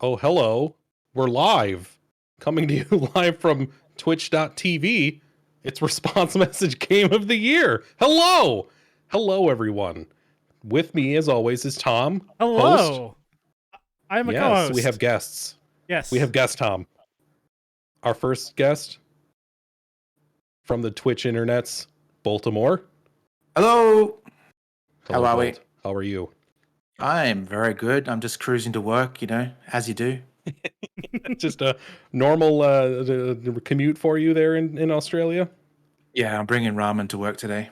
Oh, hello. We're live. Coming to you live from twitch.tv. It's Response Message Game of the Year. Hello. Hello, everyone. With me, as always, is Tom. Hello. Host. I'm a Yes, co-host. we have guests. Yes. We have guest Tom. Our first guest from the Twitch internets, Baltimore. Hello. Hello, How are we? Bolt. How are you? I'm very good. I'm just cruising to work, you know, as you do. Just a normal commute for you there in Australia? Yeah, I'm bringing ramen to work today.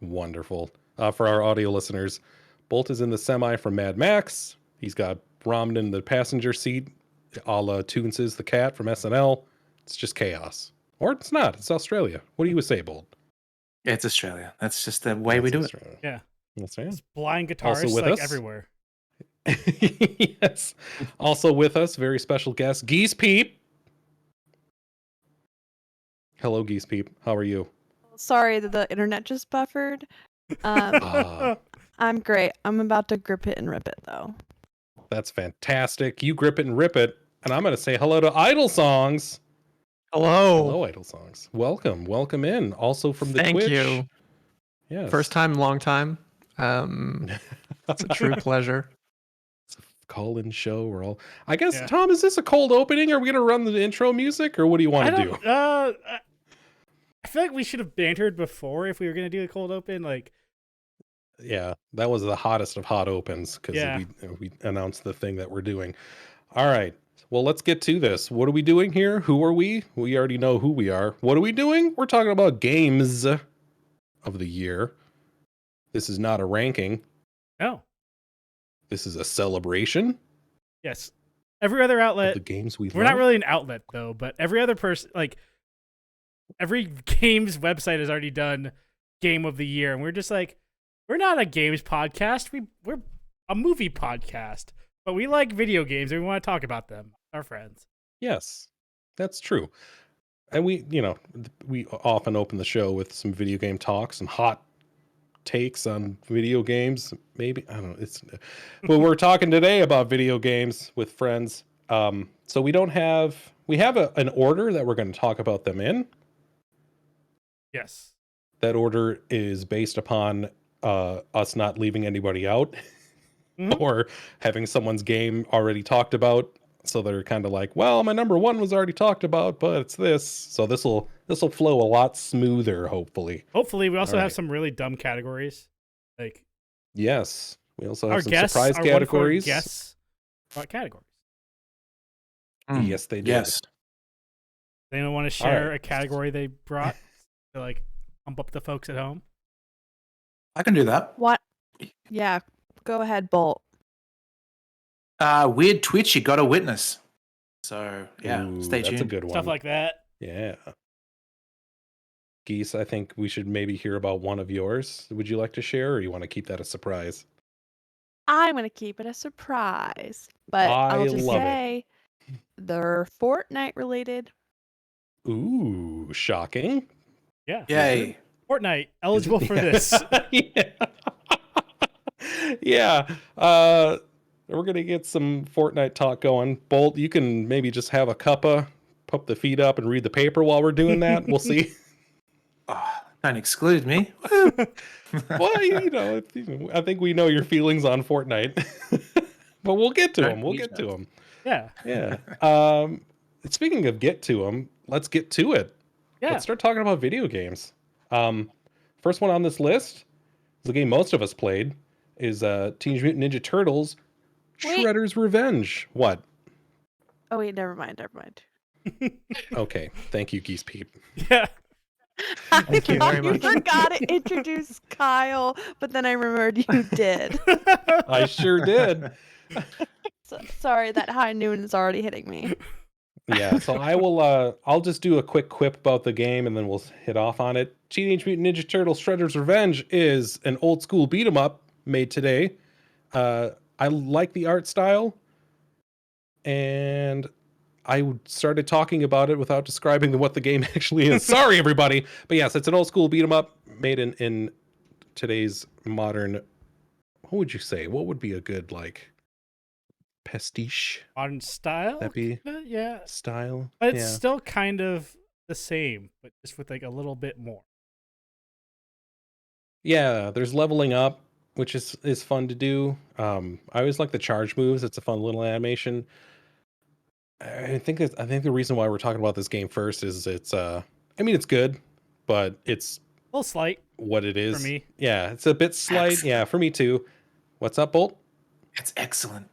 Wonderful. For our audio listeners, Bolt is in the semi from Mad Max. He's got ramen in the passenger seat, a la Toonses the cat from SNL. It's just chaos. Or it's not. It's Australia. What do you say, Bolt? It's Australia. That's just the way we do it. Yeah. That's right. It's blind guitarists Also with like us? everywhere. Yes. Also with us, very special guest, Geese Peep. Hello, Geese Peep. How are you? Sorry, the internet just buffered. I'm great. I'm about to grip it and rip it, though. That's fantastic. You grip it and rip it. And I'm going to say hello to Idle Songs. Hello. Hello, Idle Songs. Welcome. Welcome in. Also from the Thank Twitch. you. Yes. First time, long time. It's a true pleasure. It's a call-in show. We're all. I guess Yeah. Tom, is this a cold opening? Are we gonna run the intro music, or what do you want to do? I feel like we should have bantered before if we were gonna do a cold open. Like, Yeah, that was the hottest of hot opens because Yeah. we announced the thing that we're doing. All right. Well, let's get to this. What are we doing here? Who are we? We already know who we are. What are we doing? We're talking about games of the year. This is not a ranking. no, This is a celebration yes, every other of outlet. the games we We're love. not really an outlet though, but every other person, like every games website has already done game of the year, and we're just like, we're not a games podcast. We're a movie podcast, but we like video games and we want to talk about them. Our friends. Yes, that's true. And we often open the show with some video game talk, some hot takes on video games. Maybe I don't know. But we're talking today about video games with friends. So we have an order that we're going to talk about them in. Yes. That order is based upon us not leaving anybody out Mhm. or having someone's game already talked about. So they're kind of like, well, my number one was already talked about, but it's this. So this will flow a lot smoother, hopefully. Hopefully, we also All have right. some really dumb categories. Like Yes. We also have our some guests, surprise our wonderful categories. guests brought categories. Mm, Yes, they did. Yes. They don't want to All share right. a category they brought to like pump up the folks at home. I can do that. What? Yeah, go ahead, Bolt. Weird Twitch, you got to witness. So, yeah, Ooh, stay that's tuned. a good one. Stuff like that. Yeah. Geese, I think we should maybe hear about one of yours. Would you like to share, or you want to keep that a surprise? I'm gonna keep it a surprise, but I I'll just love it. say they're Fortnite related. Ooh, shocking. Yeah. Yay. Fortnite eligible for Yeah. this. Yeah. We're gonna get some Fortnite talk going. Bolt, you can maybe just have a cuppa, pop the feet up, and read the paper while we're doing that. We'll see. Oh, don't exclude me. Well, I think we know your feelings on Fortnite, but we'll get to Don't them. We'll we get to just? them. Yeah. Yeah. Speaking of get to them, let's get to it. Yeah. Let's start talking about video games. First one on this list is a game most of us played. Is Teenage Mutant Ninja Turtles: Wait. Shredder's Revenge. What? Oh wait, never mind. Okay, thank you, Geese Peep. Yeah. Thank you very You much. forgot to introduce Kyle, but then I remembered you did. I sure did. Sorry, that high noon is already hitting me. Yeah, so I will. I'll just do a quick quip about the game, and then we'll hit off on it. Teenage Mutant Ninja Turtles: Shredder's Revenge is an old school beat 'em up made today. I like the art style, and I started talking about it without describing what the game actually is. Sorry, everybody, but yes, it's an old school beat 'em up made in today's modern. What would you say? What would be a good pastiche Modern style. That'd be- Yeah. style? But it's Yeah. still kind of the same, but just with like a little bit more. Yeah, there's leveling up, which is fun to do. I always like the charge moves. It's a fun little animation. I think the reason why we're talking about this game first is it's it's good, but it's A little slight what it is. for me. Yeah, it's a bit slight. Excellent. Yeah, for me too. What's up, Bolt? It's excellent.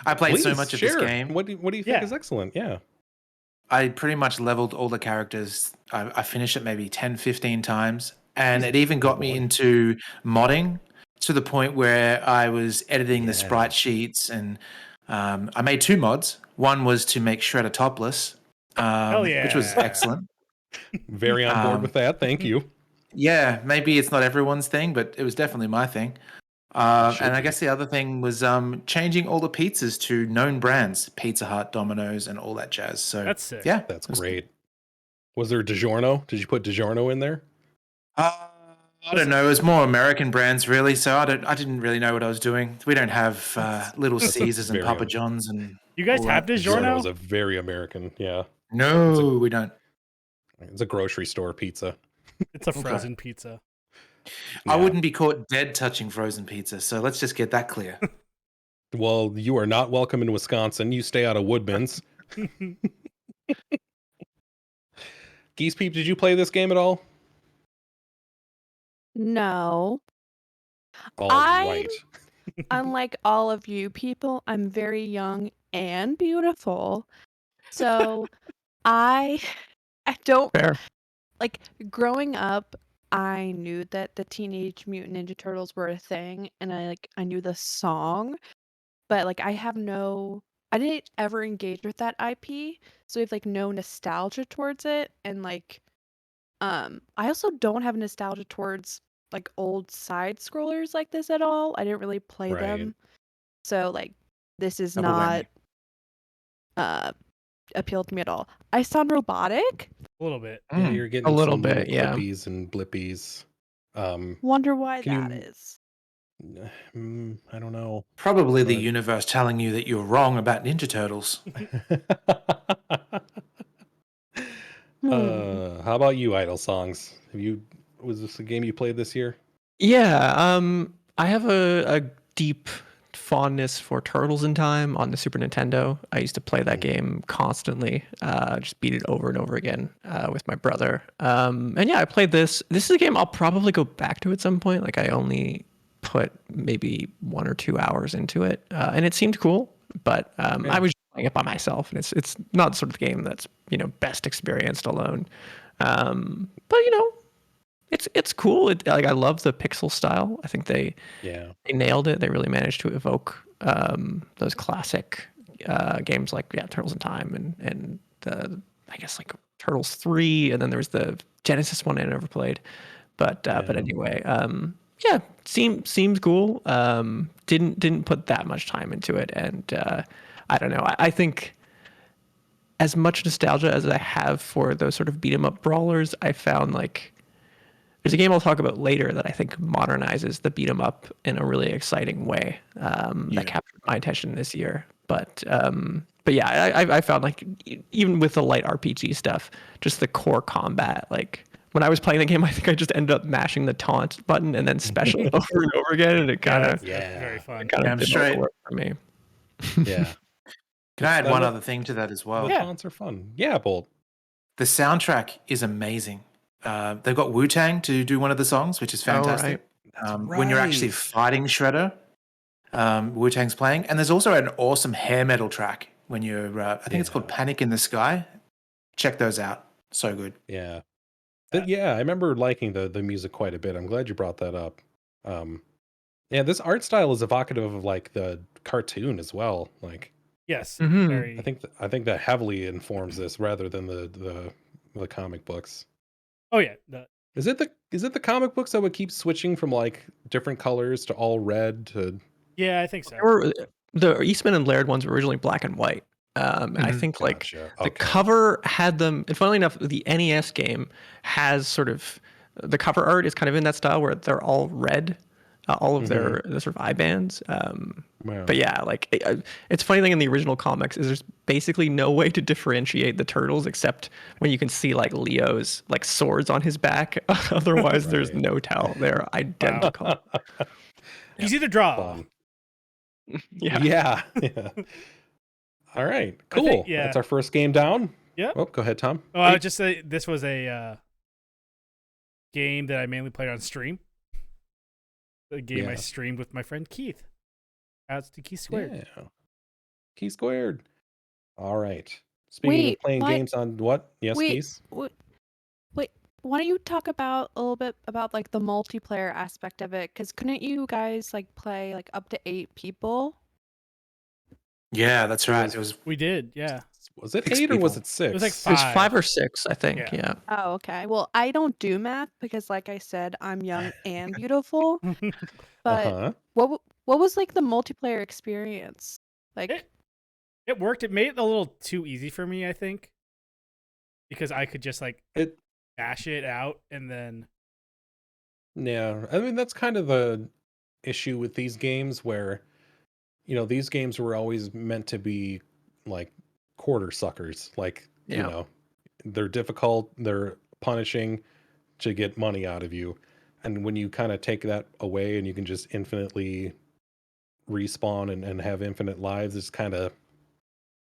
I played so Please much of share. this game. What do you think Yeah. is excellent? Yeah. I pretty much leveled all the characters. I finished it maybe 10, 15 times. And it even got me boy. into modding to the point where I was editing the Yeah. sprite sheets. And I made 2 mods. One was to make Shredder topless, which was yeah. excellent. Very on board with that. Thank you. Yeah, maybe it's not everyone's thing, but it was definitely my thing. should And I be. guess the other thing was changing all the pizzas to known brands, Pizza Hut, Domino's, and all that jazz. So That's sick. yeah, That's it was- great. Was there DiGiorno? Did you put DiGiorno in there? I don't know. It was more American brands, really. So I didn't really know what I was doing. We don't have Little Caesars and very Papa un- John's and. You guys all have that. DiGiorno is DiGiorno? a very American. Yeah, No, we don't. it's a grocery store pizza. It's a Okay. frozen pizza. I Yeah. wouldn't be caught dead touching frozen pizza, so let's just get that clear. Well, you are not welcome in Wisconsin. You stay out of Woodman's. Geese Peep, did you play this game at all? No. All I'm right. Unlike all of you people, I'm very young and beautiful. So I I don't Fair. like growing up, I knew that the Teenage Mutant Ninja Turtles were a thing and I knew the song, but I didn't ever engage with that IP, so I have like no nostalgia towards it and I also don't have nostalgia towards like old side scrollers like this at all. I didn't really play Right. them. So like this is Double not whammy. appealed to me at all. I sound robotic. A little bit. Yeah, you're A getting little some bit, yeah. clippies and blippies. Wonder why Can that you- is. I don't know. Probably the But- universe telling you that you're wrong about Ninja Turtles. How about you, Idle Songs? Was this a game you played this year? Yeah, I have a deep fondness for Turtles in Time on the Super Nintendo. I used to play that game constantly, just beat it over and over again with my brother. And yeah, I played this. This is a game I'll probably go back to at some point. Like I only put maybe 1 or 2 hours into it, and it seemed cool. But I was playing it by myself, and it's not the sort of game that's best experienced alone. But it's cool. Like I love the pixel style. I think they nailed it. They really managed to evoke those classic games like Turtles in Time and the I guess like Turtles 3, and then there was the Genesis one I never played. But anyway, seems cool. Didn't put that much time into it, and I don't know. I think as much nostalgia as I have for those sort of beat 'em up brawlers, I found like there's a game I'll talk about later that I think modernizes the beat 'em up in a really exciting way that captured my attention this year. But yeah, I found like even with the light RPG stuff, just the core combat, like when I was playing the game, I think I just ended up mashing the taunt button and then special over and over again, and it kind of That's very fun. Damn didn't straight. work for me. Yeah. Can I add I one love- other thing to that as well? The taunts are fun. Yeah, Bolt. The soundtrack is amazing. They've got Wu-Tang to do one of the songs, which is fantastic. When you're actually right. fighting Shredder, Wu-Tang's playing. And there's also an awesome hair metal track when you're, I think it's called Panic in the Sky. Check those out. So good. Yeah. I remember liking the music quite a bit. I'm glad you brought that up. Yeah, this art style is evocative of like the cartoon as well. Like Yes. Mhm. Very. I think that heavily informs this rather than the comic books. Oh yeah. Is it the comic books that would keep switching from like different colors to all red to Yeah, I think so. The Eastman and Laird ones were originally black and white. I think like Gotcha. the Okay. cover had them, and funnily enough, the NES game has sort of the cover art is kind of in that style where they're all red, all of their the sort of eye bands. Wow. But yeah, like it's funny thing in the original comics is there's basically no way to differentiate the turtles except when you can see like Leo's like swords on his back. Otherwise, there's Right. no tell. They're identical. Easy to draw. Fun. Yeah. Yeah. All right. I Cool. think- That's our first game down. Yeah. Oh, go ahead, Tom. Oh, I would just say this was a game that I mainly played on stream. The game I Yeah. streamed with my friend Keith. Outs to Keith Squared. Yeah. Key squared. All right. Speaking Wait, of playing what? games on what? Yes, Wait, Keys? wait, why don't you talk about a little bit about like the multiplayer aspect of it? Because couldn't you guys like play like up to 8 people? Yeah, that's right. It was We did, yeah. Was it Six 8 or was people. it 6? It was like It was 5. 5 or 6, I think. Yeah. Yeah. Oh, okay. Well, I don't do math because, like I said, I'm young and beautiful. But Uh-huh. what was like the multiplayer experience? Like, It worked. It made it a little too easy for me, I think. Because I could just like It dash it out and then Yeah, I mean that's kind of the issue with these games where these games were always meant to be like quarter suckers. Like, Yeah. they're difficult, they're punishing to get money out of you. And when you kind of take that away and you can just infinitely respawn and have infinite lives, it's kind of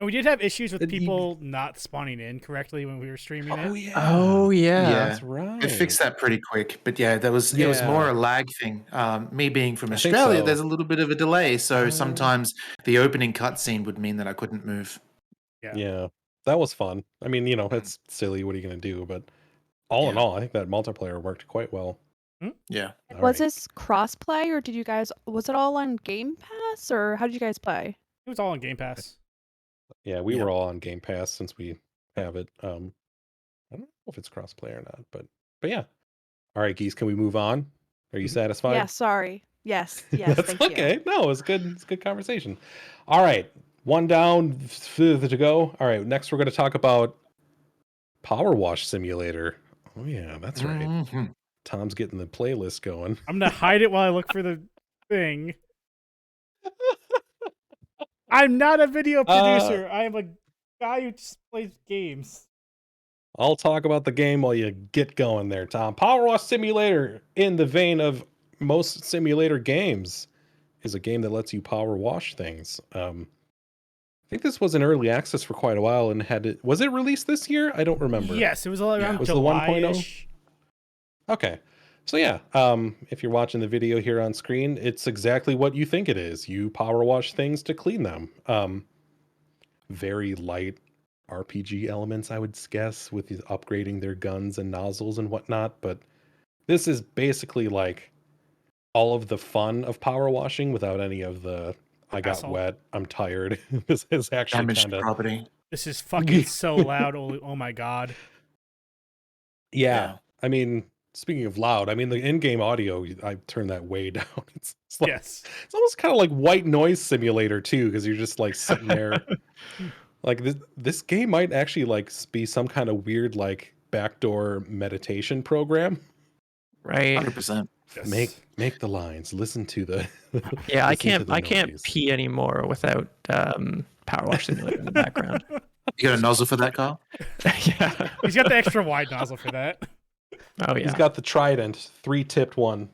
And we did have issues with And you- people not spawning in correctly when we were streaming it. yeah. Oh yeah. That's right. It fixed that pretty quick, but yeah, it was more Yeah. a lag thing. Me being from I think Australia, so. there's a little bit of a delay, so Oh. sometimes the opening cutscene would mean that I couldn't move. Yeah, that was fun. I mean, it's silly. What are you going to do? But all in Yeah. all, I think that multiplayer worked quite well. Yeah, All Was right. this cross-play, or was it all on Game Pass, or how did you guys play? It was all on Game Pass. Yeah, we Yeah. were all on Game Pass since we have it. I don't know if it's crossplay or not, but yeah. All right, Geese, can we move on? Are you satisfied? Yeah, sorry. Yes, yes, That's thank you. okay. No, it's good. It's a good conversation. All right, one down, to go. All right, next we're going to talk about Power Wash Simulator. Oh yeah, that's right. Mhm. Tom's getting the playlist going. I'm gonna hide it while I look for the thing. I'm not a video producer. I am a guy who just plays games. I'll talk about the game while you get going there, Tom. Power Wash Simulator, in the vein of most simulator games, is a game that lets you power wash things. I think this was in early access for quite a while and was it released this year? I don't remember. Yes, it was all around Was it the 1.0? July-ish. Okay. So yeah, if you're watching the video here on screen, it's exactly what you think it is. You power wash things to clean them. Very light RPG elements, I would guess, with upgrading their guns and nozzles and whatnot. But this is basically like all of the fun of power washing without any of the I got Hassle. wet, I'm tired. This is actually Damaged kind of property. This is fucking so loud. Oh my god. yeah. I mean, speaking of loud, I mean the in-game audio, I turned that way down. It's like Yes. it's almost kind of like white noise simulator too, because you're just like sitting there. Like this game might actually like be some kind of weird like backdoor meditation program. Right. 100%. Yes. Make the lines. Listen to the. Yeah, I listen to can't the I can't noise. pee anymore without Power Wash Simulator in the background. You got a nozzle for that, Carl? Yeah. He's got the extra wide nozzle for that. Oh yeah. He's got the Trident 3-tipped one.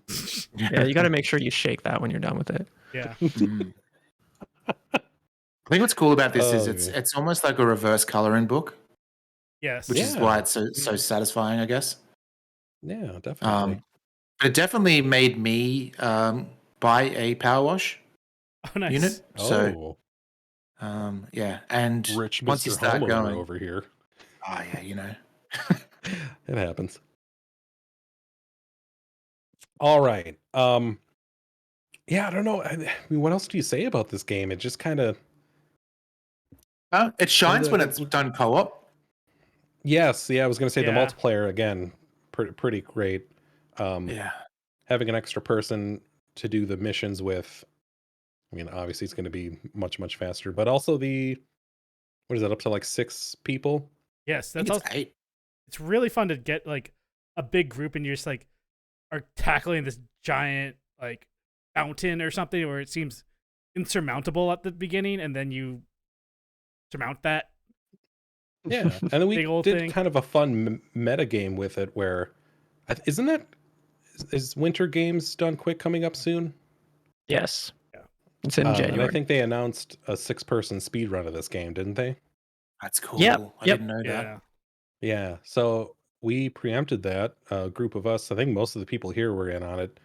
Yeah, you got to make sure you shake that when you're done with it. Yeah. Mm. I think what's cool about this is Oh, it's yeah. it's almost like a reverse coloring book, Yes. which is Yeah. why it's so satisfying, I guess. Yeah, definitely. But it definitely made me buy a power wash Oh, nice. unit. So yeah, and Rich once you Mr. start Homeowner going, over here. oh yeah, you know. It happens. All right. Yeah, I don't know. I mean, what else do you say about this game? It just kind of It shines when it's done co-op. yes, yeah. I was gonna say the Yeah. multiplayer again, pretty great. Yeah, Having an extra person to do the missions with. I mean, obviously it's going to be much faster, but also what is that, up to like 6 people? Yes. I think That's it's also, 8. it's really fun to get like a big group and you're just like are tackling this giant like mountain or something where it seems insurmountable at the beginning and then you surmount that. Yeah, and then we Big old did thing. kind of a fun meta game with it where, isn't that is Winter Games Done Quick coming up soon? Yes. Yeah. It's in And January. I think they announced a 6-person speed run of this game, didn't they? That's cool. Yep, I yep. didn't know that. Yeah. Yeah, so we preempted that. A group of us, I think most of the people here were in on it.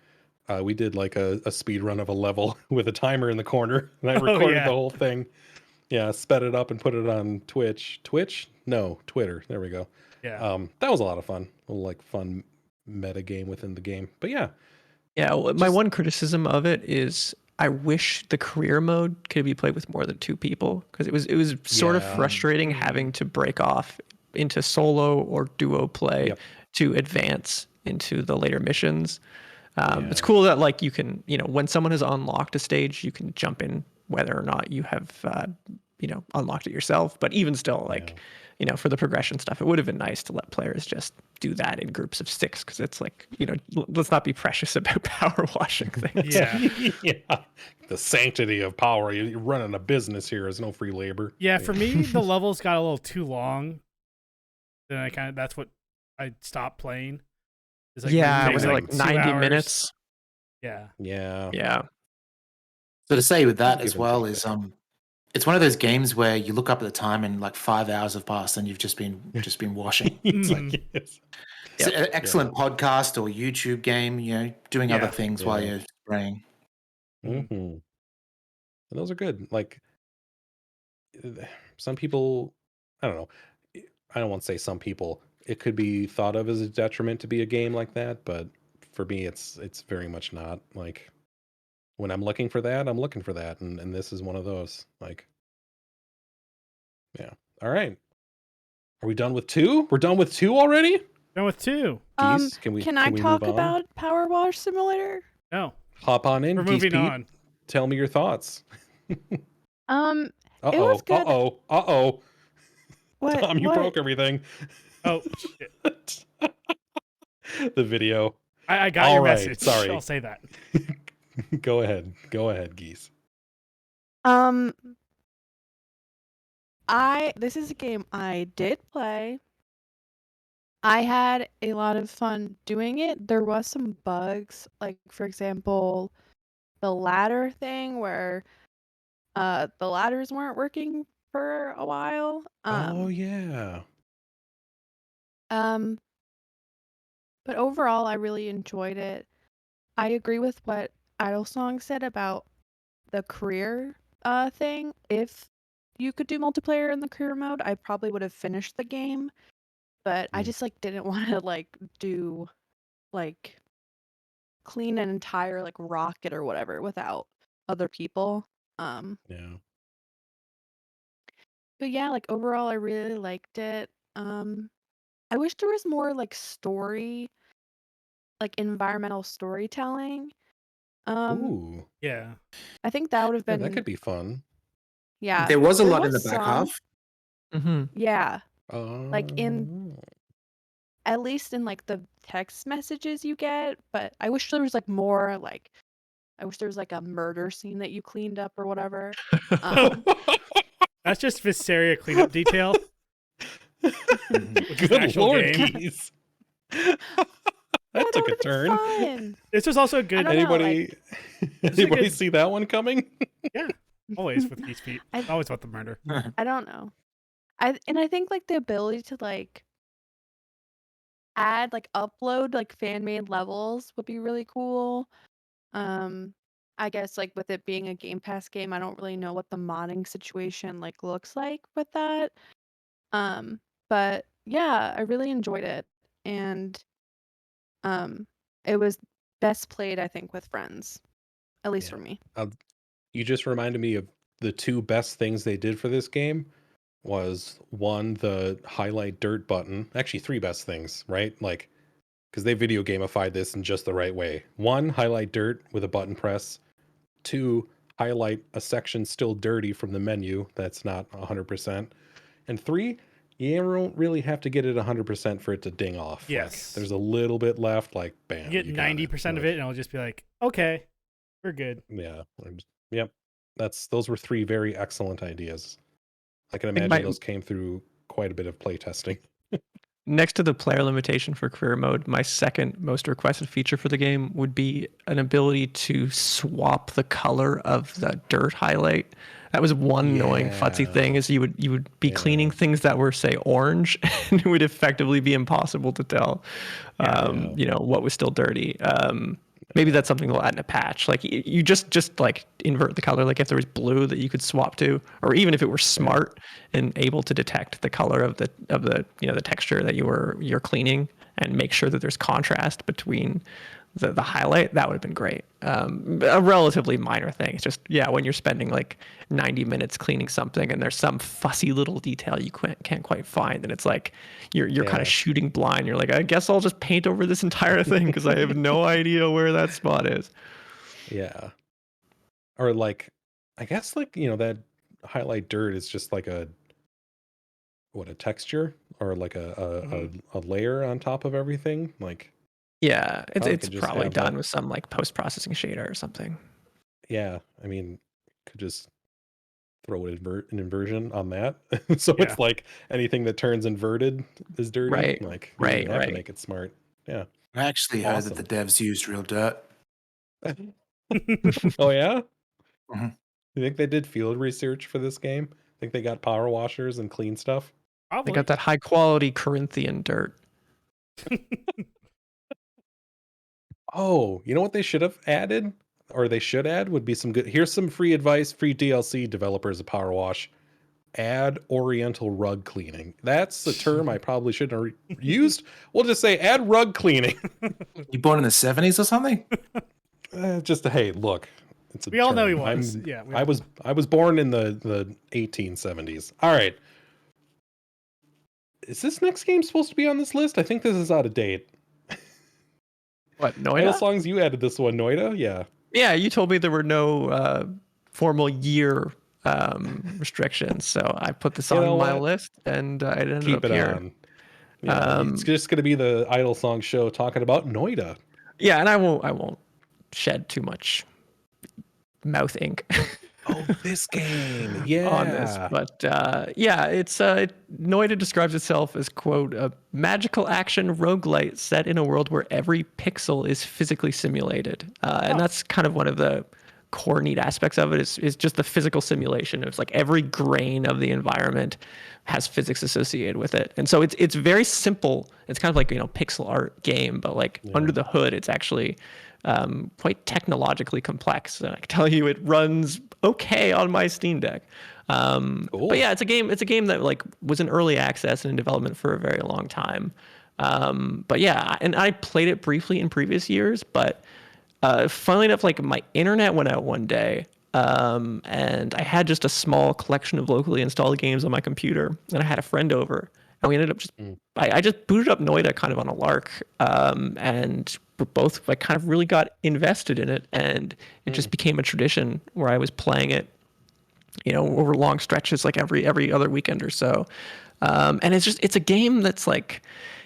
We did like a speed run of a level with a timer in the corner, and I Oh, recorded yeah. the whole thing. Yeah, sped it up and put it on Twitch. Twitch? No, Twitter. There we go. Yeah. That was a lot of fun. A little like fun meta game within the game. But yeah, Yeah, well, my Just- one criticism of it is I wish the career mode could be played with more than 2 people because it was sort of Yeah. frustrating having to break off into solo or duo play Yep. to advance into the later missions. It's Yeah. cool that like you can, when someone has unlocked a stage, you can jump in whether or not you have unlocked it yourself. But even still, like, for the progression stuff, it would have been nice to let players just do that in groups of 6 because it's like, let's not be precious about power washing things. Yeah. yeah. The sanctity of power. You're running a business here. There's no free labor. Yeah, for me, the levels got a little too long. Then that's what I stopped playing. It's like yeah, takes was it like 2 90 hours. minutes? Yeah. Yeah. Yeah. So to say with that Give as and well take is there. it's one of those games where you look up at the time and like 5 hours have passed and you've just been washing. It's like, Mhm. yes. It's an excellent podcast or YouTube game, doing other Yeah. things while Yeah. you're spraying. Mhm. hmm And those are good. Like some people, I don't know. I don't want to say some people. It could be thought of as a detriment to be a game like that, but for me, it's very much not. Like when I'm looking for that, I'm looking for that, and this is one of those. Like, yeah. All right. Are we done with two? We're done with two already? Done with 2. Geese, can we Can I move talk on? about Power Wash Simulator? No, Hop on in, we're Geese moving Pete. on. Tell me your thoughts. Um, Uh It oh. was good. Uh oh. what? Tom, you what? broke everything. Oh, shit. The video. I got All your right, message. sorry. I'll say that. Go ahead. Go ahead, Geese. Um, this is a game I did play. I had a lot of fun doing it. There was some bugs, like for example, the ladder thing where the ladders weren't working for a while. Oh yeah. Um, but overall I really enjoyed it. I agree with what Idlesong said about the career thing. If you could do multiplayer in the career mode, I probably would have finished the game, but I Mm. just like didn't want to like do like clean an entire like rocket or whatever without other people. Yeah. But yeah, like overall I really liked it. I wish there was more like story, like environmental storytelling. Ooh. Yeah. I think that would have Yeah, that been could be fun. yeah. There was a there lot in the back some, half. Mm-hmm. Yeah. Like Oh. at least in like the text messages you get, but I wish there was like more like I wish there was like a murder scene that you cleaned up or whatever. That's just Visceria cleanup detail. Which is an Good actual lord, game. Geese. Yeah, That took a would've been turn. fun. This was also a I good. don't know, Anybody a anybody good- see that one coming? Always with these feet. I- Always about the murder. I don't know. I think like the ability to like add like upload like fan made levels would be really cool. I guess like with it being a Game Pass game, I don't really know what the modding situation like looks like with that. But yeah, I really enjoyed it, and it was best played I think with friends, at least Yeah. for me. You just reminded me of the two best things they did for this game was one, the highlight dirt button. Actually, three best things, right? Like, because they video gamified this in just the right way. One, highlight dirt with a button press. Two, highlight a section still dirty from the menu that's not 100%. And three, you don't really have to get it 100% for it to ding off. Like, Yes. there's a little bit left, like, bam. You get you got 90% of Like, it, and I'll just be like, okay, we're good. Yeah. Yep. Those were three very excellent ideas. I can think imagine my- those came through quite a bit of play testing. Next to the player limitation for career mode, my second most requested feature for the game would be an ability to swap the color of the dirt highlight. That was one annoying futzy Yeah. thing is you would be Yeah. cleaning things that were say orange and it would effectively be impossible to tell Yeah. what was still dirty. Maybe that's something they'll add in a patch. Like you just like invert the color. Like if there was blue that you could swap to, or even if it were smart and able to detect the color of the the texture that you're cleaning and make sure that there's contrast between the highlight, that would have been great. A relatively minor thing. It's just when you're spending like 90 minutes cleaning something and there's some fussy little detail you can't quite find, and it's like you're kind Yeah. of shooting blind. You're like, I guess I'll just paint over this entire thing because I have no idea where that spot is. Yeah. Or like, I guess like, that highlight dirt is just like a texture or like a layer on top of everything. Like, Yeah, Probably it's could just probably have done that. with some like post-processing shader or something. yeah, I mean, could just throw an inversion on that. So Yeah. it's like anything that turns inverted is dirty. Right, Like, you don't right, even have to right. make it smart. Yeah. I actually heard Awesome. that the devs used real dirt. Oh yeah? Mhm. You think they did field research for this game? Think they got power washers and clean stuff? They Probably. got that high quality Corinthian dirt. Oh, you know what they should have added? Or they should add would be some good. Here's some free advice, free DLC developers of Power Wash. Add oriental rug cleaning. That's a term I probably shouldn't have used. We'll just say add rug cleaning. You born in the 70s or something? Just hey, look. It's a We all know he term. was. Yeah, we I all was born in the 1870s. All right. Is this next game supposed to be on this list? I think this is out of date. What, Idle Noida? Songs, you added this one, Noida? Yeah. Yeah, you told me there were no formal year restrictions, so I put this You on know my what? list, and it ended Keep up it here. on. Yeah, it's just going to be the Idle Song show talking about Noida. Yeah, and I won't shed too much mouth ink Oh, this game. Yeah. on this, but yeah, it's Noida describes itself as, quote, a magical action roguelite set in a world where every pixel is physically simulated, and that's kind of one of the core neat aspects of it is just the physical simulation. It's like every grain of the environment has physics associated with it, and so it's very simple. It's kind of like, pixel art game, but like under the hood, it's actually quite technologically complex. And I can tell you, it runs okay on my Steam Deck. Cool. But yeah, it's a game that like was in early access and in development for a very long time. But yeah, and I played it briefly in previous years, but funnily enough, like my internet went out one day, and I had just a small collection of locally installed games on my computer, and I had a friend over, and we ended up just I just booted up Noida kind of on a lark, and we both like kind of really got invested in it, and it just became a tradition where I was playing it, over long stretches, like every other weekend or so. And it's a game that's like,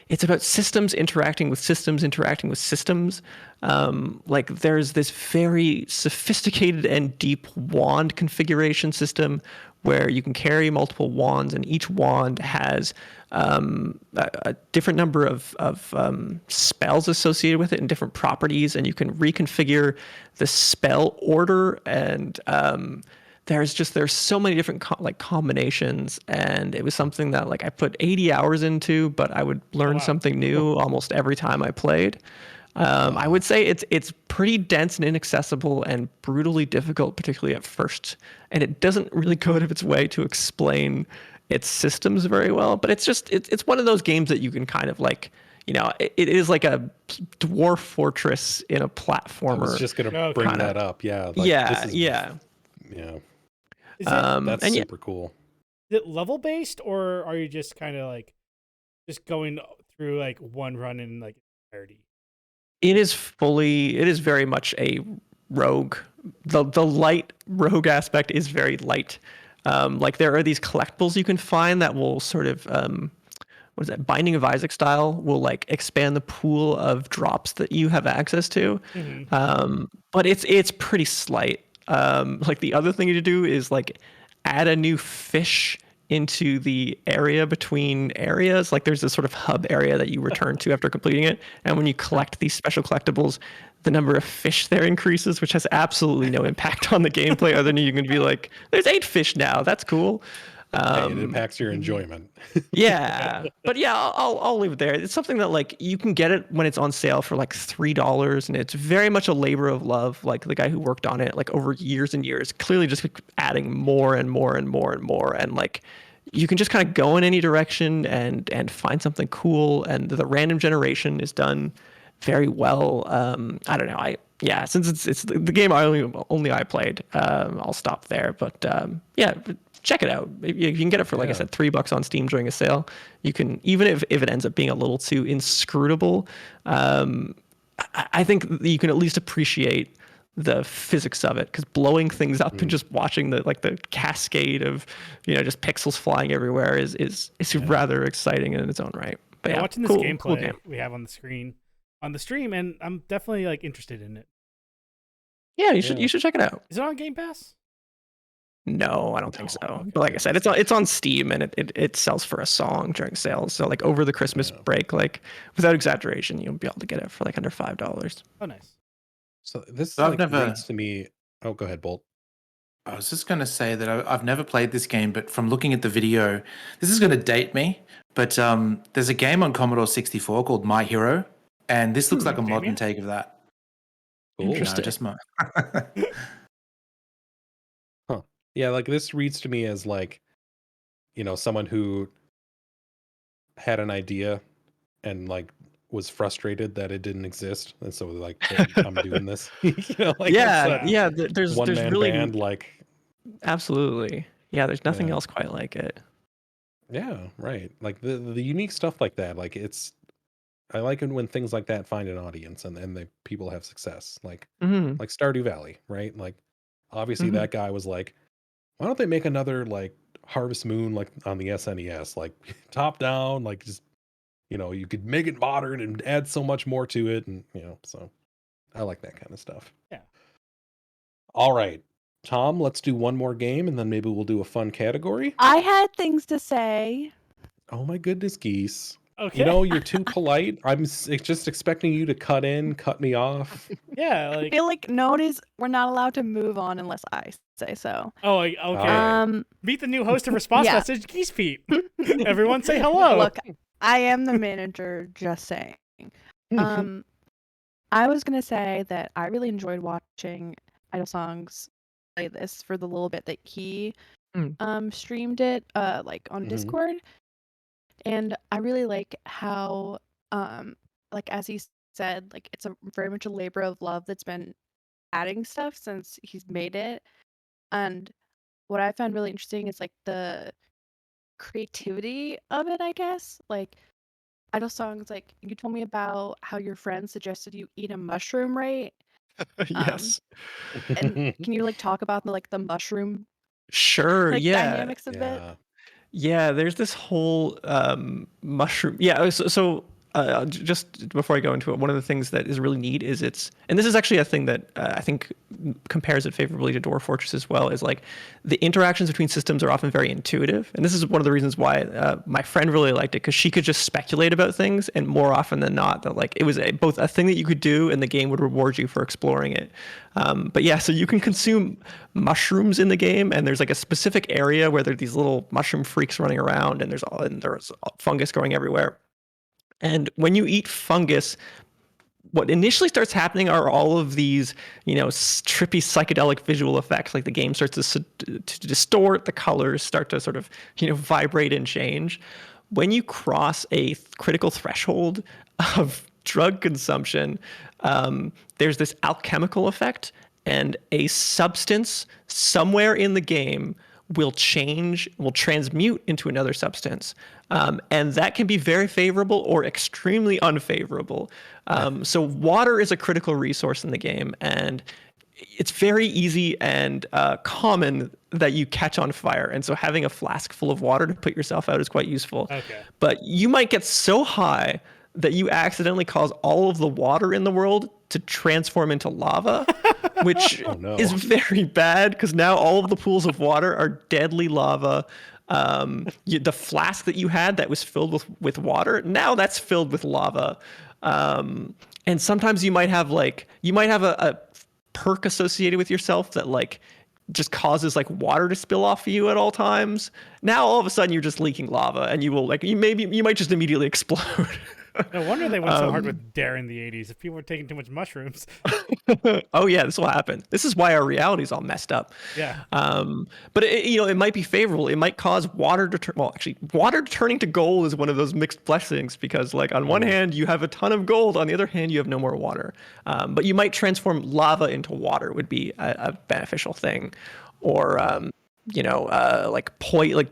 it's about systems interacting with systems interacting with systems. Like there's this very sophisticated and deep wand configuration system where you can carry multiple wands, and each wand has a different number of spells associated with it and different properties, and you can reconfigure the spell order, and there's so many different combinations, and it was something that like I put 80 hours into, but I would learn something new almost every time I played. I would say it's pretty dense and inaccessible and brutally difficult, particularly at first, and it doesn't really go out of its way to explain its systems very well. But it's one of those games that you can kind of like, it is like a dwarf fortress in a platformer. I was just going to Okay. bring Kinda. that up. Yeah. Like, yeah, this is, yeah. Yeah. Is That's and yeah, super cool. it level based, or are you just kind of like just going through like one run in like entirety? it is very much a rogue. The light rogue aspect is very light. Like there are these collectibles you can find that will sort of what is that, Binding of Isaac style, will like expand the pool of drops that you have access to. But it's pretty slight. Like the other thing you do is like add a new fish into the area between areas. Like there's this sort of hub area that you return to after completing it, and when you collect these special collectibles, the number of fish there increases, which has absolutely no impact on the gameplay other than you can be like, there's 8 fish now, that's cool. Hey, it impacts your enjoyment. Yeah, but yeah, I'll leave it there. It's something that like you can get it when it's on sale for like $3, and it's very much a labor of love. Like the guy who worked on it like over years and years, clearly just adding more and more and more and more, and like you can just kind of go in any direction and find something cool. And the random generation is done very well. I don't know. Since it's the game only I played, I'll stop there. But yeah. Check it out. You can get it for, like I said, $3 on Steam during a sale. You can, even if it ends up being a little too inscrutable, I think you can at least appreciate the physics of it, because blowing things up and just watching the cascade of just pixels flying everywhere is rather exciting in its own right. But yeah, Watching this cool gameplay game. we have on the screen on the stream, and I'm definitely like interested in it. Yeah, you should check it out. Is it on Game Pass? No, I don't think Oh, so. okay. But like I said, it's on Steam and it sells for a song during sales. So like over the Christmas Yeah. break, like without exaggeration, you'll be able to get it for like under $5. Oh, nice. So this I've like never- reads to me. Oh, go ahead, Bolt. I was just going to say that I've never played this game, but from looking at the video, this is going to date me. But there's a game on Commodore 64 called My Hero, and this looks like a damn modern ya. take of that. Cool. No, Interesting. just my. Yeah, like this reads to me as like, someone who had an idea and like was frustrated that it didn't exist, and so like I'm doing this. Like yeah, it's yeah. a There's one-man really band. Like, absolutely. Yeah, there's nothing Yeah. else quite like it. yeah, right. Like the unique stuff like that. Like I like it when things like that find an audience and the people have success. Like Mhm. Stardew Valley, right? Like obviously Mhm. that guy was like, why don't they make another like Harvest Moon like on the SNES, like top down, like just you could make it modern and add so much more to it, and so I like that kind of stuff. Yeah. All right, Tom, let's do one more game and then maybe we'll do a fun category. I had things to say. Oh my goodness, Geese. Okay. You're too polite. I'm just expecting you to cut me off. Yeah. I Like. feel like notice we're not allowed to move on unless I say so. Oh, okay. All right. Meet the new host of Response Yeah. Message, Geese Pete. Everyone say hello. Look, I am the manager, just saying. I was gonna say that I really enjoyed watching Idle Songs play this for the little bit that he streamed it like on Mhm. Discord. And I really like how like as he said, like it's a very much a labor of love that's been adding stuff since he's made it. And what I found really interesting is like the creativity of it, I guess. Like Idle Songs, like you told me about how your friend suggested you eat a mushroom, right? Yes. And can you like talk about the mushroom Sure. like Yeah. dynamics a bit? Yeah. Yeah, there's this whole mushroom. Yeah, just before I go into it, one of the things that is really neat is and this is actually a thing that I think compares it favorably to Dwarf Fortress as well, is like the interactions between systems are often very intuitive. And this is one of the reasons why my friend really liked it, because she could just speculate about things, and more often than not, that like it was both a thing that you could do and the game would reward you for exploring it. But yeah, so you can consume mushrooms in the game, and there's like a specific area where there are these little mushroom freaks running around, and there's fungus growing everywhere. And when you eat fungus, what initially starts happening are all of these, trippy psychedelic visual effects. Like the game starts to distort, the colors start to sort of, vibrate and change. When you cross a critical threshold of drug consumption, there's this alchemical effect, and a substance somewhere in the game will transmute into another substance. And that can be very favorable or extremely unfavorable. So water is a critical resource in the game, and it's very easy and common that you catch on fire. And so having a flask full of water to put yourself out is quite useful. Okay. But you might get so high that you accidentally cause all of the water in the world to transform into lava, which Oh, no. is very bad, because now all of the pools of water are deadly lava. The flask that you had that was filled with water, now that's filled with lava. And sometimes you might have a perk associated with yourself that like just causes like water to spill off of you at all times. Now all of a sudden you're just leaking lava, and you might just immediately explode. No wonder they went so hard with Dare in the 80s. If people were taking too much mushrooms. Oh yeah, this will happen. This is why our reality is all messed up. Yeah. But it might be favorable. It might cause water to turn. Well, actually, water turning to gold is one of those mixed blessings, because like on one hand you have a ton of gold, on the other hand you have no more water. But you might transform lava into water, would be a beneficial thing, or like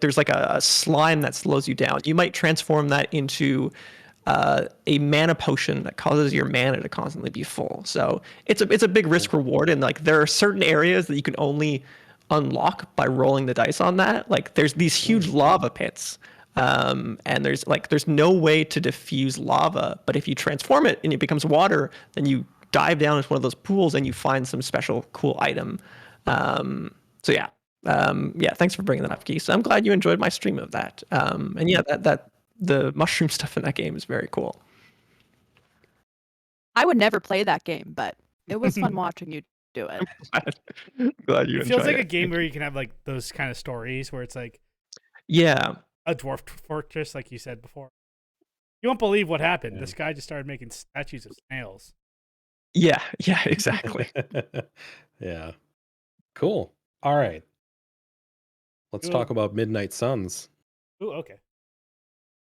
there's like a slime that slows you down. You might transform that into a mana potion that causes your mana to constantly be full. So it's a big risk reward, and like there are certain areas that you can only unlock by rolling the dice on that. Like there's these huge lava pits, and there's no way to diffuse lava, but if you transform it and it becomes water, then you dive down into one of those pools and you find some special cool item. So yeah, Yeah, thanks for bringing that up, Geese. I'm glad you enjoyed my stream of that. And yeah, that the mushroom stuff in that game is very cool. I would never play that game, but it was fun watching you do it. Glad you It feels enjoyed like a it. game where you can have like those kind of stories where it's like Yeah, a dwarf fortress, like you said before. You won't believe what happened. Yeah. This guy just started making statues of snails. yeah, exactly. Yeah. Cool. All right. Let's Ooh. talk about Midnight Suns. Ooh, okay.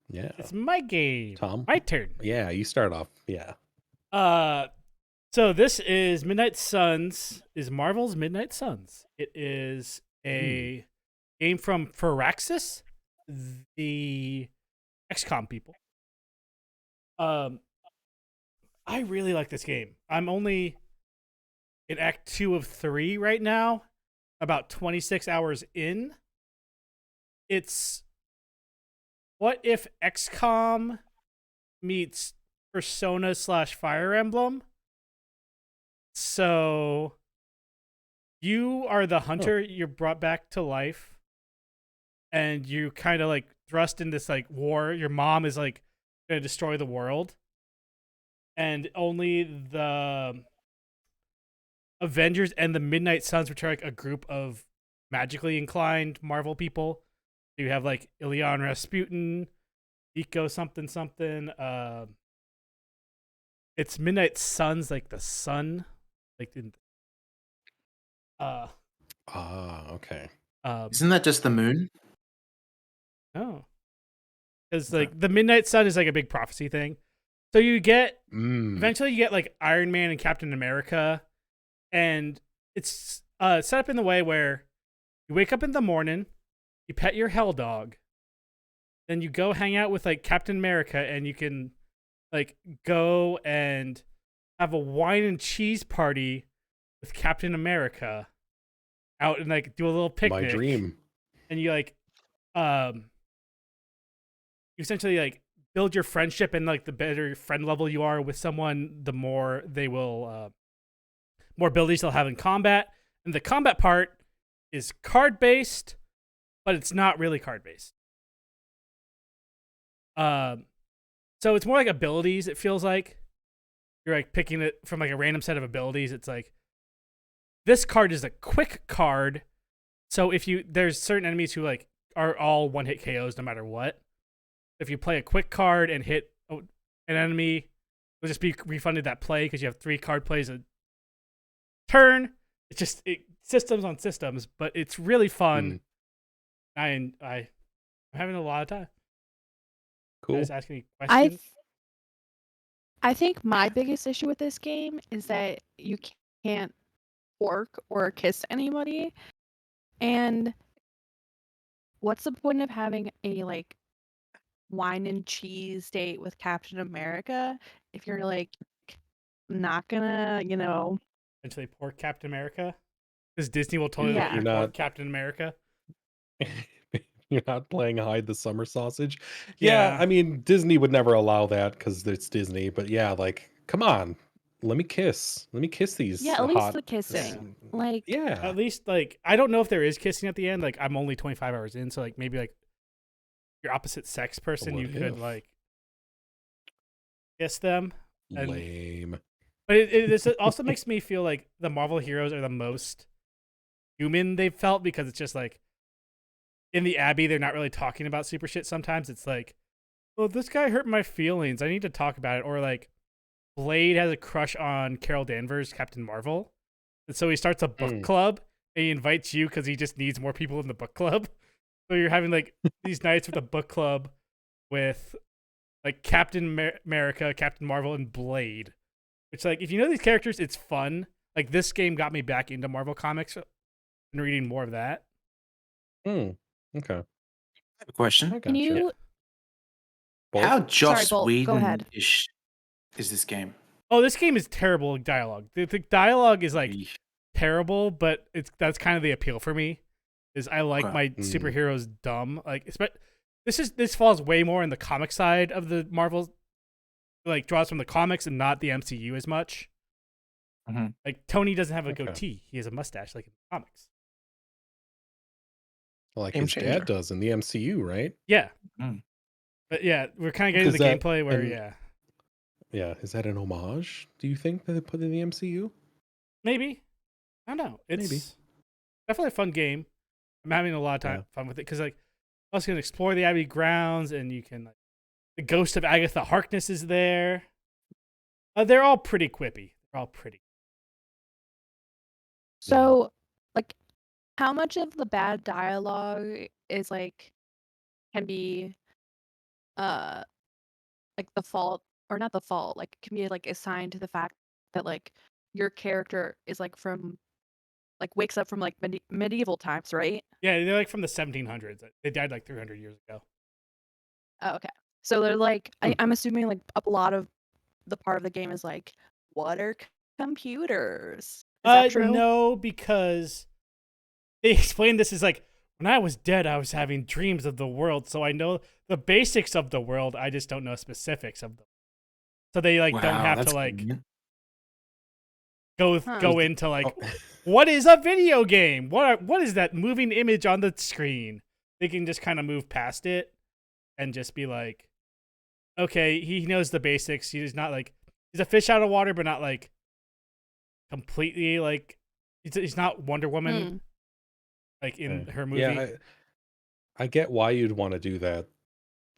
Yeah. It's my game. Tom? My turn. Yeah, you start off. Yeah. So this is Midnight Suns, is Marvel's Midnight Suns. It is a game from Firaxis, the XCOM people. I really like this game. I'm only in Act 2 of 3 right now, about 26 hours in. It's what if XCOM meets Persona / Fire Emblem? So you are the hunter, you're brought back to life, and you kind of like thrust in this like war. Your mom is like gonna destroy the world, and only the Avengers and the Midnight Suns, which are like a group of magically inclined Marvel people. You have like Ilion Rasputin, Eco something something. It's Midnight Suns, like the sun, like in. Okay. Isn't that just the moon? No, because like the Midnight Sun is like a big prophecy thing. So you get eventually you get like Iron Man and Captain America, and it's set up in the way where you wake up in the morning, you pet your hell dog, then you go hang out with like Captain America, and you can like go and have a wine and cheese party with Captain America out and like do a little picnic. My dream. And you like you essentially like build your friendship, and like the better friend level you are with someone, the more they will more abilities they'll have in combat. And the combat part is card based, but it's not really card based. So it's more like abilities, it feels like. You're like picking it from like a random set of abilities. It's like this card is a quick card. So if there's certain enemies who like are all one-hit KOs no matter what. If you play a quick card and hit an enemy, it'll just be refunded that play because you have 3 card plays a turn. It's just systems on systems, but it's really fun. I'm having a lot of time. Cool. You guys ask any questions? I think my biggest issue with this game is that you can't fork or kiss anybody. And what's the point of having a like wine and cheese date with Captain America if you're like not gonna, Eventually port Captain America? Because Disney will totally let Yeah. you You're port not- Captain America. You're not playing hide the summer sausage. Yeah. Yeah, I mean Disney would never allow that because it's Disney. But yeah, like, come on, let me kiss. Let me kiss these. Yeah, at least hot, the kissing. Like, Yeah. At least, like, I don't know if there is kissing at the end. Like, I'm only 25 hours in, so, like, maybe, like, your opposite sex person, What you could, if? like, kiss them. and- Lame. But it also makes me feel like the Marvel heroes are the most human they've felt, because it's just, like, in the Abbey, they're not really talking about super shit sometimes. It's like, oh, this guy hurt my feelings. I need to talk about it. Or, like, Blade has a crush on Carol Danvers, Captain Marvel. And so he starts a book club, and he invites you because he just needs more people in the book club. So you're having, like, these nights with a book club with, like, Captain America, Captain Marvel, and Blade. Which, like, if you know these characters, it's fun. Like, this game got me back into Marvel Comics and reading more of that. Okay. I have a question. I can gotcha. you? Bolt? How Joss Bolt, go ahead. Whedon-ish is this game? Oh, this game is terrible dialogue. The dialogue is, like, Eesh. terrible, but that's kind of the appeal for me. Is I like Okay. my superheroes dumb. Like, this falls way more in the comic side of the Marvel, like, draws from the comics and not the MCU as much. Mhm. Like, Tony doesn't have a Okay. goatee; he has a mustache, like in the comics. like Game his changer. dad does in the MCU, right? Yeah. Mm. But yeah, we're kind of getting to Is the that- gameplay where, and- yeah, Yeah, is that an homage? Do you think that they put in the MCU? maybe. I don't know. It's Maybe. definitely a fun game. I'm having a lot of time fun with it because like I was gonna explore the Abbey grounds, and you can like the ghost of Agatha Harkness is there. They're all pretty quippy. They're all pretty. So, like, how much of the bad dialogue is like can be uh like the fault or not the fault, like can be like assigned to the fact that like your character is like from like wakes up from like medieval times, right? Yeah, they're like from the 1700s. They died like 300 years ago. Oh, okay. So they're like Hmm. I'm assuming like a lot of the part of the game is like what are computers? Is that true? No, because they explained this as like when I was dead, I was having dreams of the world, so I know the basics of the world. I just don't know specifics of them. So they like don't Wow, have that's to like convenient. go Huh. go into like Oh, what is a video game? What is that moving image on the screen? They can just kind of move past it and just be like, okay, he knows the basics. He's not like he's a fish out of water, but not like completely like he's not Wonder Woman Hmm. like in okay. her movie. Yeah, I get why you'd want to do that.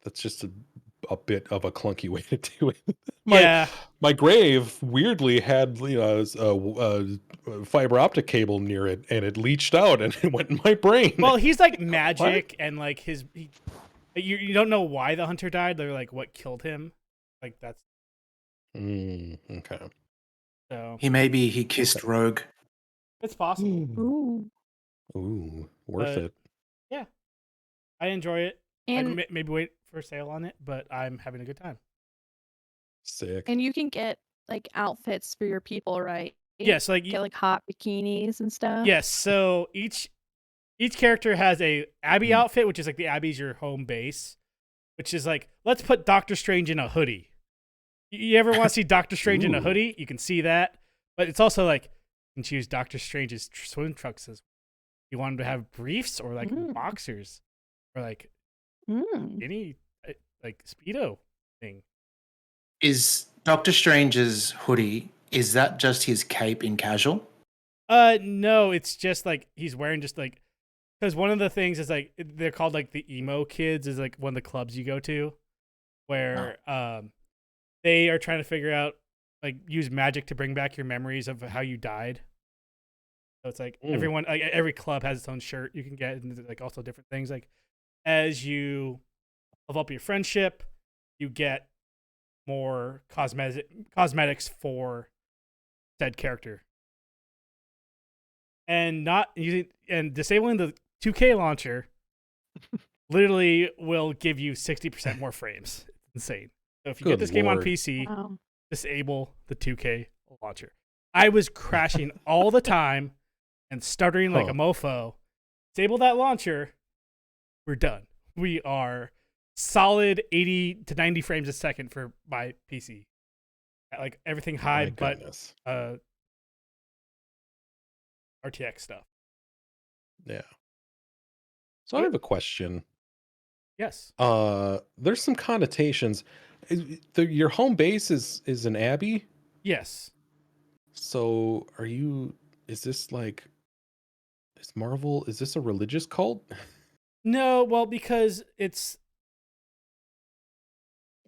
That's just a bit of a clunky way to do it. Yeah. My grave weirdly had a fiber optic cable near it, and it leached out, and it went in my brain. Well, he's like magic, and like you don't know why the hunter died. They're like what killed him. Like that's Okay. so He kissed Rogue. it's possible. Ooh. Ooh, worth But- it. I enjoy it. And I'd maybe wait for a sale on it, but I'm having a good time. Sick. and you can get like outfits for your people, right? Yes, like Get like hot bikinis and stuff. yes. So each character has a Abbey Mhm. outfit, which is like the Abbey's your home base, which is like let's put Doctor Strange in a hoodie. You ever want to see Doctor Strange in a Ooh. hoodie? You can see that, but it's also like you can choose Doctor Strange's swim trunks as you want him to have briefs or like Mm. boxers or like Mm. any like speedo thing. Is Doctor Strange's hoodie, is that just his cape in casual? No, it's just like he's wearing just like because one of the things is like they're called like the emo kids is like one of the clubs you go to where they are trying to figure out like use magic to bring back your memories of how you died. So it's like everyone like every club has its own shirt you can get and like also different things like as you level up your friendship, you get more cosmetics for said character. And not using and disabling the 2K launcher literally will give you 60% more frames. It's insane. So if you get Good this game on lord. PC, Wow. disable the 2K launcher. I was crashing all the time and stuttering like a mofo. Disable that launcher. We're done. We are solid 80 to 90 frames a second for my PC. Like everything high, My but goodness. RTX stuff. Yeah. So I have a question. Yes. There's some connotations. Your home base is an abbey. Yes. So is this like, is Marvel, is this a religious cult? No, well, because it's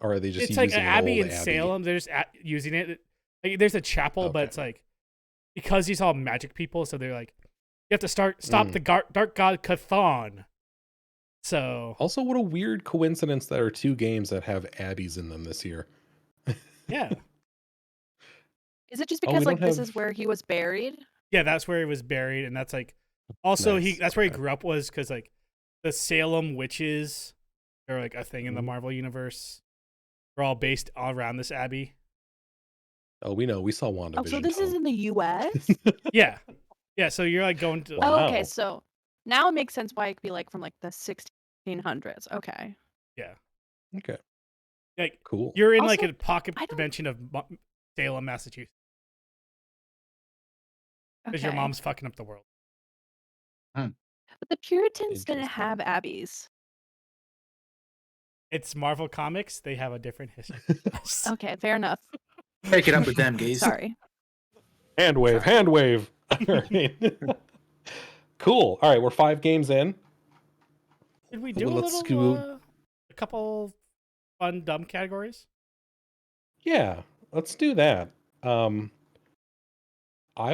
Or are they just it's like using an an abbey old in abbey? Salem. They're just using it. Like, there's a chapel, but Okay. it's like because he's all magic people, so they're like you have to stop the dark god Cthon. So Also, what a weird coincidence there are two games that have abbeys in them this year. yeah, Is it just Oh, we because like don't this have- is where he was buried? yeah, that's where he was buried, and that's like also Nice. that's where he Okay. grew up was because like the Salem witches are like a thing in the Mhm. Marvel universe. They're all based all around this abbey. Oh, we know. We saw Oh, WandaVision. so this is Tom. in the U.S. Yeah, yeah. So you're like going to Wow. Oh, okay. So now it makes sense why it could be like from like the 1600s. Okay. Okay, like cool. you're in like Also, a pocket I don't- dimension of Salem, Massachusetts, because your Okay. mom's fucking up the world. But the Puritans didn't Interesting. have abbeys. It's Marvel Comics. They have a different history. Okay, fair enough. Break it up with them, geese. Sorry. Hand wave, hand wave. All right. Cool. All right, we're 5 games in. Did we do a Let's little, go- a couple fun dumb categories? Yeah, let's do that. I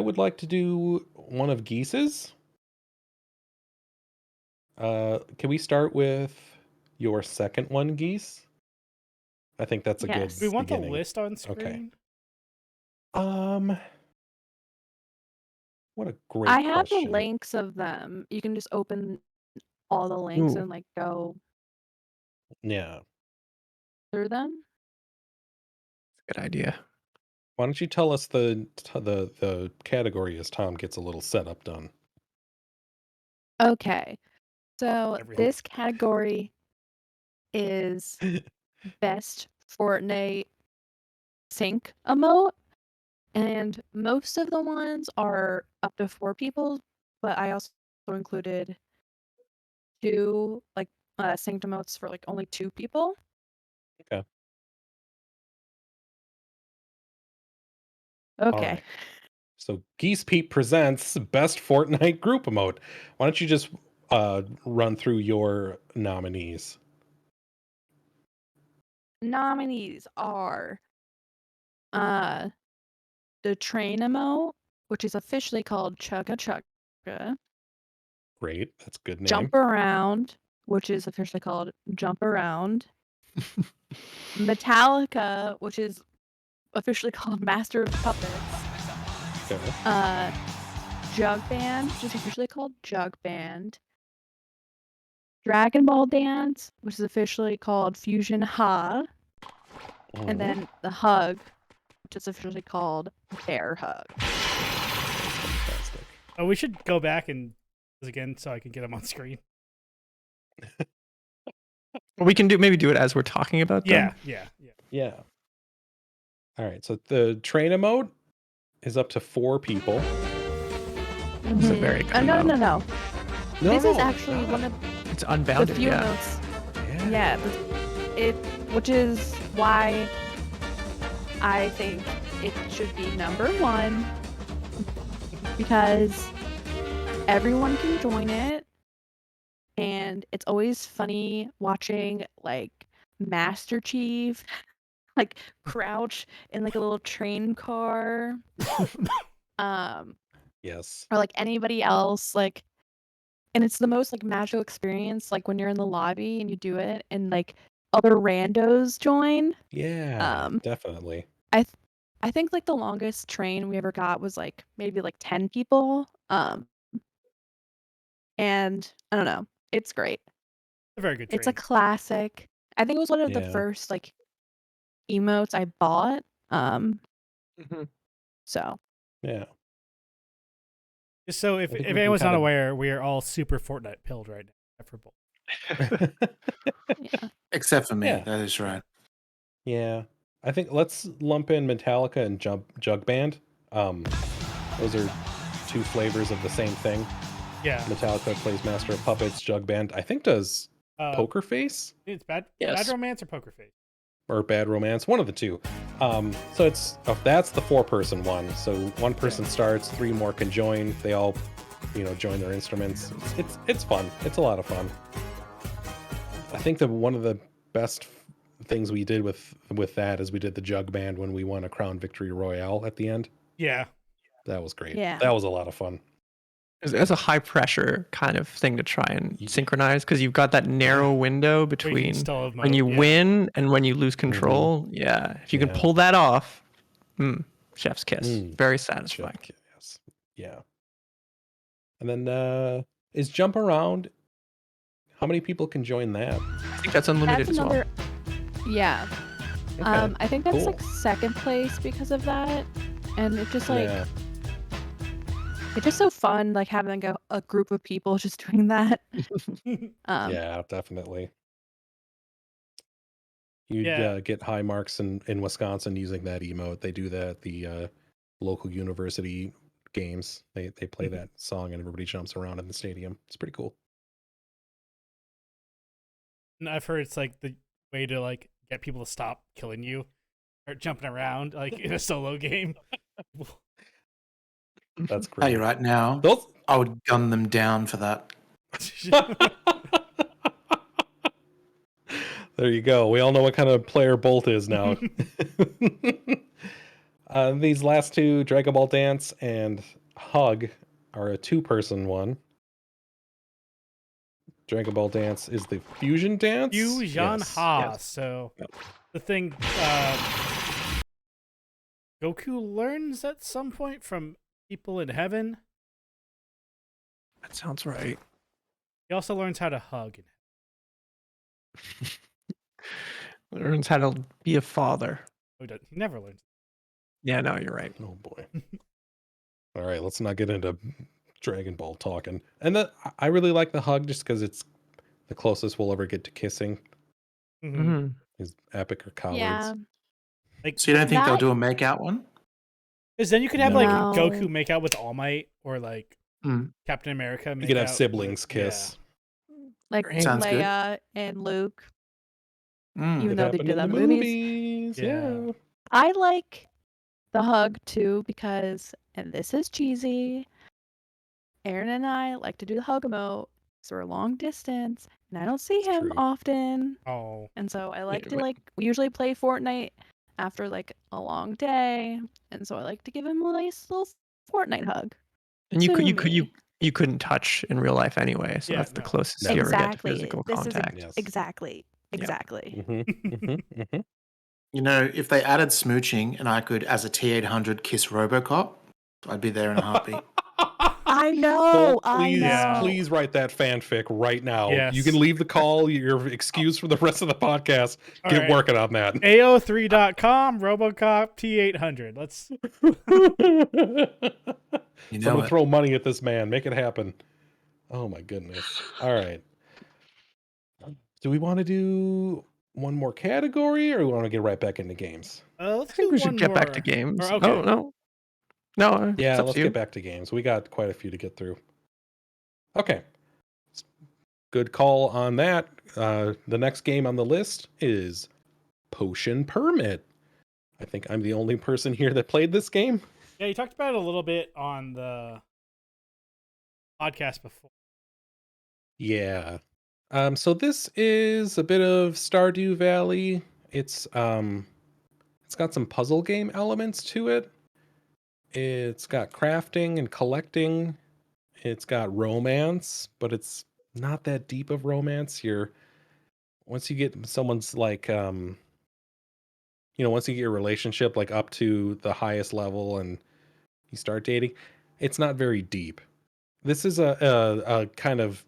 would like to do one of Geese's. Can we start with your second one, Geese? I think that's a Yes. good Do we want beginning. the list on screen? Okay. What a great I have question. the links of them. You can just open all the links Ooh. and like go Yeah. through them. Good idea. Why don't you tell us the category as Tom gets a little setup done? Okay. So Everything. this category is best Fortnite sync emote. And most of the ones are up to 4 people, but I also included 2 like synced emotes for like only 2 people. Okay. Okay. right. So Geese Pete presents best Fortnite group emote. Why don't you just run through your nominees? Nominees are the train emote, which is officially called Chugga Chugga. Great. That's a good name. Jump Around, which is officially called Jump Around. Metallica, which is officially called Master of Puppets. Okay. Jug Band, which is officially called Jug Band. Dragon Ball Dance, which is officially called Fusion Ha. Mhm. And then the Hug, which is officially called Bear Hug. Fantastic. Oh, we should go back and this again so I can get them on screen. We can do it as we're talking about them. Yeah. Yeah. All right. So the train emote is up to 4 people. It's a very good no, emote. no. No, This is no, actually no. one of It's the unbounded. few Yeah. notes. Yeah. Which is why I think it should be number 1 because everyone can join it, and it's always funny watching like Master Chief like crouch in like a little train car, Yes. or like anybody else like. And it's the most like magical experience, like when you're in the lobby and you do it, and like other randos join. Yeah. Definitely. I think like the longest train we ever got was like maybe like 10 people. And I don't know, it's great. A very good train. It's a classic. I think it was one of the Yeah. first like emotes I bought. Mhm. So Yeah. Just so if I think we can anyone's not kinda- aware, we are all super Fortnite pilled right now. Except for Bolt. yeah. Except for me. Yeah. That is right. Yeah. I think let's lump in Metallica and Jug Band. Those are 2 flavors of the same thing. Yeah. Metallica plays Master of Puppets. Jug Band, I think, does Poker Face It's Bad Yes. Romance or Poker Face. or Bad Romance, one of the 2. So it's that's the 4-person one. So one person starts, 3 more can join. They all, join their instruments. It's fun. It's a lot of fun. I think that one of the best things we did with that is we did the Jug Band when we won a Crown Victory Royale at the end. Yeah. That was great. Yeah. That was a lot of fun. It's a high pressure kind of thing to try and synchronize because you've got that narrow window Where you can between still have when you mode, yeah. win and when you lose control. Yeah. If you can Yeah. pull that off, chef's kiss. Mm. Very satisfying. Yes. Yeah. And then is Jump Around? How many people can join that? I think that's unlimited That's as well. another. Yeah. Okay, I think that's cool. like second place because of that, and it's just like Yeah. it's just so fun, like having like a group of people just doing that. Yeah, definitely. You'd Yeah. get high marks in Wisconsin using that emote. They do that at the local university games. They play that song and everybody jumps around in the stadium. It's pretty cool. And I've heard it's like the way to like get people to stop killing you or jumping around like in a solo game. That's Tell you great. right now, Those I would gun them down for that. There you go. We all know what kind of player Bolt is now. These last two, Dragon Ball Dance and Hug, are a two-person one. Dragon Ball Dance is the fusion dance. Fusion Yes. Ha. yes. So the thing Goku learns at some point from people in heaven. That sounds right. He also learns how to hug. Learns how to be a father. He never learns. Yeah, no, you're right. Oh boy. All right, let's not get into Dragon Ball talking. And I really like the Hug just because it's the closest we'll ever get to kissing. Mhm. Mhm. Is Epic or Cowards. Yeah. Like, So you don't think they'll That- do a make out one? because then you could have No. like No. Goku make out with All Might or like Mm. Captain America. You Make could have out siblings with- kiss. Like Sounds good. Leia and Luke. Mm. Even It though they happened did in that the in the movies. Yeah. I like the hug too because, and this is cheesy, Aaron and I like to do the hug emote. So we're long distance, and I don't see It's him true. often. Oh, And so I like to but- we usually play Fortnite after like a long day, and so I like to give him a nice little Fortnite hug. And you could me. you couldn't touch in real life anyway, so Yeah, that's the no. closest Never. you ever get to Exactly. physical This contact. is Yes. exactly. Yeah. Exactly. Mm-hmm. You know, if they added smooching and I could, as a T800, kiss Robocop, I'd be there in a heartbeat. I know. I please, know. please write that fanfic right now. You Yes. can leave the call. You're excused for the rest of the podcast. All Get right. working on that. AO3.com, Robocop T800. Let's. You know Someone it. throw money at this man. Make it happen. Oh my goodness. All right. Do we want to do one more category or we want to get right back into games? Let's I think do we should one get back to more. games. Or- okay. Oh no, Yeah, it's up let's to you. get back to games. We got quite a few to get through. Okay. Good call on that. The next game on the list is Potion Permit. I think I'm the only person here that played this game. Yeah, you talked about it a little bit on the podcast before. Yeah. So this is a bit of Stardew Valley. It's got some puzzle game elements to it. It's got crafting and collecting. It's got romance, but it's not that deep of romance. Once you get someone's like once you get your relationship like up to the highest level and you start dating, it's not very deep. This is a kind of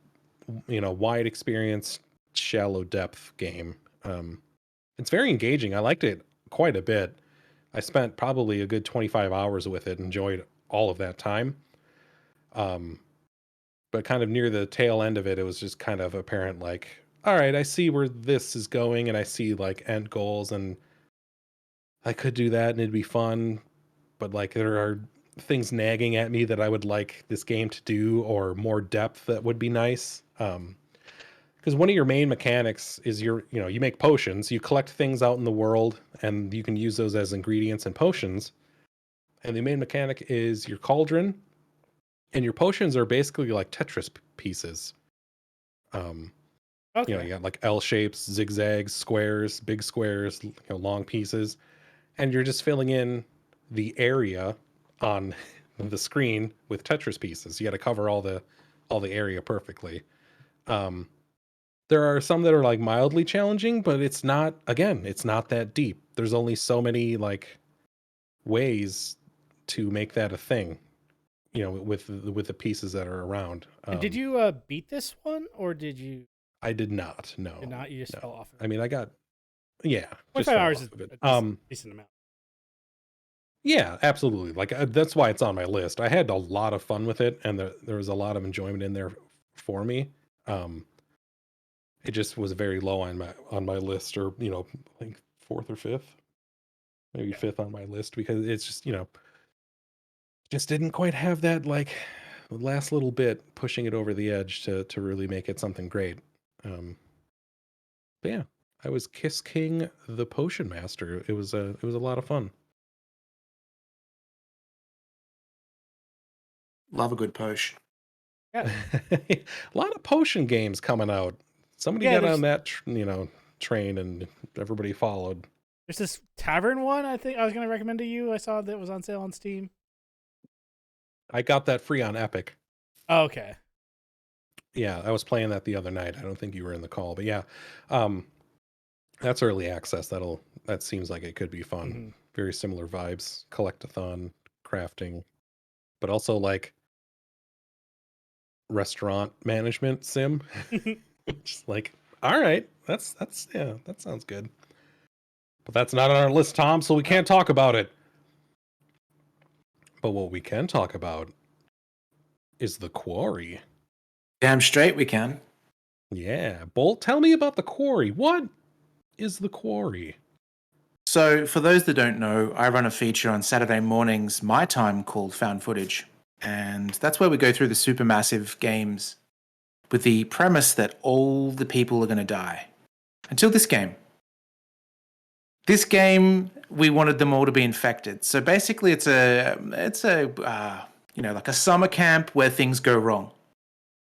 wide experience, shallow depth game. It's very engaging. I liked it quite a bit. I spent probably a good 25 hours with it, enjoyed all of that time. But kind of near the tail end of it, it was just kind of apparent like, all right, I see where this is going and I see like end goals and I could do that and it'd be fun. But like there are things nagging at me that I would like this game to do or more depth that would be nice. Because one of your main mechanics is you make potions, you collect things out in the world and you can use those as ingredients and potions. And the main mechanic is your cauldron, and your potions are basically like Tetris pieces. Okay. You got like L shapes, zigzags, squares, big squares, long pieces, and you're just filling in the area on the screen with Tetris pieces. You got to cover all the area perfectly. There are some that are like mildly challenging, but it's not that deep. There's only so many like ways to make that a thing, with the pieces that are around. And did you beat this one, or did you I did not. No. did not? You just no. fell off. I mean, I got just 25 fell hours off is of it. a decent amount. Yeah, absolutely. Like that's why it's on my list. I had a lot of fun with it, and there was a lot of enjoyment in there for me. It just was very low on my list, or I think fourth or fifth, maybe fifth on my list, because it's just just didn't quite have that like last little bit pushing it over the edge to really make it something great. Um, but yeah, I was Kiss King the Potion Master. It was a lot of fun. Love a good potion. Yeah. A lot of potion games coming out. Somebody Yeah, got on that train and everybody followed. There's this tavern one I think I was gonna recommend to you. I saw that was on sale on Steam. I got that free on Epic. Oh, okay. Yeah, I was playing that the other night. I don't think you were in the call, but yeah, that's early access. That seems like it could be fun. Mhm. Very similar vibes, collectathon, crafting, but also like restaurant management sim. Just like, all right, that's yeah, that sounds good. But that's not on our list, Tom, so we can't talk about it. But what we can talk about is The Quarry. Damn straight we can. Yeah, Bolt, tell me about The Quarry. What is The Quarry? So, for those that don't know, I run a feature on Saturday mornings, my time, called Found Footage. And that's where we go through the supermassive games with the premise that all the people are going to die. Until this game. This game, we wanted them all to be infected. So basically, it's a like a summer camp where things go wrong.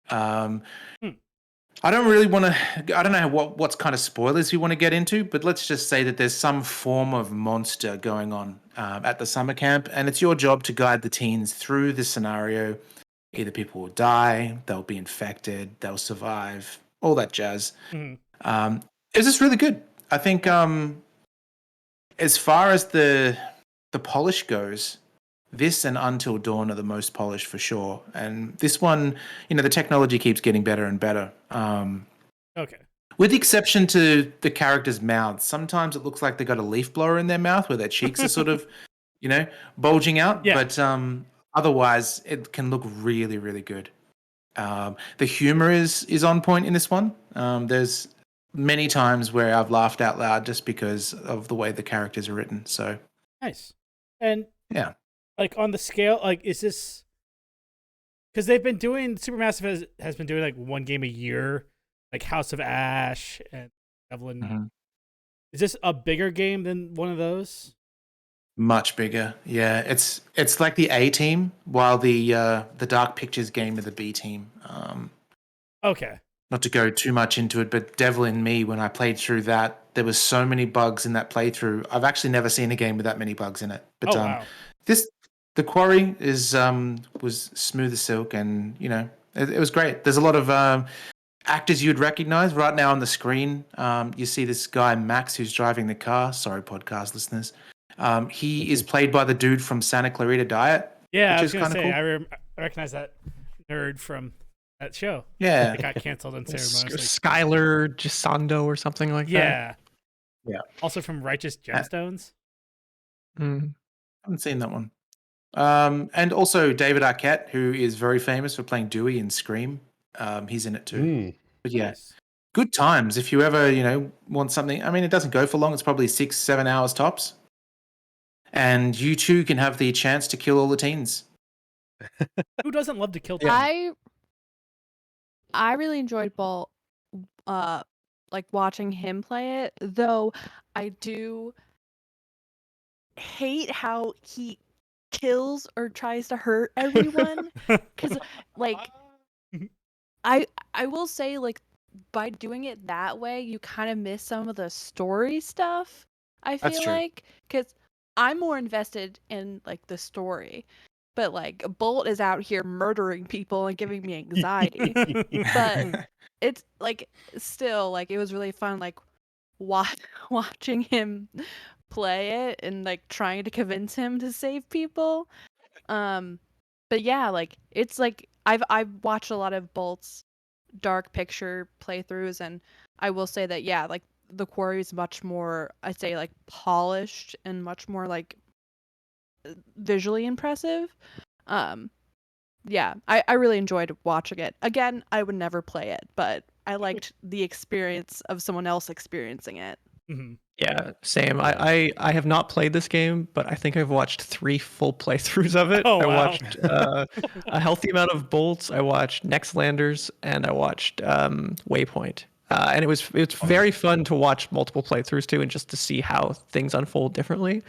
I don't really want to. I don't know what's kind of spoilers you want to get into, but let's just say that there's some form of monster going on at the summer camp, and it's your job to guide the teens through the scenario. Either people will die, they'll be infected, they'll survive, all that jazz. Mhm. It was just really good. I think as far as the polish goes, this and Until Dawn are the most polished for sure. And this one, the technology keeps getting better and better. Okay. With the exception to the characters' mouths, sometimes it looks like they got a leaf blower in their mouth where their cheeks are sort of, bulging out. Yeah. But otherwise, it can look really, really good. The humor is on point in this one. There's many times where I've laughed out loud just because of the way the characters are written. So Nice. And yeah, like on the scale, like is this because they've been doing Supermassive has been doing like one game a year, like House of Ash and Evelyn. Mhm. Is this a bigger game than one of those? much bigger. Yeah, it's like the A team, while the Dark Pictures game of the B team. Okay. Not to go too much into it, but Devil in Me, when I played through that, there was so many bugs in that playthrough. I've actually never seen a game with that many bugs in it. But Oh wow. The Quarry was smooth as silk, and it was great. There's a lot of actors you'd recognize right now on the screen. You see this guy Max who's driving the car. Sorry, podcast listeners. He is played by the dude from Santa Clarita Diet. Yeah, which I was is gonna kinda say cool. I recognize that nerd from that show. Yeah, It got canceled unceremoniously. Skylar Gisando or something like that. Yeah. Yeah. Also from Righteous Gemstones. Mm. haven't seen that one. And also David Arquette, who is very famous for playing Dewey in Scream. He's in it too. Mm. But yeah, Nice. good times. If you ever, want something, I mean, it doesn't go for long. It's probably 6-7 hours tops. And you too can have the chance to kill all the teens. Who doesn't love to kill Yeah. time? I really enjoyed Bolt, like watching him play it. Though I do hate how he kills or tries to hurt everyone. Because like I will say, like, by doing it that way, you kind of miss some of the story stuff. I That's feel true. like, because I'm more invested in like the story, but like Bolt is out here murdering people and giving me anxiety. But it's like still like it was really fun, like watching him play it and like trying to convince him to save people. But yeah, like it's like I've watched a lot of Bolt's Dark Picture playthroughs, and I will say that yeah, like the Quarry is much more, I'd say, like polished and much more like visually impressive. Yeah, I really enjoyed watching it. Again, I would never play it, but I liked the experience of someone else experiencing it. Mhm. Yeah, same. I have not played this game, but I think I've watched 3 full playthroughs of it. Oh, I wow. watched a healthy amount of Bolts. I watched Nextlanders, and I watched Waypoint. And it's very fun to watch multiple playthroughs too, and just to see how things unfold differently.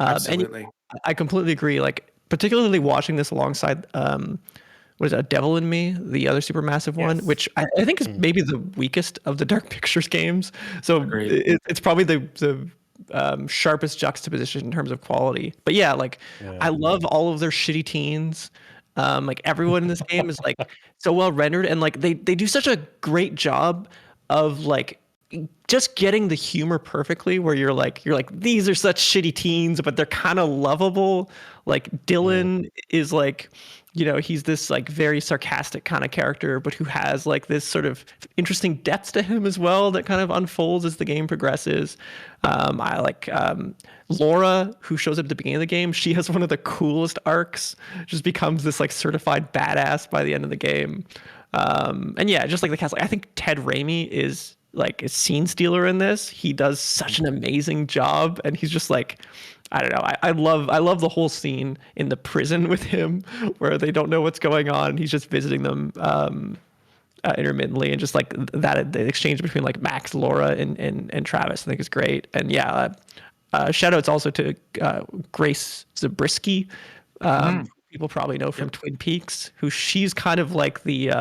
Absolutely. And I completely agree. Like particularly watching this alongside what is that, Devil in Me, the other supermassive one, Yes. which I think is maybe the weakest of the Dark Pictures games. So Agreed. it's probably the sharpest juxtaposition in terms of quality. But yeah, like I love all of their shitty teens. Like everyone in this game is like so well rendered, and like they do such a great job of like just getting the humor perfectly, where you're like these are such shitty teens, but they're kind of lovable. Like Dylan is like, he's this like very sarcastic kind of character, but who has like this sort of interesting depth to him as well that kind of unfolds as the game progresses. I like Laura, who shows up at the beginning of the game. She has one of the coolest arcs, just becomes this like certified badass by the end of the game. And yeah, just like the cast, like, I think Ted Raimi is like a scene stealer in this. He does such an amazing job, and he's just like, I don't know. I love the whole scene in the prison with him, where they don't know what's going on. He's just visiting them intermittently, and just like that, the exchange between like Max, Laura, and Travis, I think is great. And yeah, shout outs also to Grace Zabriskie. People probably know from Twin Peaks, who she's kind of like the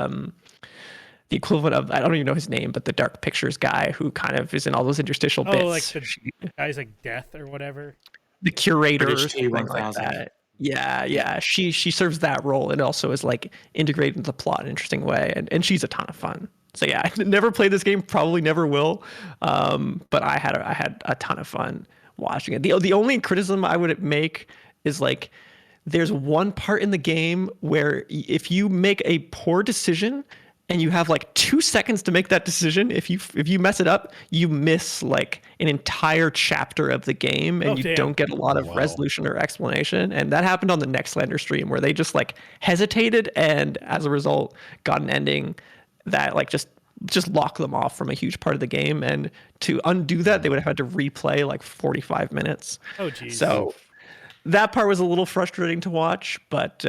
equivalent of, I don't even know his name, but the Dark Pictures guy who kind of is in all those interstitial bits. Oh, like the guy's like Death or whatever. The curator or British something like T-1000. that. Yeah. She serves that role, and also is like integrated into the plot in an interesting way, and she's a ton of fun. So yeah, I never played this game, probably never will. But I had a ton of fun watching it. The only criticism I would make is like, there's one part in the game where if you make a poor decision and you have like 2 seconds to make that decision, if you mess it up, you miss like an entire chapter of the game, and you don't get a lot of resolution or explanation. And that happened on the Nextlander stream, where they just like hesitated, and as a result got an ending that like just locked them off from a huge part of the game. And to undo that, they would have had to replay like 45 minutes. Oh geez. So that part was a little frustrating to watch, but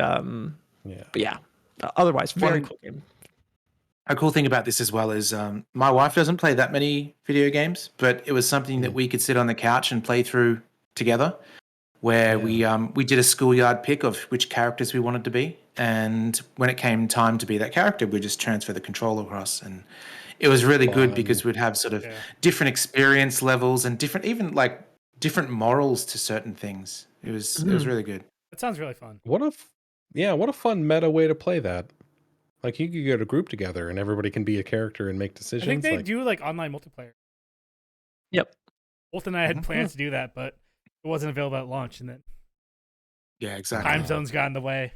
yeah, otherwise very cool game. A cool thing about this as well is my wife doesn't play that many video games, but it was something that we could sit on the couch and play through together, where we did a schoolyard pick of which characters we wanted to be, and when it came time to be that character, we just transfer the controller across, and it was really good because we'd have sort of different experience levels and different morals to certain things. It was really good. That sounds really fun. What a fun meta way to play that. Like you could get a group together and everybody can be a character and make decisions. I think they do like online multiplayer. Yep. Both and I had plans to do that, but it wasn't available at launch, and then exactly. time zones got in the way.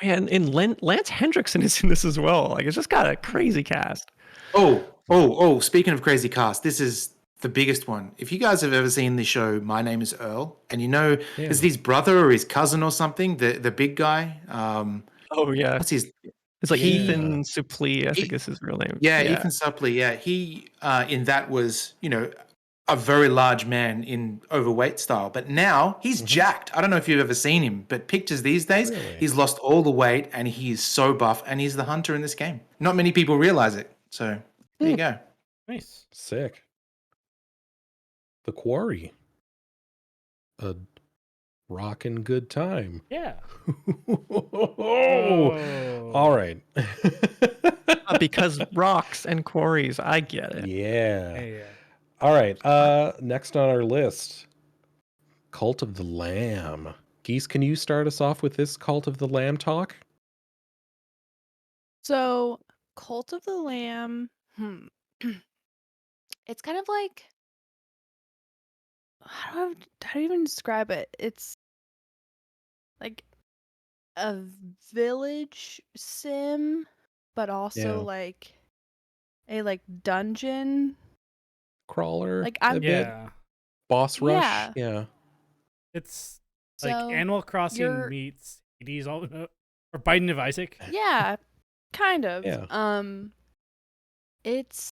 Yeah, and Lance Hendrickson is in this as well. Like, it's just got a crazy cast. Oh! Speaking of crazy cast, this is the biggest one. If you guys have ever seen the show My Name Is Earl, and is his brother or his cousin or something, the big guy? Oh yeah. What's his? It's like Ethan Suplee, I think is his real name. Yeah, Ethan Suplee. Yeah, he in that was a very large man in overweight style, but now he's jacked. I don't know if you've ever seen him, but pictures these days, he's lost all the weight and he is so buff, and he's the hunter in this game. Not many people realize it. So there you go. Nice. Sick. The Quarry. A rockin' good time. Yeah. All right. Because rocks and quarries, I get it. Yeah. All right. Next on our list, Cult of the Lamb. Geese, can you start us off with this Cult of the Lamb talk? So, Cult of the Lamb, it's kind of like, how do I even describe it? It's like a village sim, but also like a dungeon Crawler. Like, a bit. Boss rush. Yeah. Yeah. It's like So, Animal Crossing you're- meets Hades, or Biden of Isaac. Yeah, kind of. Yeah. It's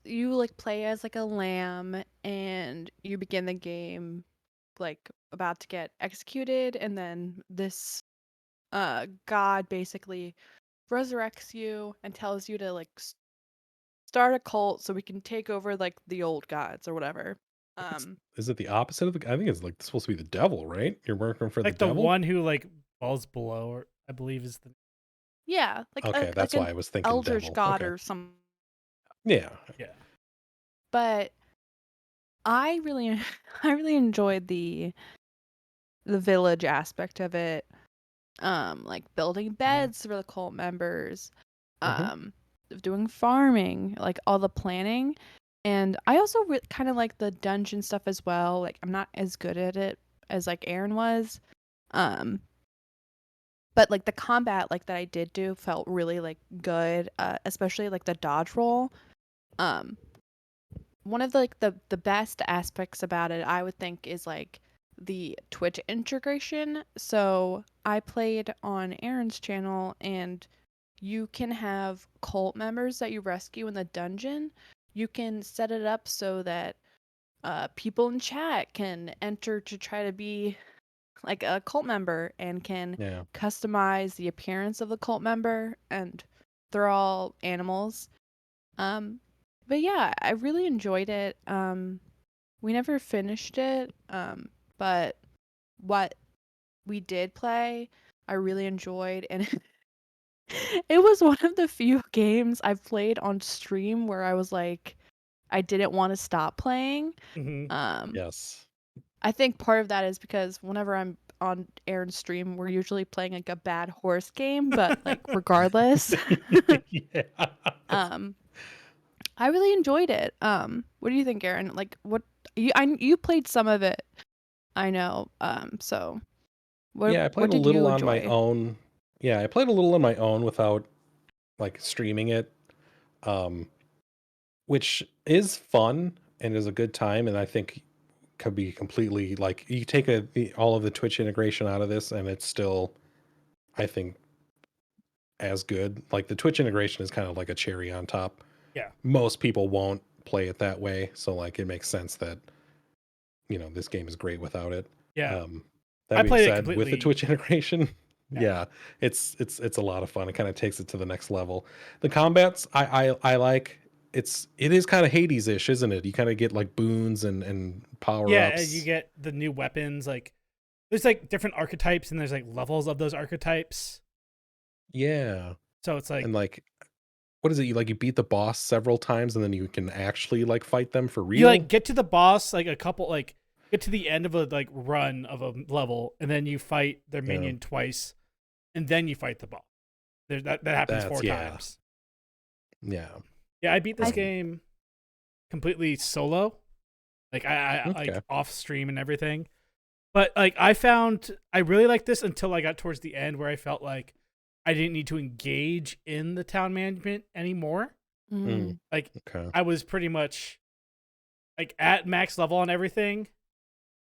you like play as like a lamb, and you begin the game like about to get executed, and then this god basically resurrects you and tells you to like start a cult so we can take over like the old gods or whatever. Is it the opposite of the? I think it's like supposed to be the devil, right? You're working for Like the the devil. one who like falls below, or I believe is the Yeah, like Okay, that's like why an I was thinking eldritch devil. god Okay. or some. Yeah. yeah. But I really I really enjoyed the village aspect of it. Like building beds for the cult members, Mhm. doing farming, like all the planning. And I also kind of like the dungeon stuff as well. Like I'm not as good at it as like Aaron was. Um but like the combat like that I did do felt really like good, especially like the dodge roll. Um one of the like the best aspects about it I would think is like the Twitch integration. So I played on Aaron's channel, and you can have cult members that you rescue in the dungeon. You can set it up so that people in chat can enter to try to be like a cult member and can Yeah. customize the appearance of the cult member, and they're all animals. um but yeah, I really enjoyed it. We never finished it, but what we did play, I really enjoyed, and it was one of the few games I've played on stream where I was like, I didn't want to stop playing. hmm Yes. I think part of that is because whenever I'm on Aaron's stream, we're usually playing like a bad horse game, but like regardless, Yeah. um, I really enjoyed it. What do you think, Aaron? Like, what you played some of it, I know. So Yeah, I what played a did little you on my enjoy? own. Yeah, I played a little on my own without like streaming it. Um, which is fun and is a good time, and I think could be completely like you take all of the Twitch integration out of this, and it's still, I think, as good. Like the Twitch integration is kind of like a cherry on top. Yeah. Most people won't play it that way, so like it makes sense that this game is great without it. Yeah. Um, that I being played it said, with the completely. Twitch integration, Yeah. yeah, it's a lot of fun. It kind of takes it to the next level. The combats I like. It is kind of Hades-ish, isn't it? You kind of get like boons and power Yeah, ups. and you get the new weapons. Like there's like different archetypes, and there's like levels of those archetypes. Yeah, So it's like and like, what is it? You beat the boss several times, and then you can actually like fight them for real. you like get to the boss like a couple like get to the end of a like run of a level, and then you fight their Yeah. minion twice, and then you fight the boss. There's that happens That's- 4 yeah. times. Yeah, Yeah, I beat this I- game completely solo. Like I Okay. like off stream and everything. But like I found I really liked this until I got towards the end where I felt like I didn't need to engage in the town management anymore. Mm. Like okay. I was pretty much like at max level on everything,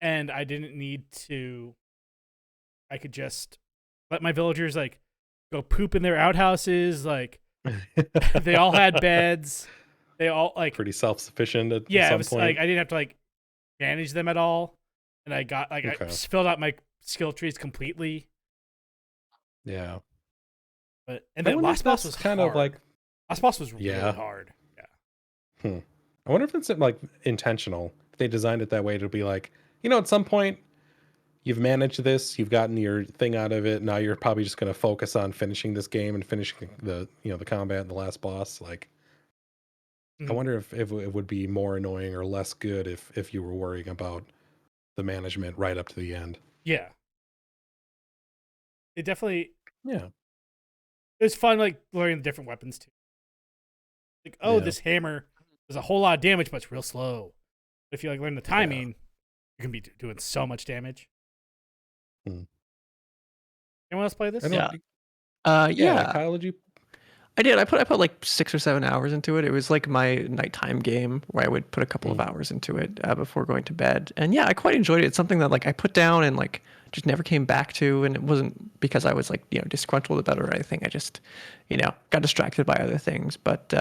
and I didn't need to. I could just let my villagers like go poop in their outhouses. Like they all had beds. They all like Pretty self-sufficient at yeah. some It was point. like I didn't have to like manage them at all, and I got like I Okay. just filled out my skill trees completely. Yeah. But and I then wonder last if boss that's was kind hard. of like, last boss was really Yeah. hard. Yeah. I wonder if it's like intentional. If they designed it that way to be like, at some point you've managed this, you've gotten your thing out of it. Now you're probably just going to focus on finishing this game and finishing the combat and the last boss. Like, I Mhm. wonder if it would be more annoying or less good if you were worrying about the management right up to the end. Yeah. It definitely Yeah. it was fun like learning the different weapons too. Like, oh, Yeah. this hammer does a whole lot of damage, but it's real slow. If you like learn the timing, you can be doing so much damage. Hmm. Anyone else play this? I don't, Yeah. yeah. Kyle, did you? I did. I put like 6 or 7 hours into it. It was like my nighttime game where I would put a couple of hours into it before going to bed. And yeah, I quite enjoyed it. It's something that like I put down and like just never came back to. And it wasn't because I was like disgruntled about it or anything. I just got distracted by other things. But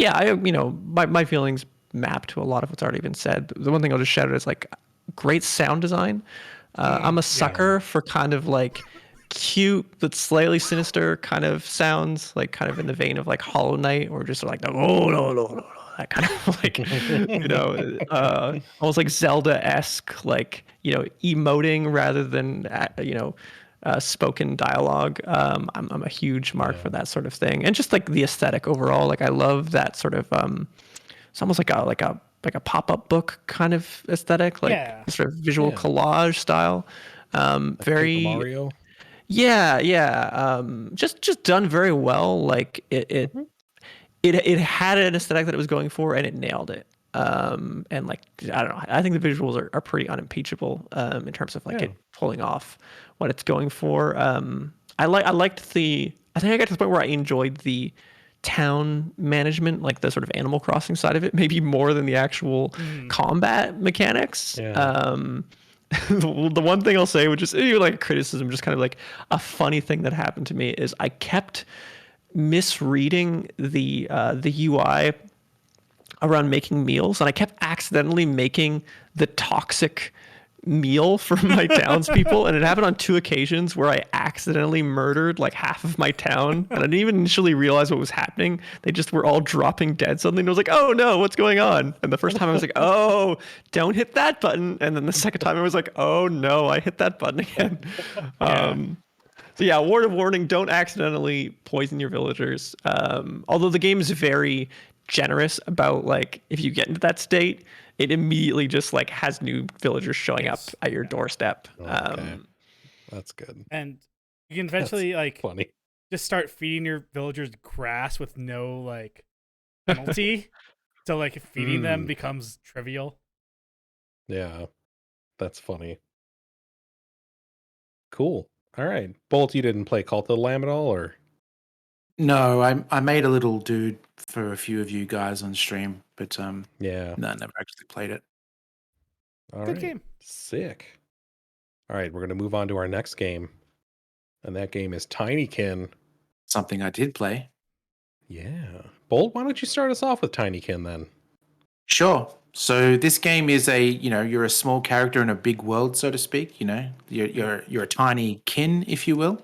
yeah, my feelings map to a lot of what's already been said. The one thing I'll just shout out is like great sound design. I'm a sucker for kind of like cute but slightly sinister kind of sounds, like kind of in the vein of like Hollow Knight, or just like the oh no, that kind of like almost like Zelda-esque, like emoting rather than spoken dialogue. I'm a huge mark for that sort of thing, and just like the aesthetic overall. Like I love that sort of it's almost like a pop-up book kind of aesthetic, like sort of visual collage style. Like Very Paper Mario. yeah. Just done very well. Like it had an aesthetic that it was going for, and it nailed it. And like I don't know, I think the visuals are pretty unimpeachable in terms of like it pulling off what it's going for. I think I got to the point where I enjoyed the town management, like the sort of Animal Crossing side of it, maybe more than the actual combat mechanics. The one thing I'll say, which is like criticism, just kind of like a funny thing that happened to me, is I kept misreading the UI around making meals, and I kept accidentally making the toxic meal for my townspeople, and it happened on 2 occasions where I accidentally murdered like half of my town, and I didn't even initially realize what was happening. They just were all dropping dead suddenly, and I was like, oh no, what's going on? And the first time I was like, oh, don't hit that button, and then the second time I was like, oh no, I hit that button again. So yeah, word of warning, don't accidentally poison your villagers. Although the game is very generous about like if you get into that state, it immediately just like has new villagers showing up at your doorstep. Okay. That's good. And you can eventually like Funny. just start feeding your villagers grass with no like penalty. So like feeding them becomes trivial. Yeah, that's funny. Cool. All right, Bolt, you didn't play Cult of the Lamb at all, or? No, I made a little dude for a few of you guys on stream, but Yeah. no, never actually played it. All Good right. game. Sick. All right, we're gonna move on to our next game, and that game is Tinykin. Something I did play. Yeah, Bolt, why don't you start us off with Tinykin then? Sure. So this game is you're a small character in a big world, so to speak. You're a tiny kin, if you will,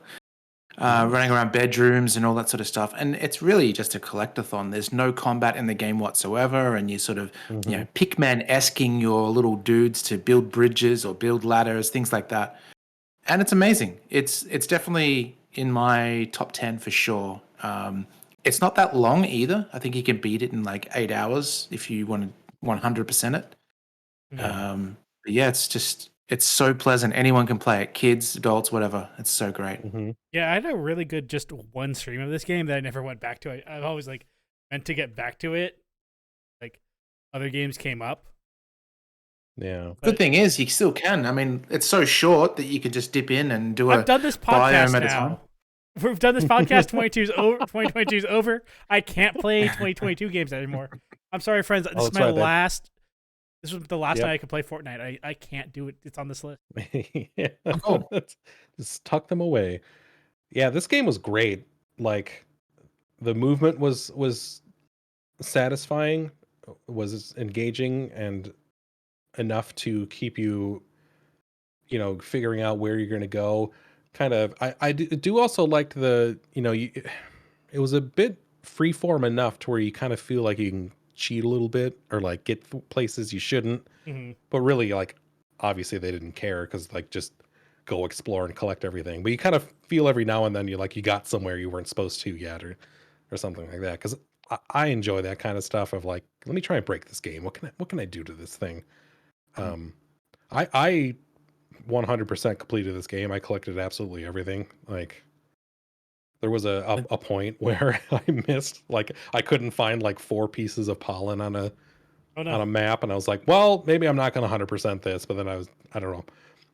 running around bedrooms and all that sort of stuff. And it's really just a collectathon. There's no combat in the game whatsoever, and you sort of Pikmin-esking your little dudes to build bridges or build ladders, things like that. And it's amazing. It's definitely in my top 10 for sure. It's not that long either. I think you can beat it in like 8 hours if you want to 100% it. But yeah, it's so pleasant. Anyone can play it. Kids, adults, whatever. It's so great. Yeah, I had a really good just one stream of this game that I never went back to. I've always like meant to get back to it. Like other games came up. Yeah. Good thing is you still can. I mean, it's so short that you can just dip in and do I've done this podcast biome at a time. now. We've done this podcast. 2022 is over. I can't play 2022 games anymore. I'm sorry, friends. This is my last. This was the last night I could play Fortnite. I can't do it. It's on this list. Yeah. Oh. Just tuck them away. Yeah, this game was great. Like the movement was satisfying, was engaging, and enough to keep you, figuring out where you're going to go. Kind of. I do also like the, it was a bit freeform enough to where you kind of feel like you can cheat a little bit or like get places you shouldn't. But really, like, obviously they didn't care because like just go explore and collect everything. But you kind of feel every now and then you got somewhere you weren't supposed to yet or something like that. Because I enjoy that kind of stuff of like, let me try and break this game. What can I do to this thing? I 100% completed this game. I collected absolutely everything. Like there was a point where I missed, like I couldn't find like 4 pieces of pollen on a map, and I was like, well, maybe I'm not going to 100% this, but then I don't know,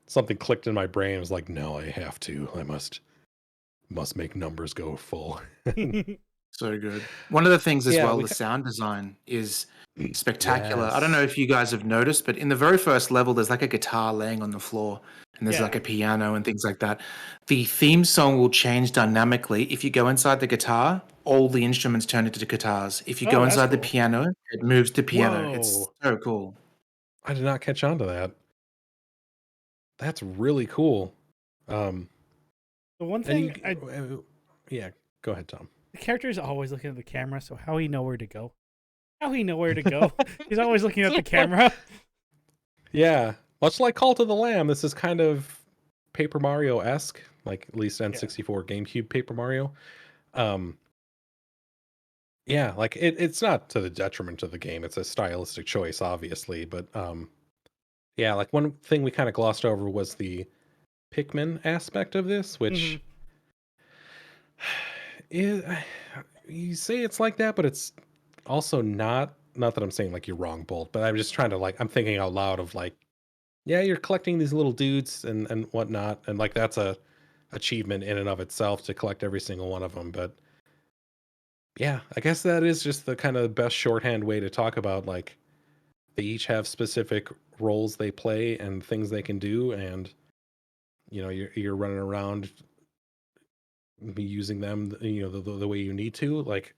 something clicked in my brain. It was like, no, I have to. I must make numbers go full. So good. One of the things as well, the sound design is spectacular. Yes. I don't know if you guys have noticed, but in the very first level, there's like a guitar laying on the floor. and there's like Yeah. a piano and things like that. The theme song will change dynamically. If you go inside the guitar, all the instruments turn into the guitars. If you Oh, go that's inside the cool. piano, it moves to piano. It's Whoa. so cool. I did not catch on to that. That's really cool. Um, The one and you, thing, yeah, go ahead, Tom. the character is always looking at the camera, so how he know where to go? How he know where to go? He's always looking at the camera. Yeah, much like Call to the Lamb, this is kind of Paper Mario esque, like at least N64 GameCube Paper Mario. Yeah, like it's not to the detriment of the game. It's a stylistic choice, obviously, but yeah, like one thing we kind of glossed over was the Pikmin aspect of this, which is, you say it's like that, but it's also not. Not that I'm saying like you're wrong, Bolt, but I'm just trying to like I'm thinking out loud of like, yeah, you're collecting these little dudes and whatnot, and like that's a achievement in and of itself to collect every single one of them. But yeah, I guess that is just the kind of best shorthand way to talk about like they each have specific roles they play and things they can do, and you know you're running around using them, you know, the way you need to. Like,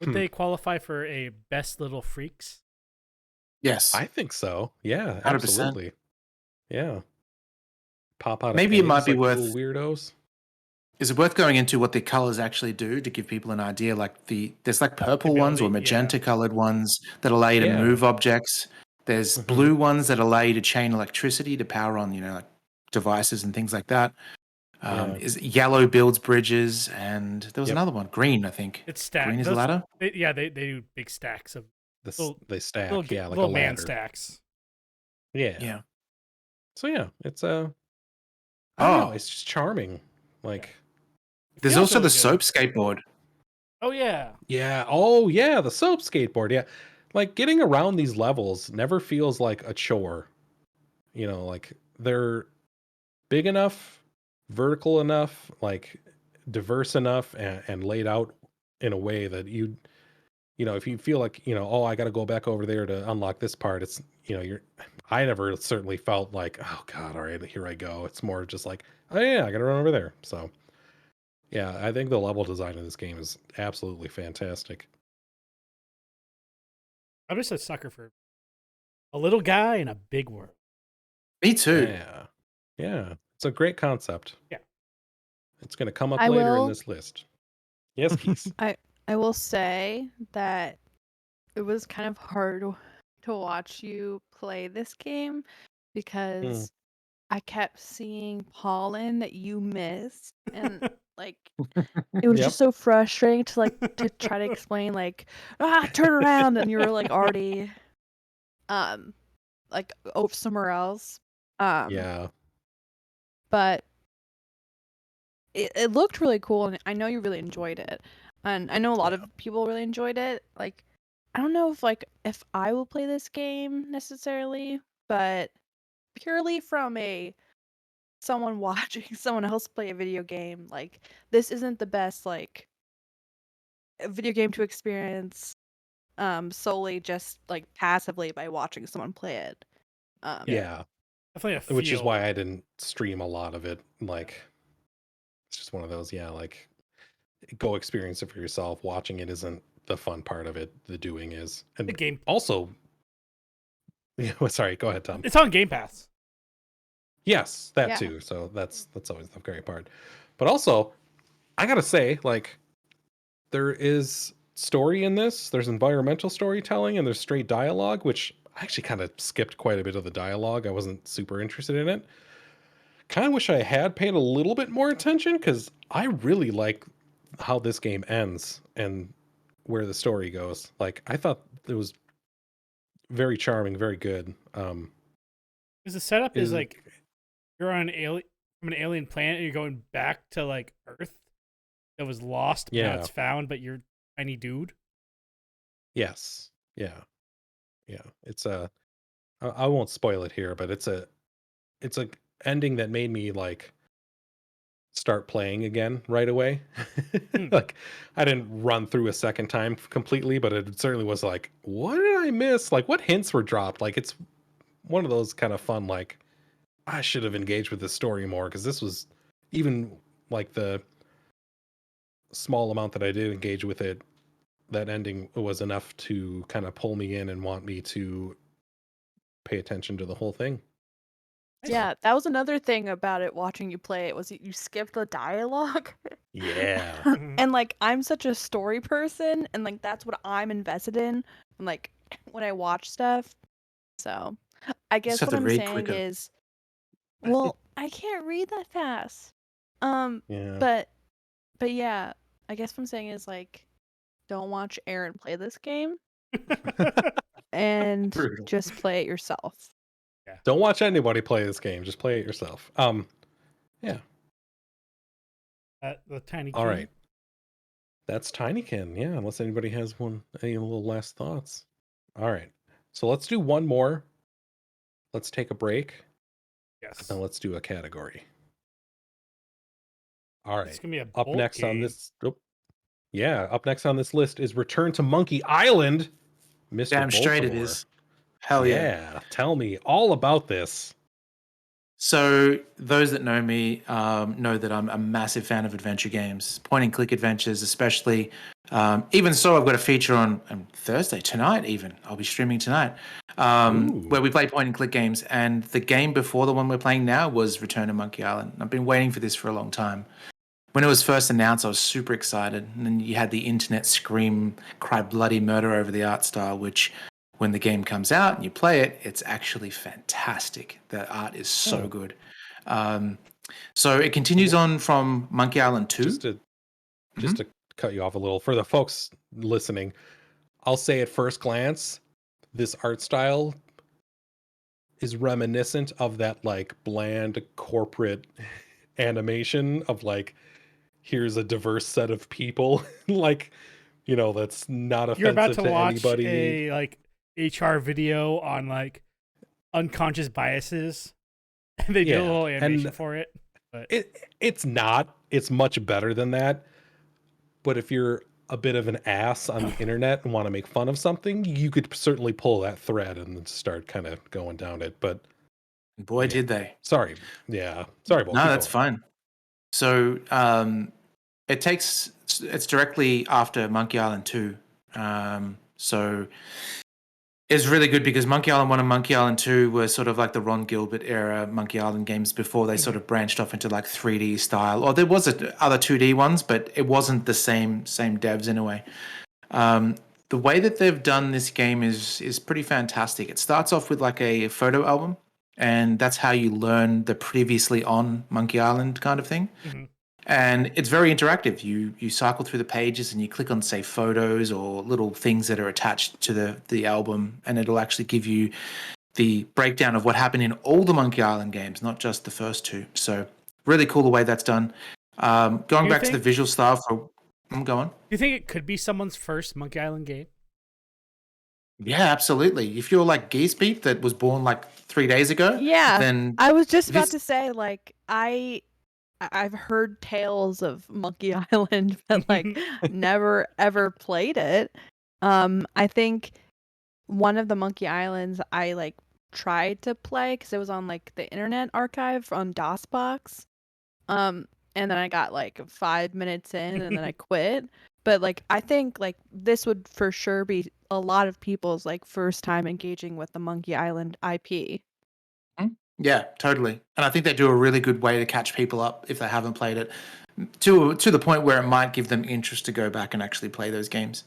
Would they qualify for a best little freaks? Yes. I think so. Yeah, 100%. absolutely. Yeah, pop out. Of Maybe it might eggs be like worth- little weirdos. Is it worth going into what the colors actually do to give people an idea? Like there's like purple ones or ability, yeah. magenta colored ones that allow you to Yeah. move objects. There's Mhm. blue ones that allow you to chain electricity to power on, you know, like devices and things like that. Yeah. Is yellow builds bridges, and there was Yep. another one, green, I think. It's stacked. Green is the ladder. They do big stacks of They stack, little, yeah, like a little man ladder. stacks. Yeah. Yeah. So yeah, it's I don't know, Oh, it's just charming. Like, It there's feels also the really soap good. skateboard. Oh yeah. yeah, oh yeah, the soap skateboard. Yeah, like getting around these levels never feels like a chore. You know, like they're big enough, vertical enough, like diverse enough, and laid out in a way that you know, if you feel like, you know, oh, I got to go back over there to unlock this part, it's, you know, I never certainly felt like, oh God, all right, here I go. It's more just like, oh yeah, I got to run over there. So yeah, I think the level design in this game is absolutely fantastic. I'm just a sucker for a little guy in a big world. Me too. Yeah. Yeah. It's a great concept. Yeah. It's going to come up I later in will- this list. Yes, Keith. I will say that it was kind of hard to watch you play this game because I kept seeing pollen that you missed, and like it was Yep. just so frustrating to try to explain turn around, and you were like already like over somewhere else. Yeah. But it looked really cool, and I know you really enjoyed it, and I know a lot of people really enjoyed it. Like, I don't know if I will play this game necessarily, but purely from someone watching someone else play a video game, like this isn't the best like a video game to experience solely just like passively by watching someone play it. Yeah. Definitely a Which is feel. why I didn't stream a lot of it. Like, it's just one of those, yeah, like go experience it for yourself. Watching it isn't the fun part of it. The doing is. And the game. also, yeah, sorry, go ahead, Tom. It's on Game Pass. Yes, that Yeah. too. So that's always the great part. But also, I gotta say, like, there is story in this. There's environmental storytelling and there's straight dialogue, which I actually kind of skipped quite a bit of the dialogue. I wasn't super interested in it. Kind of wish I had paid a little bit more attention because I really like how this game ends and where the story goes. Like, I thought it was very charming, very good. Because the setup is Is- like you're on from an alien planet and you're going back to like Earth that was lost, but now Yeah. it's found, but you're a tiny dude. Yes. Yeah. Yeah. It's I won't spoil it here, but it's a ending that made me like start playing again right away. Like I didn't run through a second time completely, but it certainly was like, what did I miss? Like what hints were dropped? Like it's one of those kind of fun like I should have engaged with the story more, because this was, even like the small amount that I did engage with it, that ending was enough to kind of pull me in and want me to pay attention to the whole thing. Yeah, that was another thing about it watching you play it was you skipped the dialogue. Yeah. Mhm. And like I'm such a story person and like that's what I'm invested in and like when I watch stuff. So I Just guess have what to I'm read saying quicker. is well, I can't read that fast. Yeah. But yeah, I guess what I'm saying is like don't watch Aaron play this game and Brutal. just play it yourself. Don't watch anybody play this game. Just play it yourself. Yeah. The tiny. All King. right. That's Tinykin. Yeah. Unless anybody has any little last thoughts. All right. So let's do one more. Let's take a break Yes. and let's do a category. All It's right. gonna be a Up bolt next on game. this. Yeah. Up next on this list is Return to Monkey Island. Mr. Damn straight it Baltimore. is. Hell yeah. Yeah. Tell me all about this. So those that know me know that I'm a massive fan of adventure games, point and click adventures, especially. Even so, I've got a feature on Thursday tonight. Even I'll be streaming tonight, Ooh. where we play point and click games. And the game before the one we're playing now was Return to Monkey Island. I've been waiting for this for a long time. When it was first announced, I was super excited, and then you had the internet scream, cry bloody murder over the art style, which when the game comes out and you play it, it's actually fantastic. The art is so Oh. good. So it continues on from Monkey Island 2. Just to cut you off a little, for the folks listening, I'll say at first glance, this art style is reminiscent of that like bland corporate animation of like, here's a diverse set of people, like, that's not offensive You're about to watch anybody. a like HR video on like unconscious biases, and they do a Yeah, little animation and for it. But It's not. It's much better than that. But if you're a bit of an ass on the internet and want to make fun of something, you could certainly pull that thread and start kind of going down it. But Boy, yeah. did they. Sorry. Yeah. Sorry, Bo. No, Keep that's going. fine. So it's directly after Monkey Island 2. So it's really good because Monkey Island 1 and Monkey Island 2 were sort of like the Ron Gilbert era Monkey Island games before they sort of branched off into like 3D style. Or there was other 2D ones, but it wasn't the same devs in a way. The way that they've done this game is pretty fantastic. It starts off with like a photo album, and that's how you learn the previously on Monkey Island kind of thing. Mhm. And it's very interactive. You cycle through the pages and you click on, say, photos or little things that are attached to the album, and it'll actually give you the breakdown of what happened in all the Monkey Island games, not just the first two. So really cool the way that's done. Going back to the visual style for... Go on. Do you think it could be someone's first Monkey Island game? Yeah, absolutely. If you're like Geese Beat that was born like 3 days ago, Yeah. then I was just about this- to say like I've heard tales of Monkey Island, but like never ever played it. I think one of the Monkey Islands I like tried to play because it was on like the Internet Archive on DOSBox. And then I got like 5 minutes in and then I quit. But like I think like this would for sure be a lot of people's like first time engaging with the Monkey Island IP. Yeah, totally. And I think they do a really good way to catch people up if they haven't played it, to the point where it might give them interest to go back and actually play those games.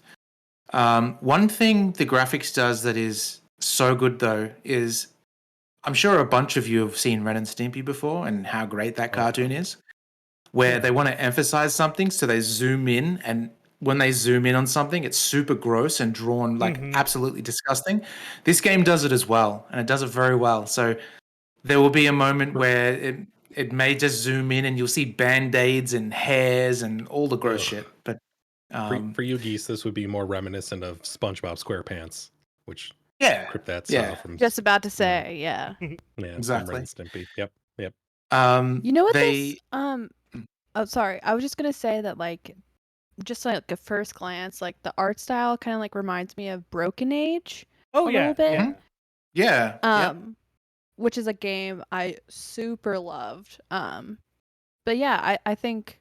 One thing the graphics does that is so good though is, I'm sure a bunch of you have seen Ren and Stimpy before and how great that cartoon is, where they want to emphasize something, so they zoom in, and when they zoom in on something, it's super gross and drawn like absolutely disgusting. This game does it as well, and it does it very well. So there will be a moment where it may just zoom in and you'll see band-aids and hairs and all the gross shit. But For you geese, this would be more reminiscent of SpongeBob SquarePants, which yeah, ripped that style from Just about to say, yeah. exactly. from Ren and Stimpy. Yep. You know what they this oh sorry, I was just gonna say that like just like at first glance, like the art style kind of like reminds me of Broken Age. Oh A yeah, little bit. yeah. yeah, Um which is a game I super loved. But yeah, I think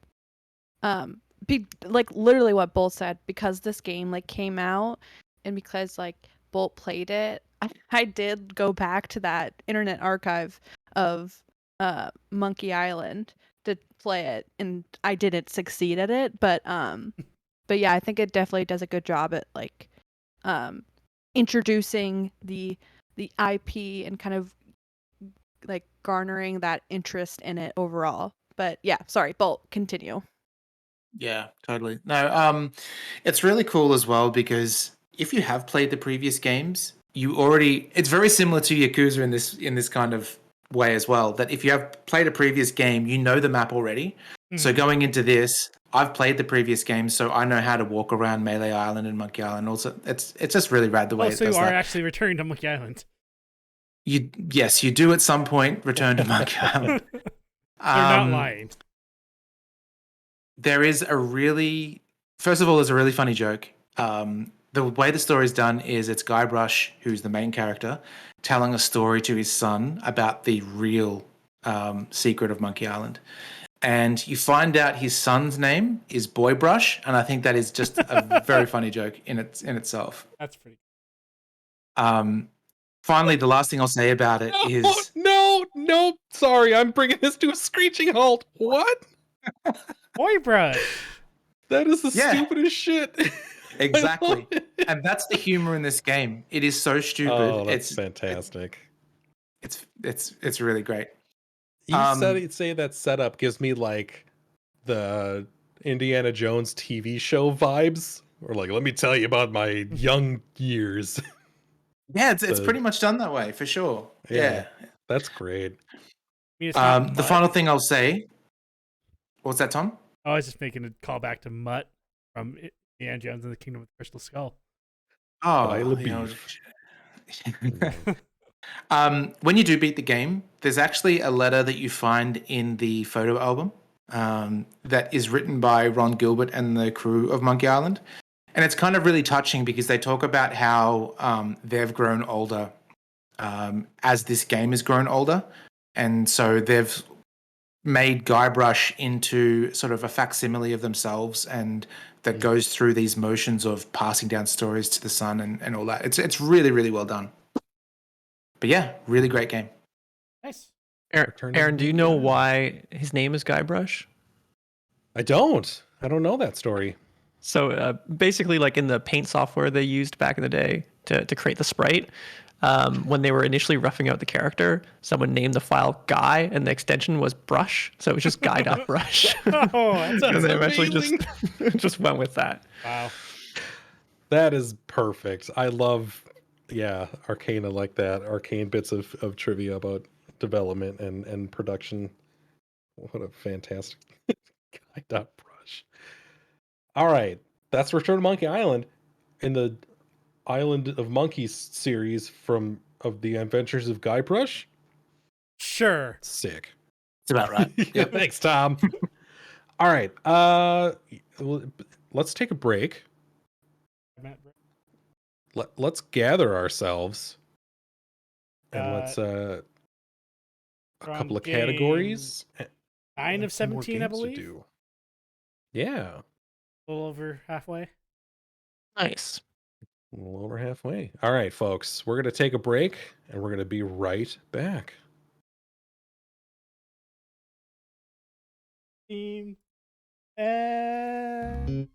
like literally what Bolt said, because this game like came out and because like Bolt played it, I did go back to that Internet Archive of Monkey Island to play it, and I didn't succeed at it, but yeah, I think it definitely does a good job at like introducing the IP and kind of like garnering that interest in it overall. But yeah, sorry, Bolt, continue. Yeah, totally. No, it's really cool as well because if you have played the previous games, it's very similar to Yakuza in this kind of way as well. That if you have played a previous game, you know the map already. So going into this, I've played the previous game, so I know how to walk around Melee Island and Monkey Island. Also, it's just really rad the way. So you are actually returning to Monkey Island. Yes, you do at some point return to Monkey Island. They're not lying. There is first of all, there's a really funny joke. The way the story's done is it's Guybrush, who's the main character, telling a story to his son about the real secret of Monkey Island. And you find out his son's name is Boybrush, and I think that is just a very funny joke in itself. That's pretty. Finally, the last thing I'll say about it is no, sorry, I'm bringing this to a screeching halt. What? Boybrush. That is the stupidest shit. Exactly. And that's the humor in this game. It is so stupid. Oh, that's fantastic. It's really great. You say that setup gives me like the Indiana Jones TV show vibes, or like, let me tell you about my young years. Yeah, it's pretty much done that way for sure. Yeah. That's great. The final thing I'll say. What's that, Tom? I was just making a call back to Mutt from Indiana Jones and the Kingdom of the Crystal Skull. Oh, when you do beat the game, there's actually a letter that you find in the photo album that is written by Ron Gilbert and the crew of Monkey Island. And it's kind of really touching because they talk about how they've grown older as this game has grown older. And so they've made Guybrush into sort of a facsimile of themselves, and that goes through these motions of passing down stories to the son and all that. It's really, really well done. But yeah, really great game. Nice. Aaron, do you know why his name is Guybrush? I don't know that story. So basically, like in the paint software they used back in the day to create the sprite, when they were initially roughing out the character, someone named the file Guy, and the extension was Brush, so it was just Guy.brush. Oh, that's and they eventually just went with that. Wow. That is perfect. I love, Arcana like that. Arcane bits of trivia about development and production. What a fantastic Guy.brush. All right, that's Return to Monkey Island in the Island of Monkeys series of the Adventures of Guybrush. Sure. Sick. It's about right. Yep. Thanks, Tom. All right. Let's take a break. Let's gather ourselves, and let's a couple of categories. 9 of 17, I believe. Do. Yeah. A little over halfway. Nice. A little over halfway. All right, folks. We're going to take a break, and we're going to be right back. Team. And...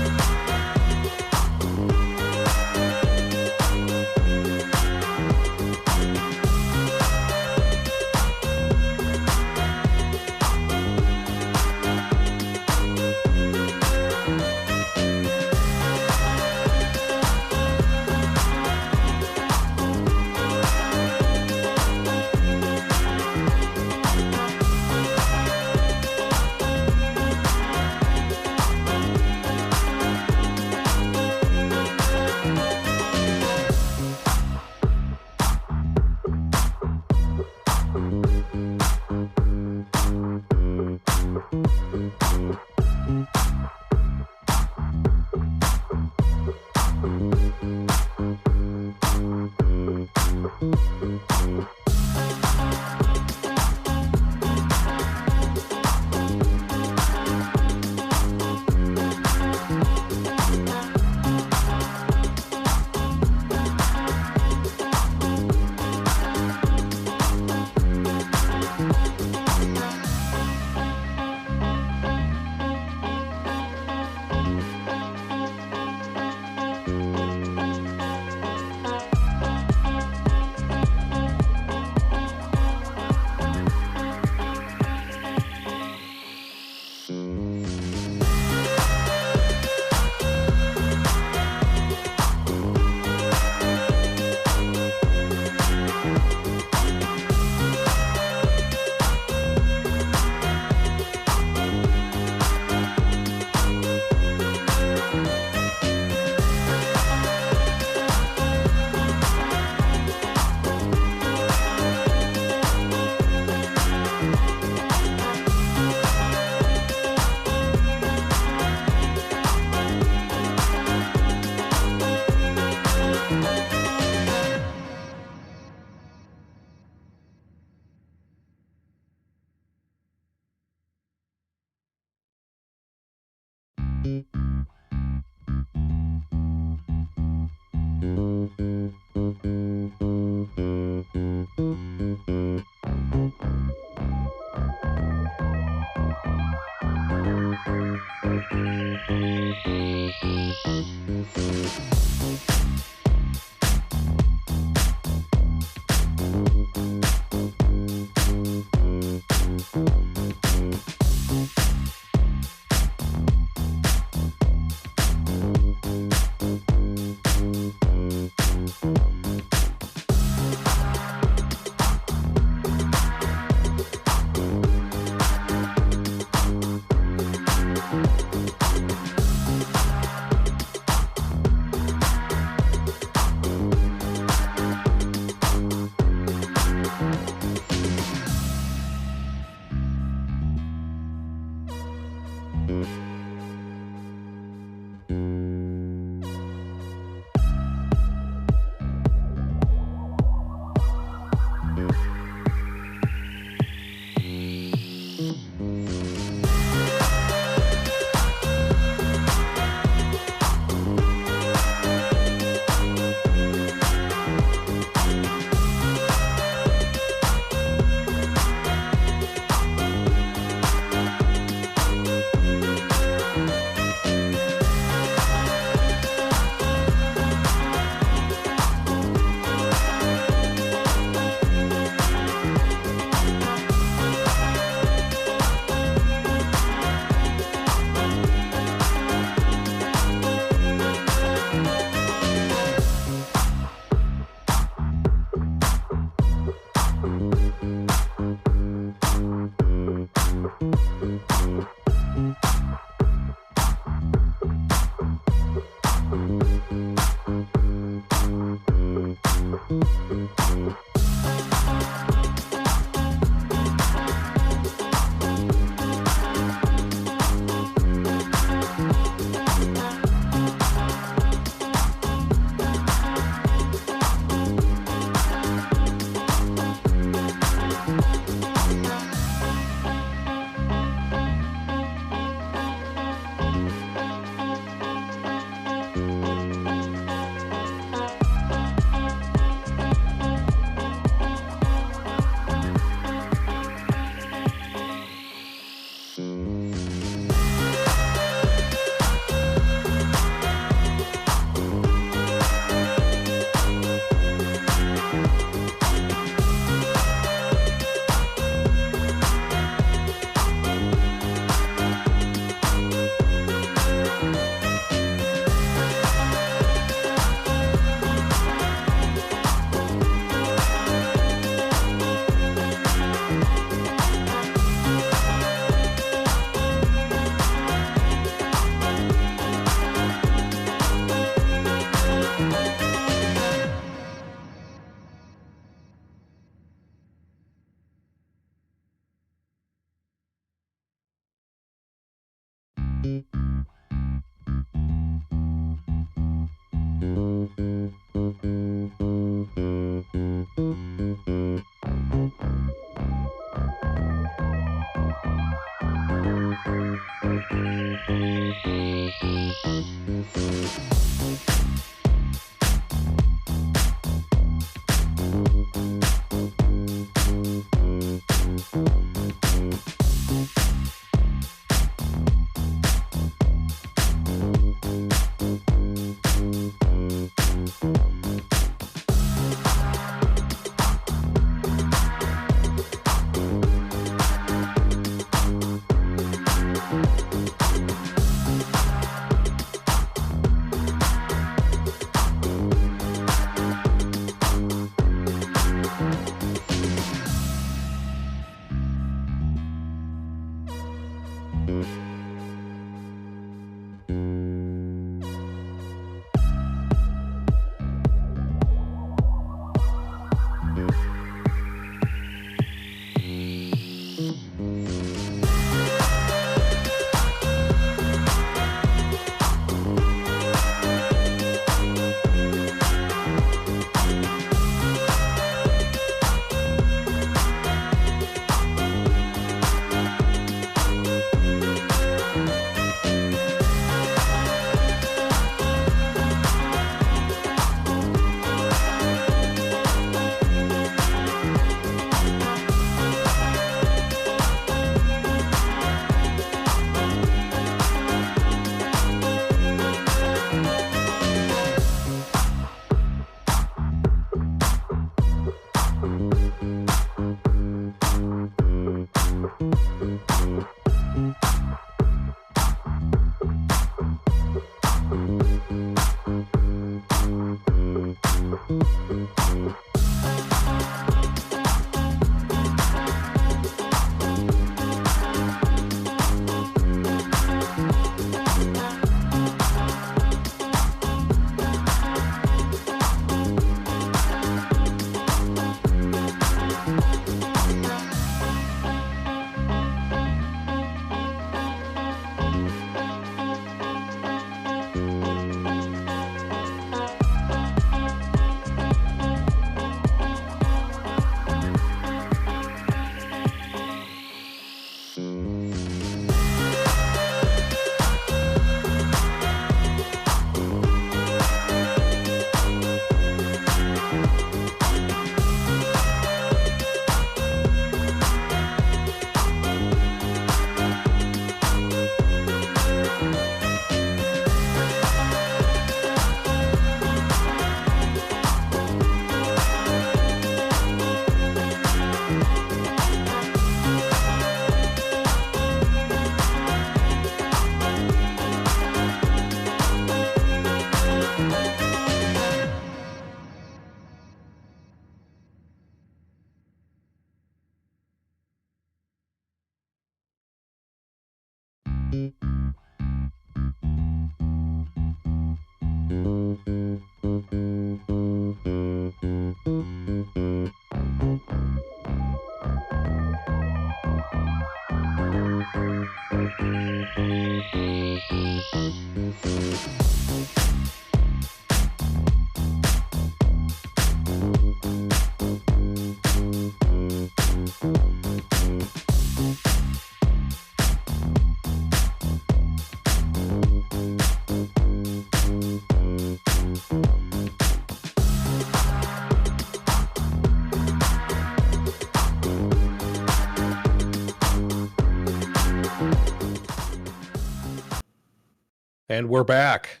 And we're back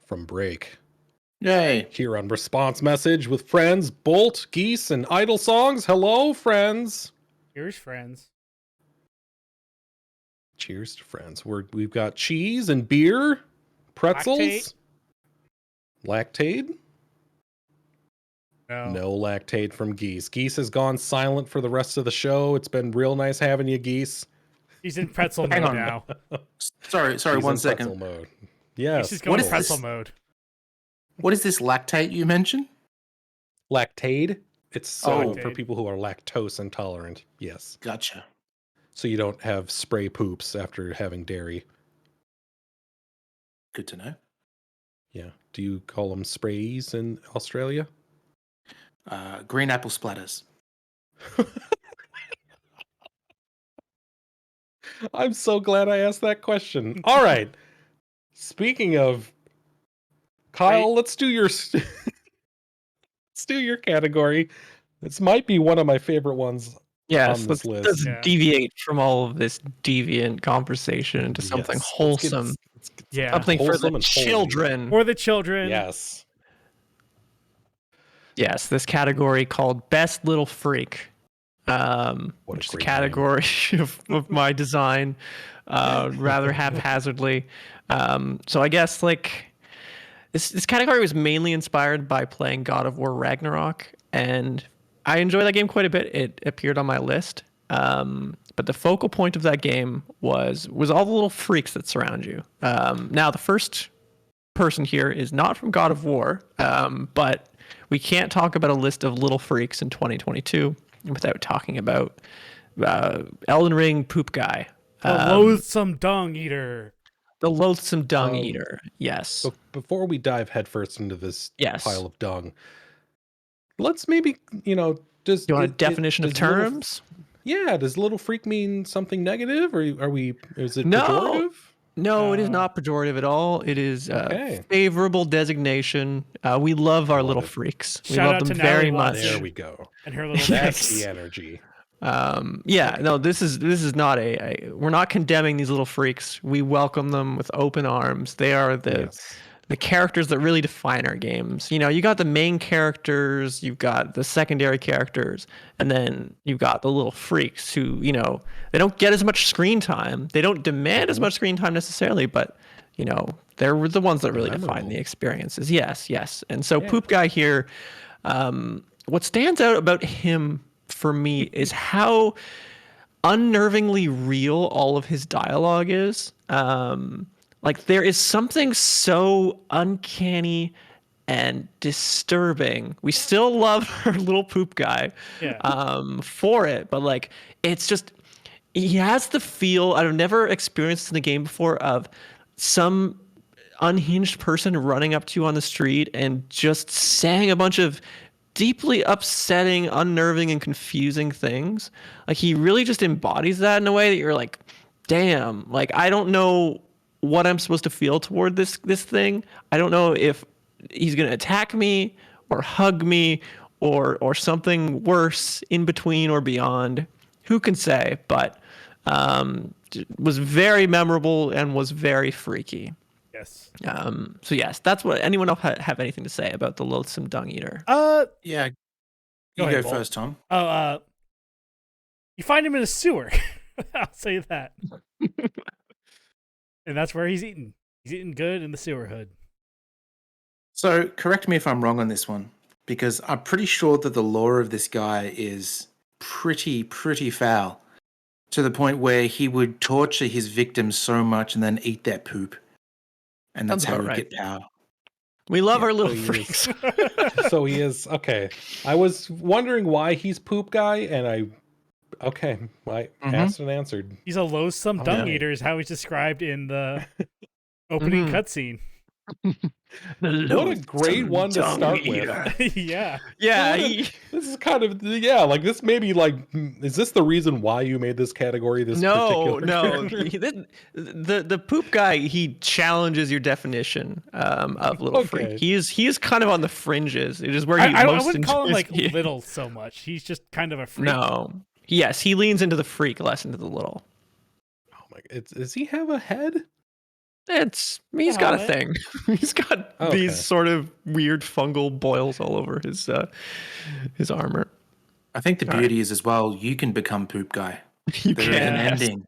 from break Yay. here on Response Message with friends Bolt, Geese, and Idle Songs. Hello, friends. Here's friends. Cheers to friends. We've got cheese and beer, pretzels, lactate. No lactate from Geese. Geese has gone silent for the rest of the show. It's been real nice having you, Geese. He's in pretzel Hang mode on. now. Sorry, He's one in pretzel second. mode. He's Yes. just going What is pretzel this? mode. What is this lactate you mentioned? Lactate. It's Oh. for people who are lactose intolerant. Yes. Gotcha. So you don't have spray poops after having dairy. Good to know. Yeah. do you call them sprays in Australia? Green apple splatters. I'm so glad I asked that question. All right. Speaking of Kyle, Wait. let's do your category. This might be one of my favorite ones. Yes, on let's, this list. let's Yeah. deviate from all of this deviant conversation into something Yes, wholesome, let's get Yeah. something for wholesome the and holy. children. For the children. Yes. Yes, this category called Best Little Freak, What a which is a great category of my design, rather haphazardly. So I guess like this category was mainly inspired by playing God of War Ragnarok, and I enjoy that game quite a bit. It appeared on my list, but the focal point of that game was all the little freaks that surround you. Now the first person here is not from God of War, but we can't talk about a list of little freaks in 2022 without talking about Elden Ring Poop Guy, The loathsome dung eater. the loathsome dung Um, eater. Yes. So before we dive headfirst into this Yes. pile of dung, let's maybe, does You want a it- definition of does little- terms? does little freak mean something negative, or is it No. pejorative? No, it is not pejorative at all. It is Okay. favorable designation. We love our Love little it. freaks. We Shout love out them to very Natalie much. Watson. There we go. And her little That's pics. the energy. Yeah, no, this is not we're not condemning these little freaks. We welcome them with open arms. They are Yes. the characters that really define our games. You got the main characters, you've got the secondary characters, and then you've got the little freaks who, they don't get as much screen time. They don't demand as much screen time necessarily, but they're the ones that really define Memorable. the experiences. Yes. And so Yeah. Poop Guy here, what stands out about him for me is how unnervingly real all of his dialogue is. Like there is something so uncanny and disturbing. We still love our little Poop Guy for it, but like it's just he has the feel I've never experienced in the game before of some unhinged person running up to you on the street and just saying a bunch of deeply upsetting, unnerving, and confusing things. Like he really just embodies that in a way that you're like, damn, like I don't know what I'm supposed to feel toward this thing. I don't know if he's gonna attack me or hug me or something worse in between or beyond. Who can say? But was very memorable and was very freaky. Yes. So yes, that's what anyone else have anything to say about the loathsome dung eater? Yeah. Go You ahead, go Bolt. first, Tom. You find him in a sewer. I'll say that. And that's where he's eating. He's eating good in the sewer hood. So correct me if I'm wrong on this one, because I'm pretty sure that the lore of this guy is pretty foul, to the point where he would torture his victims so much and then eat their poop. And that's Sounds how about he right. get power. We love Yeah, our little so he is- freaks. So he is okay. I was wondering why he's Poop Guy, and I asked and answered. He's a loathsome Oh, dung yeah. eater, is how he's described in the opening Mhm. cutscene. What a great one to start with. Yeah. Yeah, What a- This is kind of like this. Maybe like, is this the reason why you made this category? This no. particular character? The Poop Guy, he challenges your definition of little Okay. freak. He is kind of on the fringes. It is where he I most wouldn't call him enjoys like being. little so much. He's just kind of a freak. No. Yes, he leans into the freak, less into the little. Oh my! Does he have a head? He's got a helmet. thing. He's got Okay. these sort of weird fungal boils all over his armor. I think the All beauty is as well, you can become Poop Guy. You There is an can. ending.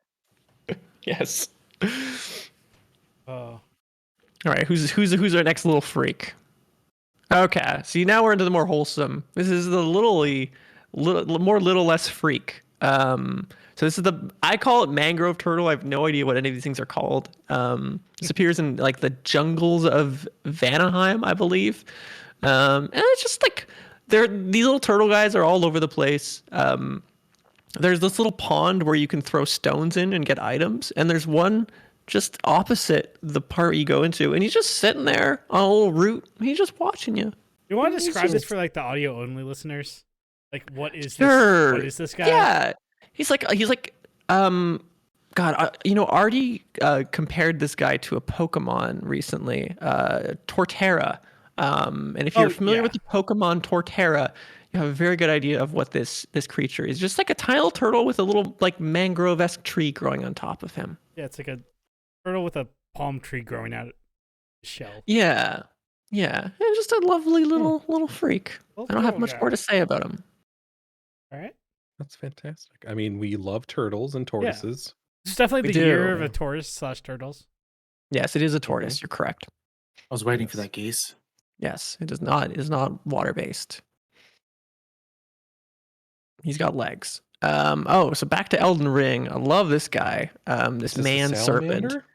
Yes. Oh. All right, who's our next little freak? Okay, see now we're into the more wholesome. This is the little less freak. So this is I call it mangrove turtle. I have no idea what any of these things are called. This appears in like the jungles of Vanaheim, I believe. And it's just like these little turtle guys are all over the place. There's this little pond where you can throw stones in and get items, and there's one just opposite the part you go into, and he's just sitting there on a little root. He's just watching you. You want to He's describe this just- for like the audio only listeners? Like, what is Sure. this? What is this guy? Yeah, he's like God, Artie compared this guy to a Pokemon recently, Torterra. And if you're familiar with the Pokemon Torterra, you have a very good idea of what this creature is. Just like a tiny little turtle with a little like mangrove-esque tree growing on top of him. Yeah, it's like a turtle with a palm tree growing out of his shell. Yeah, and just a lovely little freak. Little I don't have turtle much guy. more to say about him. All right. That's fantastic. I mean, we love turtles and tortoises. It's definitely We the year do. of a tortoise/turtles. Yes, it is a tortoise. You're correct. I was waiting for Yes. that geese. Yes, it is not water-based. He's got legs. So back to Elden Ring. I love this guy. This Is this a man serpent. salamander?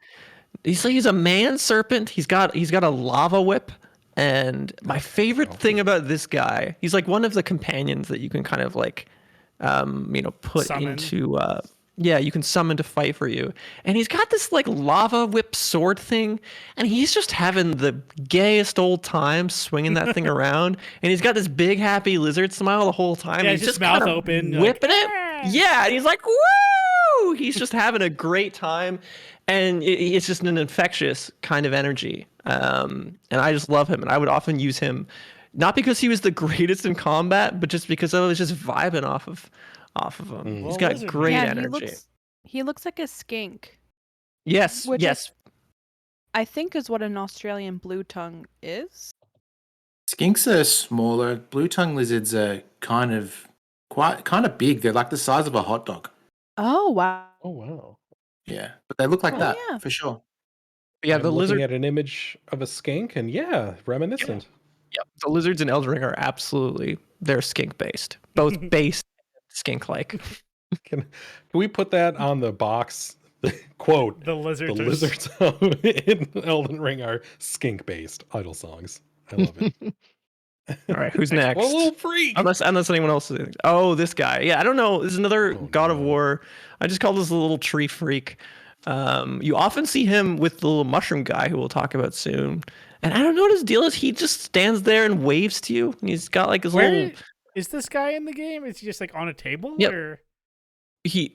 He's a man serpent. He's got a lava whip. And my favorite thing about this guy, he's like one of the companions that you can kind of like put Summon. into you can summon to fight for you. And he's got this like lava whip sword thing, and he's just having the gayest old time swinging that thing around. And he's got this big happy lizard smile the whole time. Yeah, and he's he's just mouth kinda open, like, whipping "Ah!" it. Yeah, and he's like, woo! He's just having a great time, and it's just an infectious kind of energy. And I just love him, and I would often use him, not because he was the greatest in combat, but just because I was just vibing off of him. Well, He's got lizard great man. energy. He looks like a skink, Yes, which yes. I think is what an Australian blue tongue is. Skinks are smaller. Blue tongue lizards are kind of big. They're like the size of a hot dog. Oh wow. Oh wow! Yeah, but they look like Oh, that yeah. for sure. Yeah, I'm the looking lizard. at an image of a skink, and yeah, reminiscent. Yep, the lizards in Elden Ring are they're skink based, both based skink like. Can we put that on the box? Quote: The lizard. The lizards in Elden Ring are skink based idle songs. I love it. All right, who's next? What a little freak! Unless anyone else. Oh, this guy. Yeah, I don't know. This is another Oh, God of no. War. I just call this a little tree freak. You often see him with the little mushroom guy who we'll talk about soon. And I don't know what his deal is. He just stands there and waves to you. And he's got like his Where little. is this guy in the game? Is he just like on a table? Yep. Or?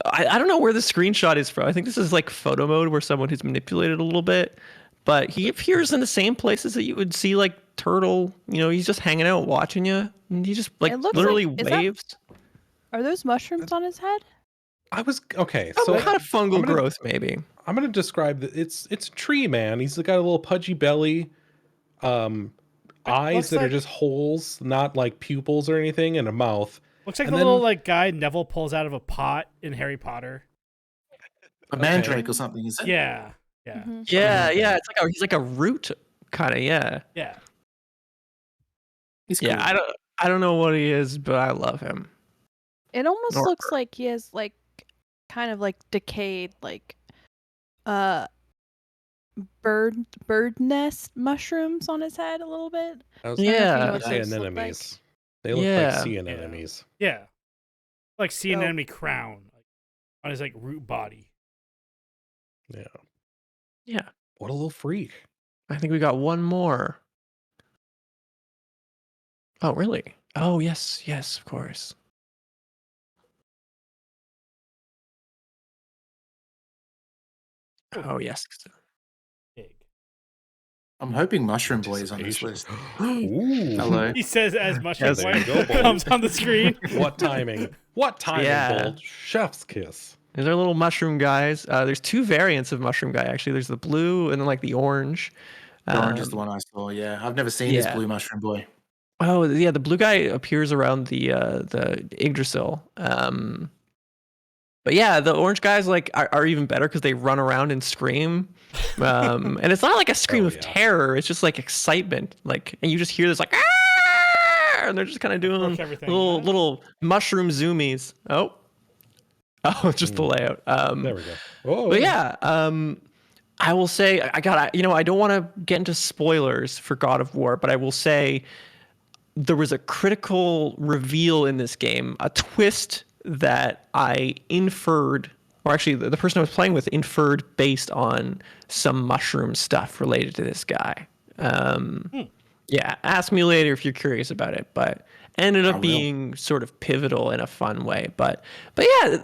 I don't know where the screenshot is from. I think this is like photo mode where someone who's manipulated a little bit. But he appears in the same places that you would see like Turtle. He's just hanging out watching you. And he just like It looks literally like- is that- waves. Are those mushrooms on his head? I was okay. Some So kind of fungal I'm gonna- growth, maybe. I'm gonna describe that it's a tree man. He's got a little pudgy belly, eyes looks that are like- just holes, not like pupils or anything, and a mouth. Looks like And the little then- like guy Neville pulls out of a pot in Harry Potter. A mandrake or something, is it? Yeah. Yeah. Mhm. Yeah, Okay. yeah. He's like a root kind of. Yeah, Yeah. He's cool. yeah. I don't know what he is, but I love him. It almost Nor- looks like he has like kind of like decayed like bird nest mushrooms on his head a little bit. I was Yeah. gonna what say those look anemones. They look Yeah. like sea Yeah. anemones. Yeah. Like sea So- anemone crown like, on his like root body. Yeah. Yeah, What a little freak. I think we got one more. Oh, really? Oh, yes, of course. Oh, yes. Big. I'm hoping Mushroom Boy is on this list. Ooh. Hello. He says as mushroom Yes, there boy you go, Bolt. comes on the screen. What timing? What timing, Yeah. Bolt? Chef's kiss. These are little mushroom guys. There's two variants of mushroom guy, actually. There's the blue and then like the orange. The orange is the Um, one I saw. Yeah, I've never seen this yeah. blue Mushroom Boy. Oh, yeah, the blue guy appears around the Yggdrasil. But yeah, the orange guys like are even better because they run around and scream. And it's not like a scream Oh, of yeah. terror. It's just like excitement. Like, and you just hear this like, "Ah!" and they're just kind of doing Broke everything. little mushroom zoomies. Oh, just the layout. There we go. Oh, But yeah, I will say I don't want to get into spoilers for God of War, but I will say there was a critical reveal in this game, a twist that I inferred or actually the person I was playing with inferred based on some mushroom stuff related to this guy. Yeah, ask me later if you're curious about it, but ended I up will. being sort of pivotal in a fun way. But yeah,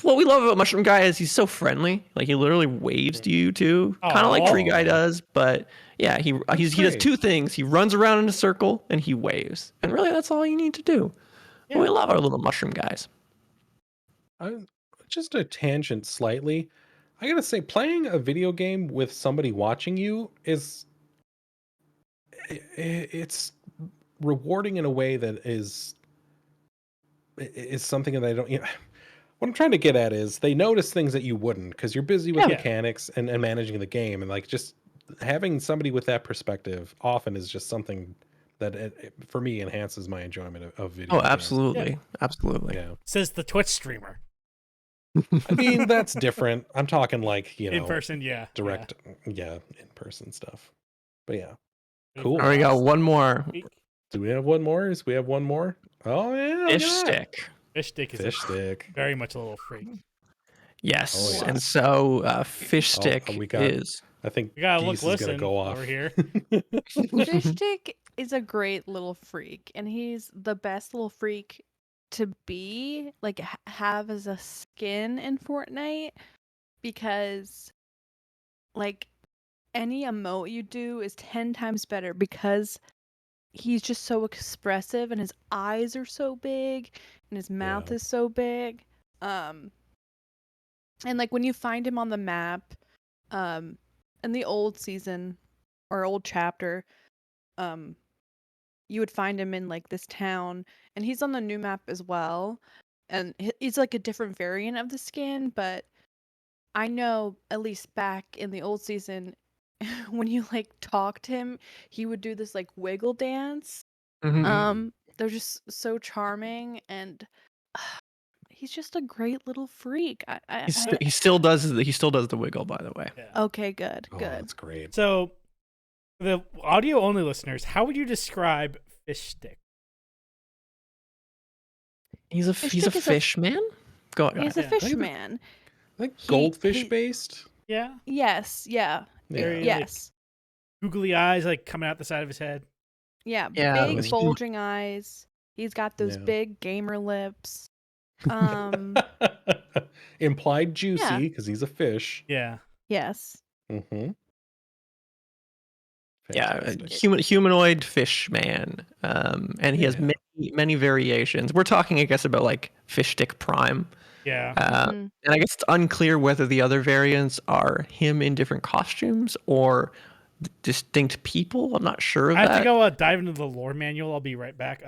what we love about Mushroom Guy is he's so friendly. Like he literally waves to you too, kind of like Tree Guy does. But yeah, he does great. two things. He runs around in a circle and he waves, and really that's all you need to do. Yeah. We love our little mushroom guys. Just a tangent slightly. I gotta say, playing a video game with somebody watching you it's rewarding in a way that is something that I don't. What I'm trying to get at is they notice things that you wouldn't because you're busy with Yeah. mechanics and managing the game, and like just having somebody with that perspective often is just something that for me enhances my enjoyment of video. Oh, games. absolutely, absolutely. Yeah. Says the Twitch streamer. I mean, that's different. I'm talking like, In person, yeah. direct, in person stuff. But yeah. Yeah. Cool. All right, we got one more. Do we have one more? We have one more? Oh, yeah. look Fish at that. stick. Fish stick is Fish stick. very much a little freak. Yes, Oh, yes. and so fish Oh, stick we got- is. I think We gotta Geese look, is going to listen go off. over here. Fish Stick is a great little freak, and he's the best little freak to be like have as a skin in Fortnite because like any emote you do is 10 times better because he's just so expressive and his eyes are so big and his mouth Yeah. is so big. And like when you find him on the map, in the old season or old chapter, you would find him in like this town, and he's on the new map as well. And he's like a different variant of the skin, but I know at least back in the old season, when you like talk to him, he would do this like wiggle dance. Mhm. They're just so charming, and he's just a great little freak. He still does the wiggle, by the way. Yeah. Okay, good, Oh, good. that's great. So, the audio only listeners, how would you describe Fish Stick? He's a Fish he's a stick is a- fish man. Go on. He's a Yeah. fish Look at the- man. I think He- goldfish he- based. Yeah. Yes, yeah, Very, like, yes. googly eyes like coming out the side of his head. Yeah, Yeah, big huge. bulging eyes. He's got those Yeah. big gamer lips. Um, Implied juicy Yeah. because he's a fish. Yeah. yes. Mm-hmm. Yeah, humanoid fish man. And he has Yeah. many variations. We're talking, I guess, about like Fish Stick Prime. Yeah. Mhm. And I guess it's unclear whether the other variants are him in different costumes or distinct people. I'm not sure of I have that. to go dive into the lore manual. I'll be right back.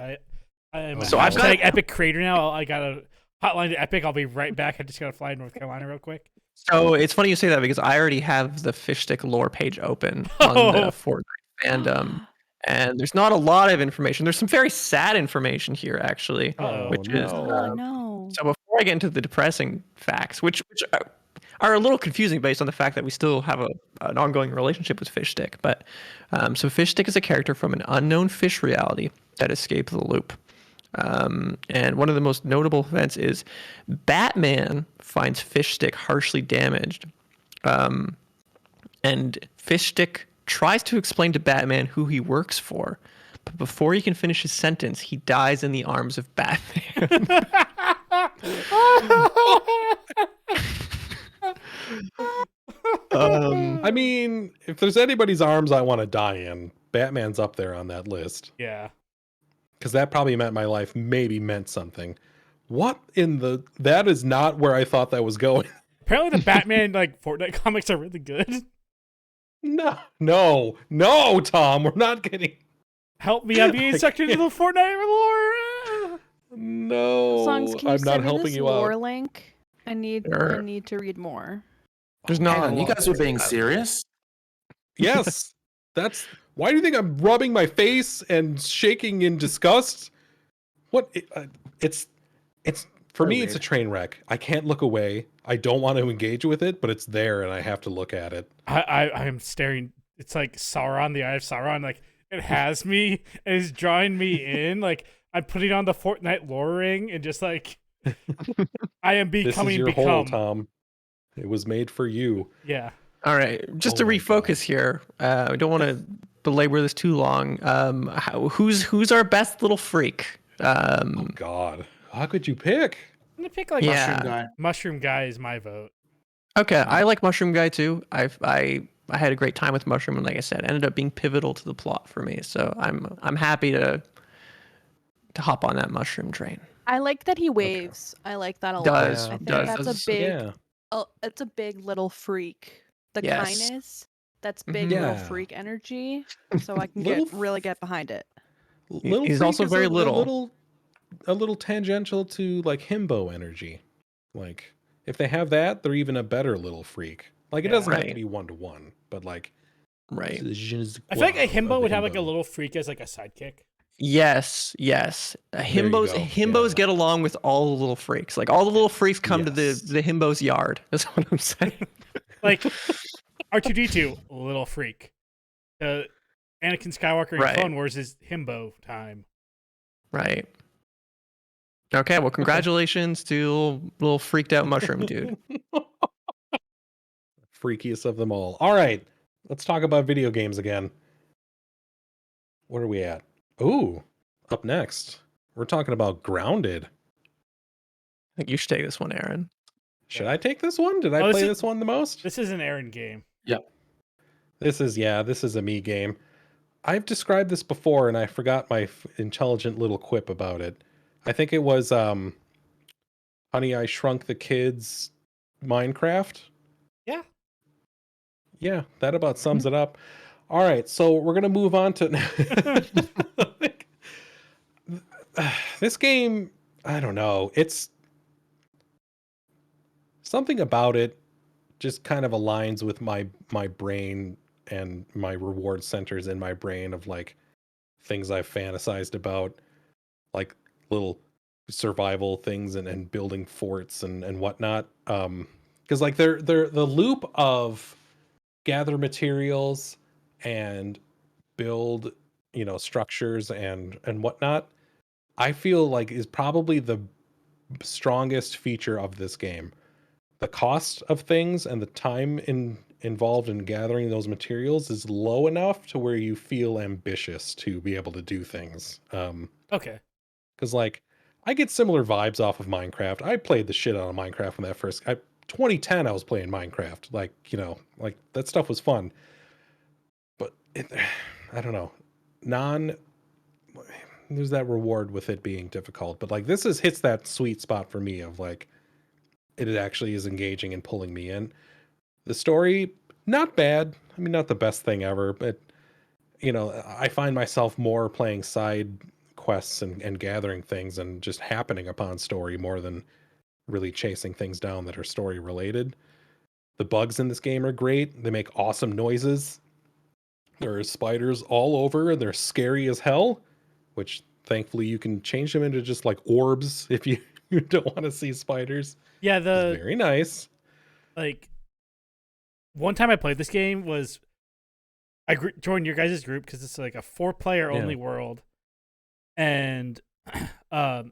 I'm So I've got- Epic Creator now. I got a hotline to Epic. I'll be right back. I just gotta fly to North Carolina real quick. So it's funny you say that because I already have the Fish Stick lore page open on Oh. the Fortnite fandom. And there's not a lot of information. There's some very sad information here, actually. Oh, which is no. Oh no. so before I get into the depressing facts, which are a little confusing based on the fact that we still have an ongoing relationship with Fish Stick. But so Fish Stick is a character from an unknown fish reality that escaped the loop. And one of the most notable events is Batman finds Fish Stick harshly damaged. And Fish Stick tries to explain to Batman who he works for. But before he can finish his sentence, he dies in the arms of Batman. I mean, if there's anybody's arms I want to die in, Batman's up there on that list. Yeah. Because that probably meant my life maybe meant something. What in the... That is not where I thought that was going. Apparently, the Batman like Fortnite comics are really good. No, Tom, we're not getting... Help me! I'm being I sucked into the Fortnite lore. No, Songs, can you I'm send not me helping this you lore out. link? I need Sure. to read more. There's Hang not on, a you lot guys were there. being serious? Yes, that's... Why do you think I'm rubbing my face and shaking in disgust? What? It's for So me, it's a weird. train wreck. I can't look away. I don't want to engage with it, but it's there and I have to look at it. I'm staring. It's like Sauron, the Eye of Sauron. Like it has me and is drawing me in. Like I'm putting on the Fortnite lore ring and just like I am This is becoming your hole, become. Tom. It was made for you. Yeah. All right, just Oh to my refocus here. I don't want to belabor this too long. Who's our best little freak? Oh God, how could you pick? I'm gonna pick like Yeah. Mushroom guy. Mushroom Guy is my vote. Okay, I like Mushroom Guy too. I had a great time with Mushroom, and like I said, ended up being pivotal to the plot for me. So I'm happy to hop on that mushroom train. I like that he waves. I like that a lot. Does I think does that's does- a big. Yeah, It's a big little freak. The Yes. kindness. That's big Mhm. little Yeah. freak energy. So I can Little really get behind it. Little He's Freak also is very a little. a little tangential to like himbo energy. Like if they have that, they're even a better little freak. Like it Yeah. doesn't have to Right. be 1-to-1, but like Right. je ne sais I feel like a quoi himbo of would have like a himbo. little freak as like a sidekick. Yes. you Himbos go, himbos yeah. get along with all the little freaks. Like all the little freaks come to Yes. the himbo's yard. That's what I'm saying. Like R2D2, little freak. Anakin Skywalker in Right. Clone Wars is himbo time. Right. Okay. Well, congratulations to little freaked out mushroom dude. Freakiest of them all. All right, let's talk about video games again. Where are we at? Ooh, up next, we're talking about Grounded. I think you should take this one, Aaron. Should I take this one? Did I Oh, this play is- this one the most? This is an Aaron game. This is a me game. I've described this before and I forgot my intelligent little quip about it. I think it was Honey I Shrunk the Kids Minecraft. Yeah. Yeah, that about sums it up. All right, so we're going to move on to this game, I don't know. It's something about it just kind of aligns with my brain and my reward centers in my brain of like things I've fantasized about, like little survival things and building forts and whatnot. Because like they're the loop of gather materials and build, structures and whatnot, I feel like is probably the strongest feature of this game. The cost of things and the time involved in gathering those materials is low enough to where you feel ambitious to be able to do things. Okay. Because like I get similar vibes off of Minecraft. I played the shit out of Minecraft when that first 2010 I was playing Minecraft. Like, like that stuff was fun. But I don't know. There's that reward with it being difficult. But like this hits that sweet spot for me of like it actually is engaging and pulling me in. The story, not bad. I mean, not the best thing ever, but I find myself more playing side quests and gathering things and just happening upon story more than really chasing things down that are story related. The bugs in this game are great. They make awesome noises. There are spiders all over and they're scary as hell, which thankfully you can change them into just like orbs if you don't want to see spiders. Yeah, It's the very nice. like one time I played this game was I joined your guys' group because it's like a 4-player only world, and there's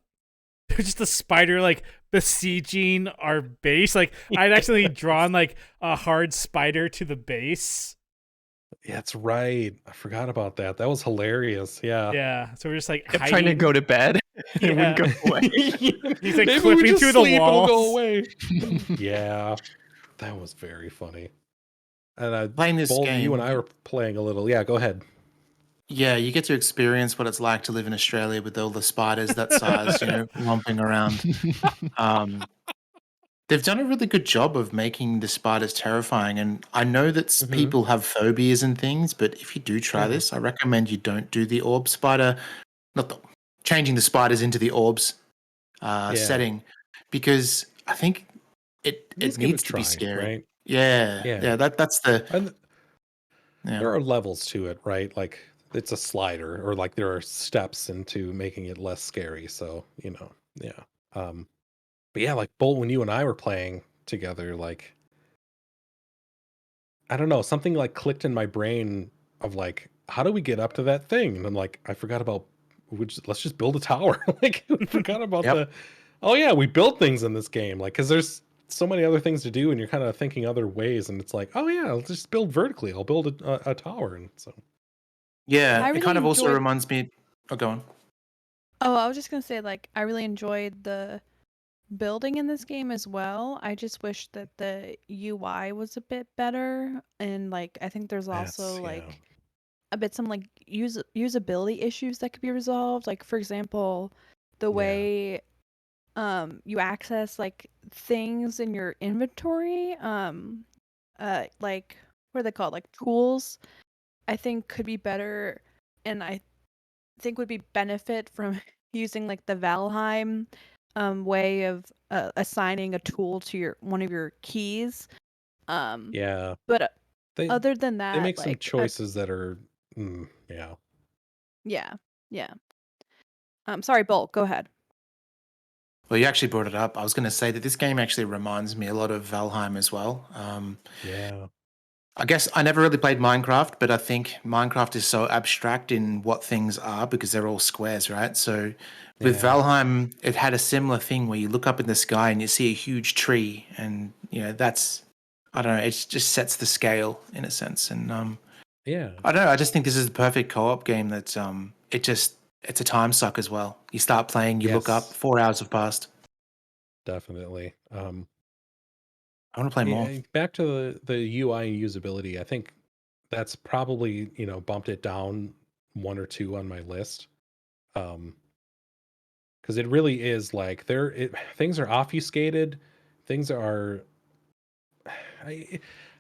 just a spider like besieging our base. Like I'd actually drawn like a hard spider to the base. Yeah, that's right. I forgot about that. That was hilarious. Yeah. Yeah, so we're just like Kept trying to hiding. go to bed. It wouldn't go away. He's like Maybe we clipping just through the sleep, it'll go walls. away. Yeah, that was very funny. And Playing this both game, you and I were playing a little. Yeah, go ahead. yeah, you get to experience what it's like to live in Australia with all the spiders that size, romping around. They've done a really good job of making the spiders terrifying, and I know that Mhm. people have phobias and things, but if you do try Mhm. this, I recommend you don't do the orb spider, not the changing the spiders into the orbs setting, because I think it Just give it needs a to be try, scary. right? Yeah, Yeah. yeah, that's the And yeah. there are levels to it, right? Like it's a slider, or like there are steps into making it less scary. So yeah. But yeah, like Bolt, when you and I were playing together, like I don't know, something like clicked in my brain of like, how do we get up to that thing? And I'm like, I forgot about let's just build a tower. Like I forgot about Yep. oh yeah, we build things in this game. Like, cause there's so many other things to do, and you're kind of thinking other ways, and it's like, oh yeah, I'll just build vertically. I'll build a tower, and so Yeah, I it really kind of also enjoyed. reminds me. Oh, go on. Oh, I was just gonna say, like, I really enjoyed the building in this game as well. I just wish that the UI was a bit better, and like, I think there's also that's yeah, like a bit some like usability issues that could be resolved. Like, for example, the yeah, way you access like things in your inventory, like what are they called? Like tools, I think could be better, and I think would be benefit from using like the Valheim way of assigning a tool to your one of your keys. Um, yeah. but They other than they that, make some like choices that are, yeah, yeah, yeah. Sorry, Bolt, go ahead. Well, you actually brought it up. I was going to say that this game actually reminds me a lot of Valheim as well. yeah, I guess I never really played Minecraft, but I think Minecraft is so abstract in what things are because they're all squares, right? So with yeah, Valheim, it had a similar thing where you look up in the sky and you see a huge tree, and that's I don't know, it just sets the scale in a sense. And yeah. I don't know, I just think this is the perfect co-op game that's it's a time suck as well. You start playing, you look up, Yes, 4 hours have passed. definitely. I want to play more. Yeah, back to the UI and usability. I think that's probably, bumped it down one or two on my list. Because it really is like things are obfuscated. Things are I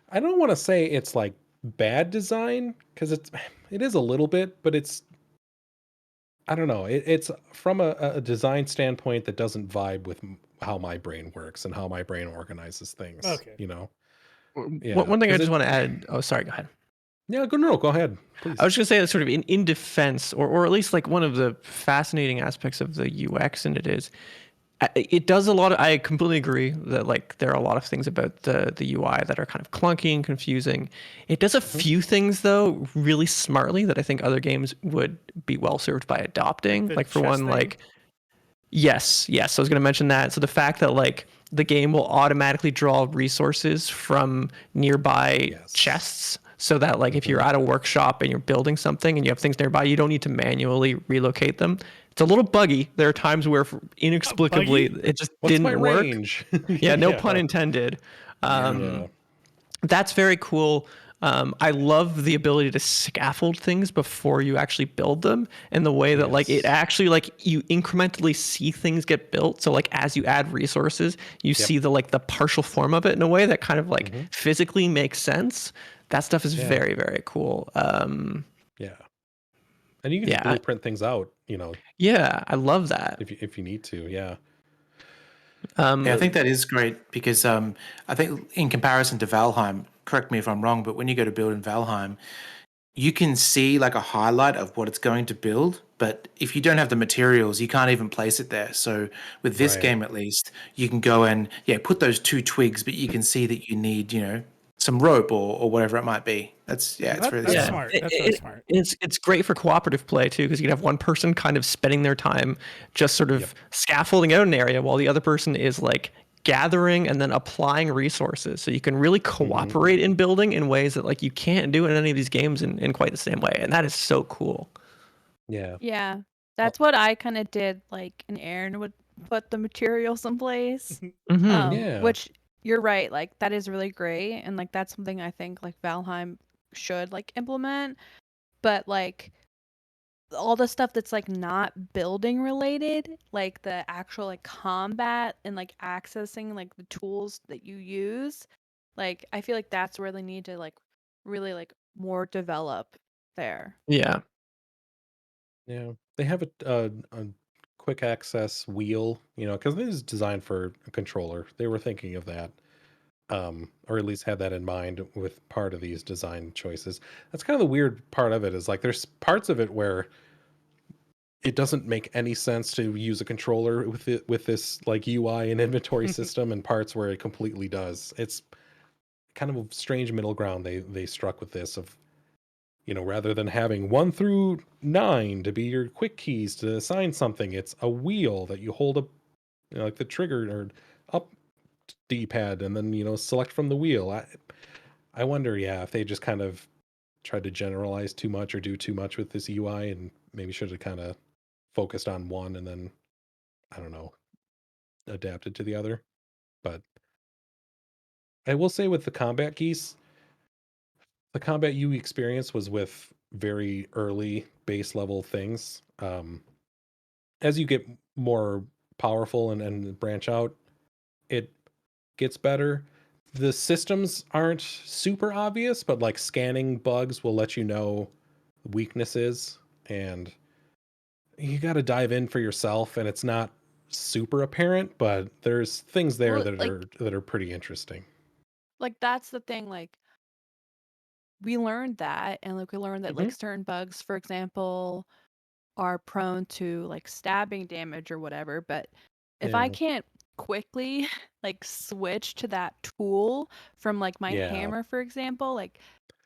I don't want to say it's like bad design because it is a little bit, but it's I don't know. It's from a design standpoint that doesn't vibe with how my brain works and how my brain organizes things. Okay. Yeah, One thing I because just it. want to add. Oh, sorry. Go ahead. Yeah, go no, go ahead, I please. was just gonna say that sort of in defense, or at least like one of the fascinating aspects of the UX in it is it does a lot of, I completely agree that like there are a lot of things about the UI that are kind of clunky and confusing. It does a Mhm. few things though really smartly that I think other games would be well served by adopting. The Like for chess one, thing? like yes, I was going to mention that. So the fact that like the game will automatically draw resources from nearby Yes. chests so that like if you're Mhm. at a workshop and you're building something and you have things nearby, you don't need to manually relocate them. It's a little buggy. There are times where inexplicably Buggy? it just What's my didn't work. range? Yeah, no pun Yeah. intended. Yeah. Yeah. That's very cool. I love the ability to scaffold things before you actually build them, and the way that like it Yes. actually like you incrementally see things get built. So like as you add resources, you Yep. see the partial form of it in a way that kind of like Mhm. physically makes sense. That stuff is Yeah. very, very cool. Yeah. And you can just Yeah, blueprint things out, yeah, I love that. if you need to. Yeah. Yeah, I think Um, that is great because I think in comparison to Valheim, correct me if I'm wrong, but when you go to build in Valheim, you can see like a highlight of what it's going to build. But if you don't have the materials, you can't even place it there. So with this Right. game, at least, you can go and put those two twigs, but you can see that you need some rope or whatever it might be. It's really That's Yeah, smart. smart. That's really smart. it's great for cooperative play too, because you can have one person kind of spending their time just sort Yep. of scaffolding out an area while the other person is like gathering and then applying resources. So you can really Mhm. cooperate in building in ways that like you can't do in any of these games in quite the same way, and that is so cool. Yeah. Yeah, Oh, that's what I kind of did. Like, and Aaron would put the materials in place. Hmm. yeah. Which you're right. Like, that is really great, and like that's something I think like Valheim should like implement. But like all the stuff that's like not building related, like the actual like combat and like accessing like the tools that you use, like I feel like that's where they need to like really like more develop there. Yeah, Yeah. They have a quick access wheel, because this is designed for a controller. They were thinking of that. Or at least had that in mind with part of these design choices. That's kind of the weird part of it is like there's parts of it where it doesn't make any sense to use a controller with this like UI and inventory system, and parts where it completely does. It's kind of a strange middle ground they struck with this of rather than having 1 through 9 to be your quick keys to assign something, it's a wheel that you hold up, like the trigger or up left D-pad and then select from the wheel. I wonder, yeah, if they just kind of tried to generalize too much or do too much with this UI and maybe should have kind of focused on one and then I don't know, adapted to the other. But I will say with the combat geese, the combat you experienced was with very early base level things. As you get more powerful and branch out, it gets better. The systems aren't super obvious, but like scanning bugs will let you know weaknesses, and you got to dive in for yourself. And it's not super apparent, but there's things there Well, that are pretty interesting. like that's the thing. Like we learned that, and like we learned that like certain bugs, for example, are prone to like stabbing damage or whatever. But if I Yeah. can't quickly like switch to that tool from like my Yeah. hammer, for example, like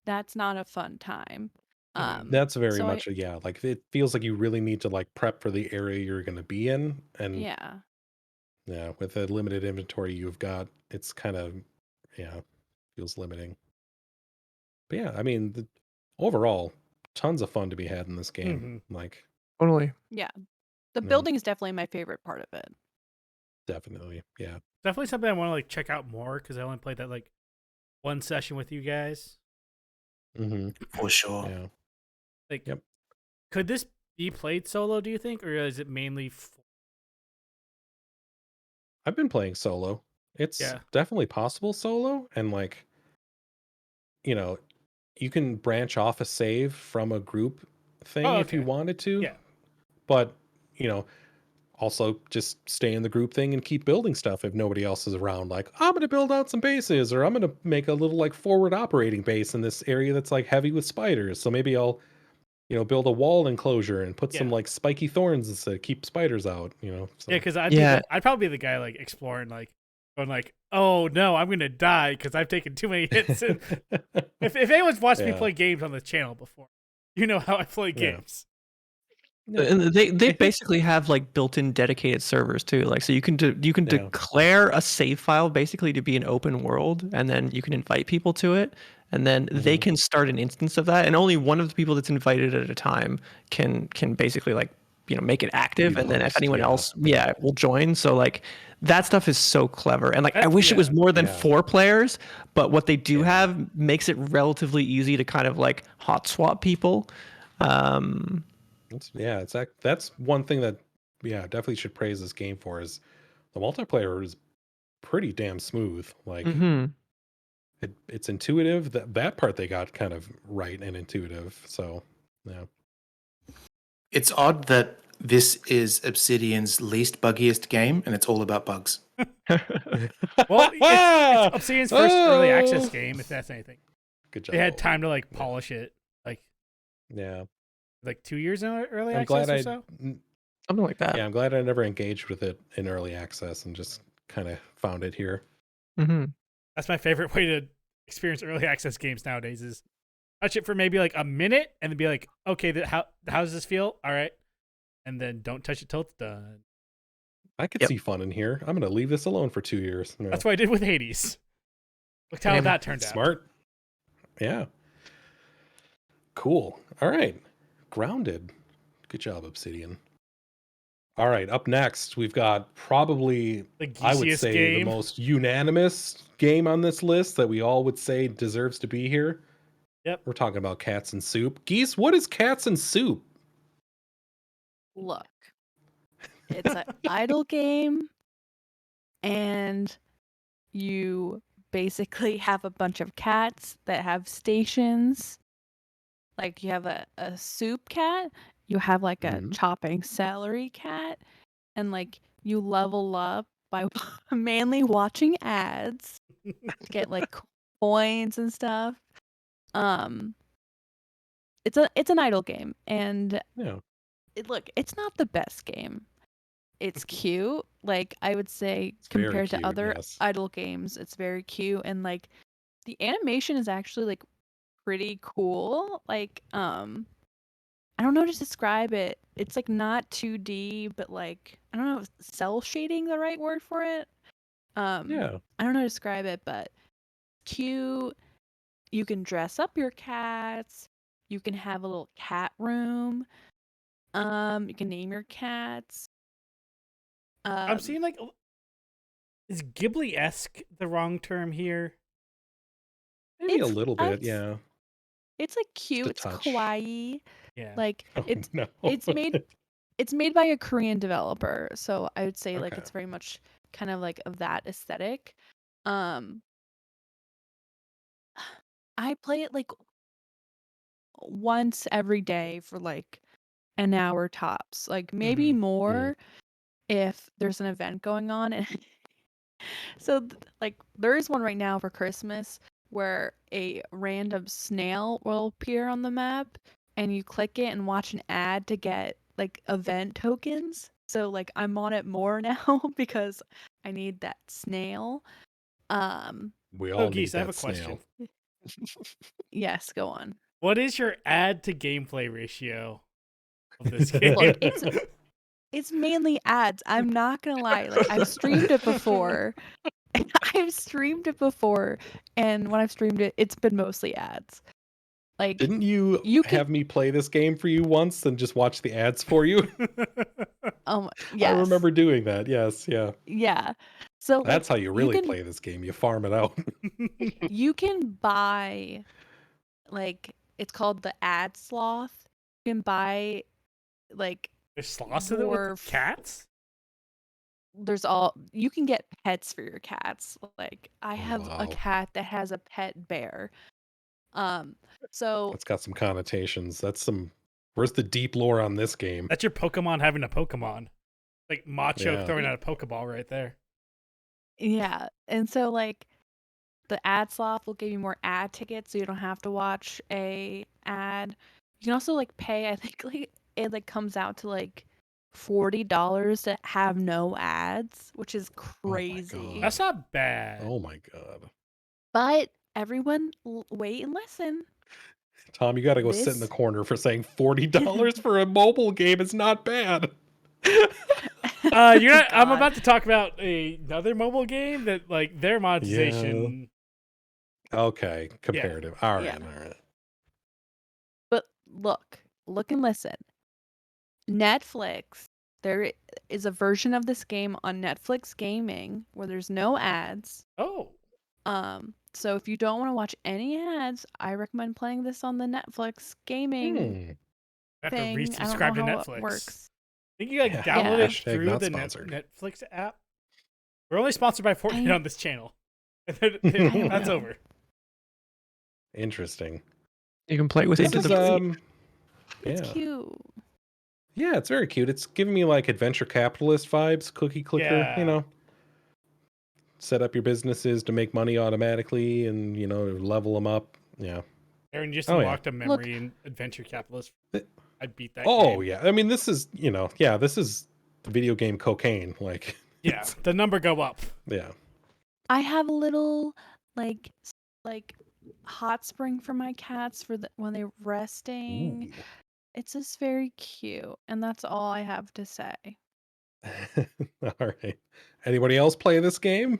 that's not a fun time. That's very So much like it feels like you really need to like prep for the area you're going to be in, and yeah. with the limited inventory you've got, it's kind of feels limiting. But yeah, I mean, overall, tons of fun to be had in this game. Like, Totally. Yeah. The No. building is definitely my favorite part of it. definitely, yeah. Definitely something I want to like check out more because I only played that like one session with you guys. Mm-hmm. For sure. Yeah. Like, Yep. could this be played solo? Do you think, or is it mainly? I've been playing solo. It's Yeah. definitely possible solo, and like, you can branch off a save from a group thing if you okay. wanted to. Yeah. But, also just stay in the group thing and keep building stuff if nobody else is around. Like, I'm going to build out some bases, or I'm going to make a little like forward operating base in this area that's like heavy with spiders. So maybe I'll, build a wall enclosure and put some Yeah. like spiky thorns to keep spiders out, So. Yeah, because Yeah. I'd probably be the guy like exploring, like going like, oh no, I'm gonna die because I've taken too many hits. And if anyone's watched me Yeah. play games on the channel before, you know how I play Yeah. games. And they basically have like built-in dedicated servers too. Like so you can declare a save file basically to be an open world, and then you can invite people to it, and then they Mhm. can start an instance of that, and only one of the people that's invited at a time can basically like make it active, Be and then if host, anyone yeah. else will join. So like that stuff is so clever, and like I That's- wish it was more than Yeah. 4 players, but what they do Yeah. have makes it relatively easy to kind of like hot swap people. That's one thing that definitely should praise this game for is the multiplayer is pretty damn smooth. Like Mhm. it's intuitive. That part they got kind of right and intuitive. So yeah. It's odd that this is Obsidian's least buggiest game, and it's all about bugs. Well, it's Obsidian's first early access Oh! game, if that's anything. Good job. They had Owen. time to like polish it, Yeah. like 2 years in early I'm access glad or so. Something like that. Yeah, I'm glad I never engaged with it in early access and just kind of found it here. Mm-hmm. That's my favorite way to experience early access games nowadays is touch it for maybe like a minute and then be like, okay, how does this feel? All right. And then don't touch it till it's done. I could Yep. see fun in here. I'm going to leave this alone for 2 years. Yeah. That's what I did with Hades. Look how Damn. that turned out. Smart. Yeah. Cool. All right. Grounded. Good job, Obsidian. All right. Up next, we've got probably, The I would geesiest say, game. the most unanimous game on this list that we all would say deserves to be here. Yep. We're talking about Cats and Soup. Geese, what is Cats and Soup? Look, it's an idle game, and you basically have a bunch of cats that have stations. Like you have a soup cat, you have like a Mhm. chopping celery cat, and like you level up by mainly watching ads to get like coins and stuff. It's an idle game, and Yeah. it's not the best game. It's cute. Like I would say very compared to cute, other yes. idle games, it's very cute, and like the animation is actually like pretty cool. Like I don't know how to describe it. It's like not 2D, but like I don't know if cell shading the right word for it. Yeah. I don't know how to describe it, but cute. You can dress up your cats. You can have a little cat room. You can name your cats. I'm seeing like, is Ghibli-esque the wrong term here? Maybe a It's little I bit, would yeah. it's like cute. It's touch. kawaii. Yeah. Like Oh, no. it's made by a Korean developer, so I would say like Okay. it's very much kind of like of that aesthetic. Um I play it like once every day for like an hour tops. Like maybe Mhm. more if there's an event going on. And so like there is one right now for Christmas where a random snail will appear on the map and you click it and watch an ad to get like event tokens. So like I'm on it more now because I need that snail. Um We Oh, all Geese, need I have that a question. snail. yes, go on. What is your ad to gameplay ratio of this game? Look, it's mainly ads. I'm not gonna lie. Like I've streamed it before. I've streamed it before, and when I've streamed it, it's been mostly ads. Like Didn't you you can, have me play this game for you once and just watch the ads for you? yes, I remember doing that. Yes, yeah. yeah. So like That's how you really can play this game. You farm it out. you can buy like it's called the ad sloth. You can buy like There's sloths in it with Dwarf. cats? there's all you can get pets for your cats. Like I have wow. a cat that has a pet bear. So It's got some connotations. That's some. Where's the deep lore on this game? That's your Pokemon having a Pokemon. Like Macho Yeah. throwing out a Pokeball right there. yeah, and so like the ad sloth will give you more ad tickets, so you don't have to watch a ad. You can also like pay. I think like it like comes out to like $40 to have no ads, which is my crazy. God. That's not bad. Oh my god. But everyone, wait and listen. Tom, you got to go sit in the This- corner for saying $40 for a mobile game is not bad. You're not, I'm God. about to talk about another mobile game that like their monetization. Okay, comparative. All right, Yeah. all right. But look and listen. Netflix. There is a version of this game on Netflix Gaming where there's no ads. Oh, So if you don't want to watch any ads, I recommend playing this on the Netflix Gaming I have to thing. resubscribe I to don't know how Netflix. it works. I think you like Yeah. download Yeah. it Hashtag through not the sponsored. Netflix app. We're only sponsored by Fortnite I- on this channel. And don't that's know. over. Interesting. You can play with This Into is the It's yeah. cute. Yeah, it's very cute. It's giving me like adventure capitalist vibes, cookie clicker, Yeah. you know. Set up your businesses to make money automatically and, level them up. Yeah. Aaron just Oh, yeah. unlocked a memory in Adventure Capitalist. Th- I beat that Oh, game. yeah. I mean, this is, this is video game cocaine. Like, Yeah, the number go up. yeah. I have a little like hot spring for my cats for when they're resting. Ooh. It's just very cute, and that's all I have to say. All right. Anybody else play this game?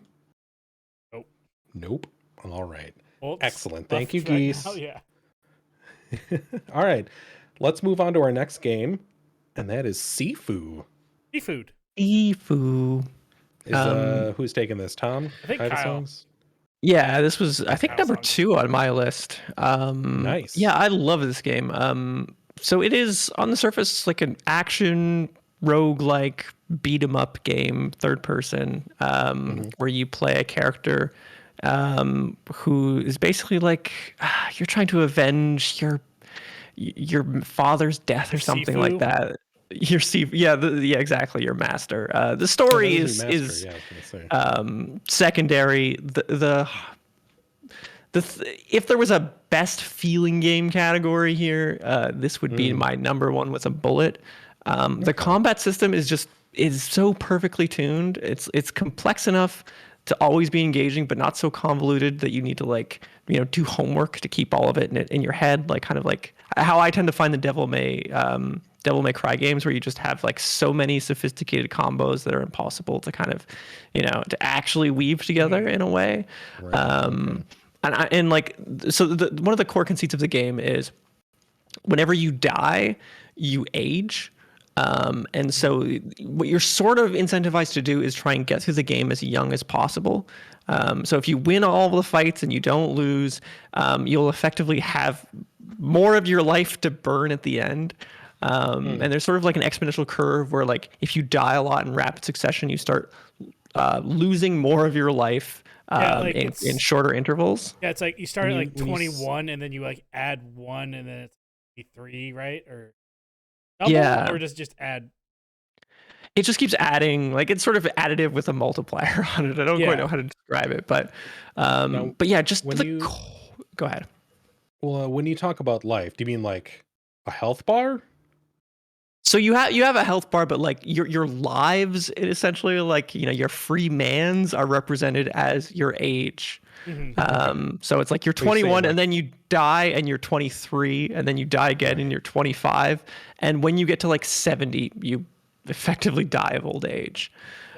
Nope. Nope. All right. Well, it's Excellent. Thank you, left right Geese. now, yeah. All right. Let's move on to our next game, and that is Sifu. Seafood. Ifu. Is who's taking this? Tom? I think Title Kyle. songs? Yeah, this was I think Kyle number song. 2 on my list. Nice. Yeah, I love this game. So it is on the surface like an action roguelike beat 'em up game, third person, where you play a character who is basically like you're trying to avenge your father's death or something like Sifu? that. Your yeah, exactly. Your master. The story Oh, that is was your master, yeah, I was gonna say. secondary. If there was a best feeling game category here, this would be my number one with a bullet. The combat system is so perfectly tuned. It's complex enough to always be engaging, but not so convoluted that you need to do homework to keep all of it in your head. Like kind of like how I tend to find the Devil May Devil May Cry games where you just have like so many sophisticated combos that are impossible to kind of, to actually weave together in a way. Right, And like, so one of the core conceits of the game is whenever you die, you age. And so what you're sort of incentivized to do is try and get through the game as young as possible. So if you win all the fights and you don't lose, you'll effectively have more of your life to burn at the end. And there's sort of like an exponential curve where like if you die a lot in rapid succession, you start losing more of your life in shorter intervals. Yeah, it's like you start at like 21 and then you like add 1 and then it's 3, right? Or double, Yeah. or just add. It just keeps adding, like it's sort of additive with a multiplier on it. I don't quite know how to describe it, but yeah, just go ahead. Well, when you talk about life, do you mean like a health bar? So you have a health bar, but like your lives, essentially, like your free mans are represented as your age. So it's like you're 21 and then you die and you're 23 and then you die again and you're 25, and when you get to like 70, you effectively die of old age.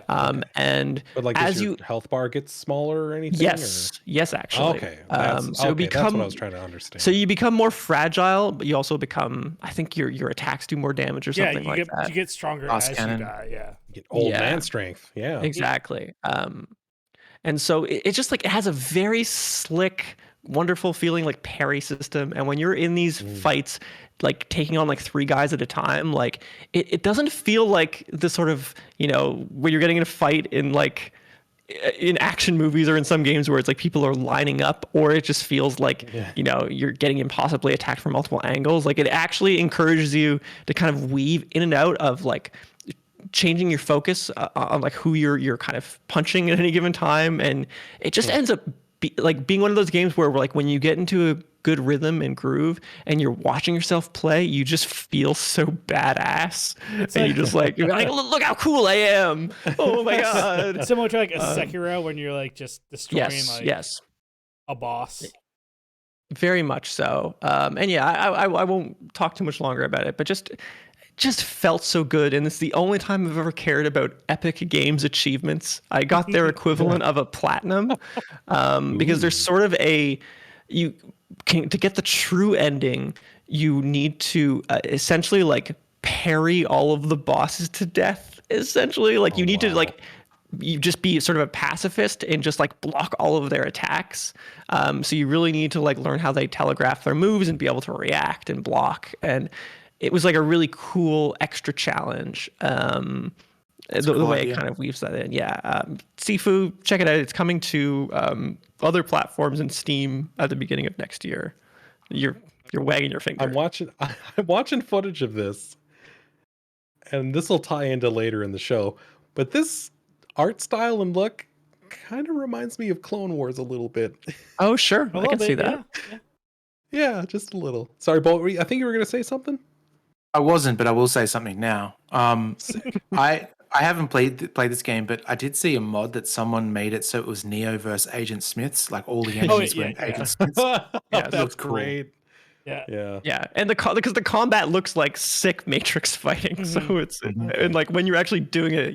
And But like, as does your health bar get smaller or anything? Yes, actually. Okay. So That's what become I was trying to understand. so you become more fragile, but you also become, I think your attacks do more damage or something like that. You get stronger Boss as cannon. you die. Yeah. You get old Yeah. man strength. Yeah. Exactly. And so it's just like it has a very slick, wonderful feeling like parry system. And when you're in these fights, like taking on like 3 guys at a time, like it doesn't feel like the sort of, where you're getting in a fight in like in action movies or in some games where it's like people are lining up, or it just feels like, you're getting impossibly attacked from multiple angles. Like it actually encourages you to kind of weave in and out of like changing your focus on like who you're kind of punching at any given time, and it just ends up being one of those games where like when you get into a good rhythm and groove and you're watching yourself play, you just feel so badass, and you're just like, look how cool I am, oh my god. It's similar to like a Sekiro when you're like just destroying a boss. Very much so. And yeah, I won't talk too much longer about it, but just felt so good, and it's the only time I've ever cared about Epic Games achievements. I got their equivalent of a platinum, because there's sort of to get the true ending, you need to essentially like parry all of the bosses to death. Essentially, like you need to like you just be sort of a pacifist and just like block all of their attacks. So you really need to like learn how they telegraph their moves and be able to react and block. And it was like a really cool extra challenge. The way it kind of weaves that in. Yeah. Sifu, check it out. It's coming to other platforms and Steam at the beginning of next year. You're wagging your finger. I'm watching footage of this, and this will tie into later in the show, but this art style and look kind of reminds me of Clone Wars a little bit. Oh, sure. I can see that. Yeah, just a little. Sorry, Bolt, I think you were going to say something? I wasn't, but I will say something now. I haven't played this game, but I did see a mod that someone made it so it was Neo versus Agent Smiths, like all the enemies were Agent Smiths. That's cool. great. Yeah. Yeah, and because the combat looks like sick Matrix fighting, so it's and like when you're actually doing it,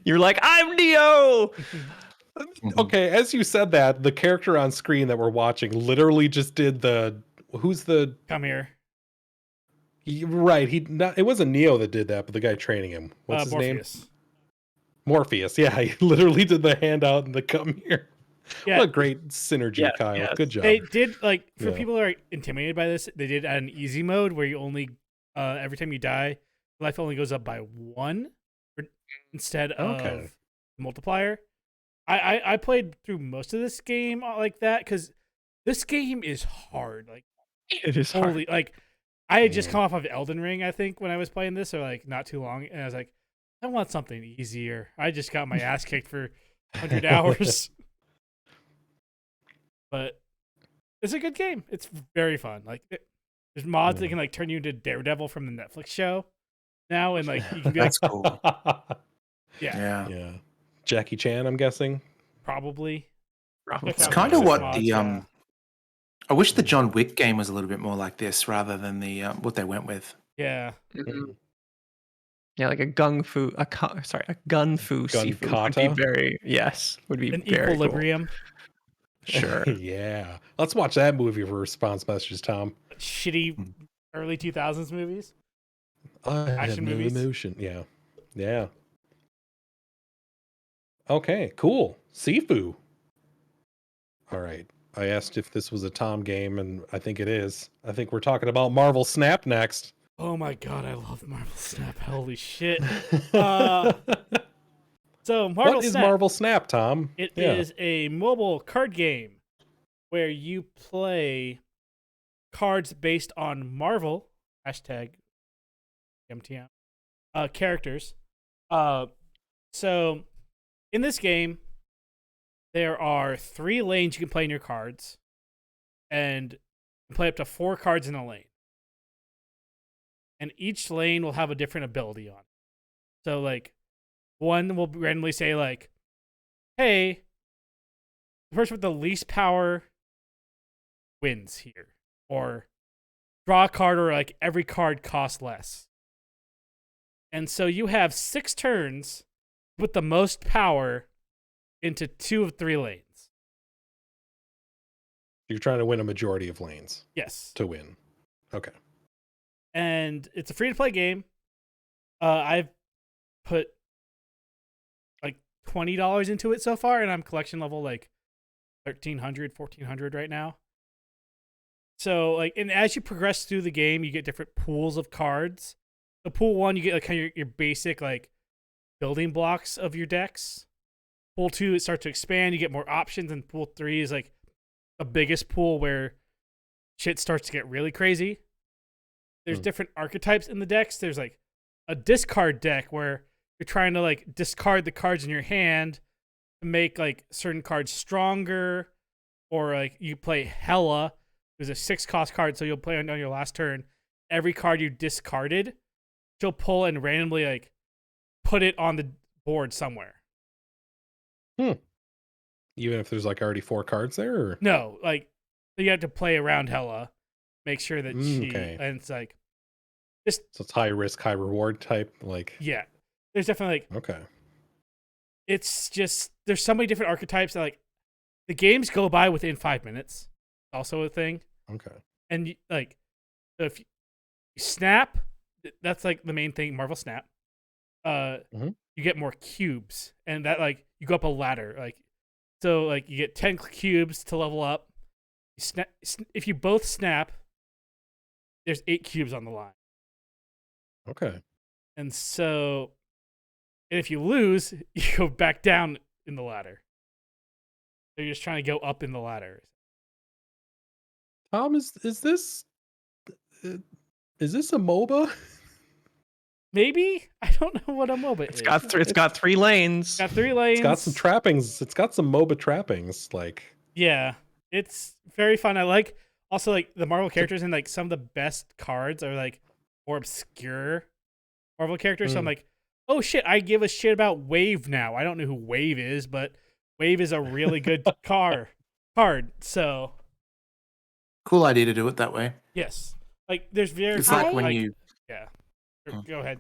you're like, I'm Neo. Okay, as you said that, the character on screen that we're watching literally just did Come here. Right, it wasn't Neo that did that, but the guy training him. What's his Morpheus. name? Morpheus. Yeah, he literally did the handout and the come here. Yeah. What a great synergy, Kyle. yes. Good job. They did for people who are intimidated by this, they did add an easy mode where you only every time you die, life only goes up by 1 instead of multiplier. I played through most of this game like that because this game is hard. Like it is hard. Like I had just come off of Elden Ring, I think, when I was playing this, or like not too long, and I was like, I want something easier. I just got my ass kicked for 100 hours. But it's a good game. It's very fun. Like there's mods that can like turn you into Daredevil from the Netflix show now, and like you can be That's like, cool. yeah, Yeah. Jackie Chan, I'm guessing. probably. It's kind of what mods, the I wish the John Wick game was a little bit more like this rather than the what they went with. Yeah. Mhm. Yeah, like a gun fu seafood would be kata? very would be An very cool. equilibrium. Sure. Yeah. Let's watch that movie for response messages, Tom. Shitty early 2000s movies. I have Action no movies. emotion. Yeah. Yeah. Okay, cool. Sifu. All right. I asked if this was a Tom game, and I think it is. I think we're talking about Marvel Snap next. Oh my god, I love Marvel Snap. Holy shit. So Marvel What is Snap, Marvel Snap, Tom? It is a mobile card game where you play cards based on Marvel #MTM characters. So in this game, there are 3 lanes you can play in your cards, and you can play up to 4 cards in a lane. And each lane will have a different ability on it. So, like, one will randomly say, like, hey, the person with the least power wins here. Or draw a card, or, like, every card costs less. And so you have 6 turns with the most power into 2 of 3 lanes. You're trying to win a majority of lanes Yes. to win. Okay. And it's a free-to-play game. I've put like $20 into it so far, and I'm collection level like 1,300, 1,400 right now. So, like, and as you progress through the game, you get different pools of cards. The pool 1, you get like kind of your basic like building blocks of your decks. Pool 2, it starts to expand. You get more options, and pool 3 is like the biggest pool where shit starts to get really crazy. There's different archetypes in the decks. There's like a discard deck where you're trying to like discard the cards in your hand to make like certain cards stronger, or like you play Hela, who's a 6-cost card, so you'll play on your last turn. Every card you discarded, she'll pull and randomly like put it on the board somewhere. Even if there's like already 4 cards there? Or? No, like you have to play around Hela, make sure that she, okay. and it's like, So it's high risk, high reward type. Like, yeah, there's definitely like, okay. it's just, there's so many different archetypes that like the games go by within 5 minutes. Also a thing. Okay. And like, if you snap, that's like the main thing, Marvel Snap. You get more cubes, and that like you go up a ladder. Like, so like you get 10 cubes to level up. You snap, if you both snap, there's 8 cubes on the line. Okay. And so, and if you lose, you go back down in the ladder. So you're just trying to go up in the ladder. Tom, is this a MOBA? Maybe? I don't know what a MOBA is. It's got 3 lanes. Got 3 lanes. It's got some trappings. It's got some MOBA trappings. Like, Yeah, it's very fun. I like also like the Marvel characters, and like some of the best cards are like more obscure Marvel characters. So I'm like, oh shit, I give a shit about Wave now. I don't know who Wave is, but Wave is a really good card. So Cool idea to do it that way. yes, like there's very It's like when you yeah. Go ahead.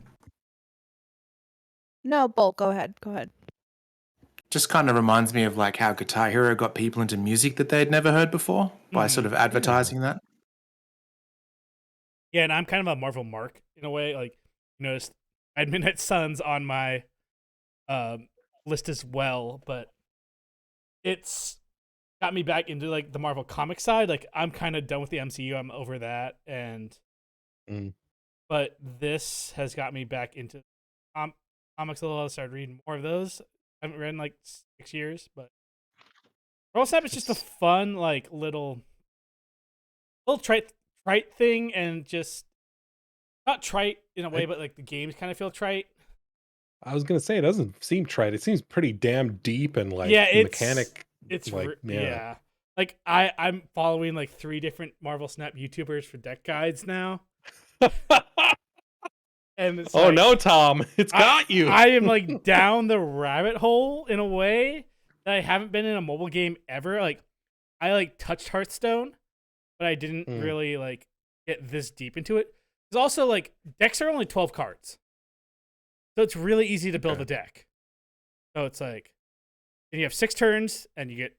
No, Bolt, go ahead. Go ahead. just kind of reminds me of like how Guitar Hero got people into music that they'd never heard before by sort of advertising that. Yeah, and I'm kind of a Marvel mark in a way. Like, you noticed I had Midnight Suns on my list as well, but it's got me back into like the Marvel comic side. Like, I'm kind of done with the MCU. I'm over that, and but this has got me back into comics a little. I started reading more of those. I haven't read in like 6 years, but Marvel Snap is just a fun, like little trite thing, and just not trite in a way, but like the games kind of feel trite. I was gonna say, it doesn't seem trite. It seems pretty damn deep and like Yeah, mechanic. It's like, yeah. Like I'm following like 3 different Marvel Snap YouTubers for deck guides now. And it's Oh like, no, Tom, it's got you. I am like down the rabbit hole in a way that I haven't been in a mobile game ever. Like I like touched Hearthstone, but I didn't really like get this deep into it. There's also like decks are only 12 cards, so it's really easy to build Okay. a deck. So it's like, and you have 6 turns, and you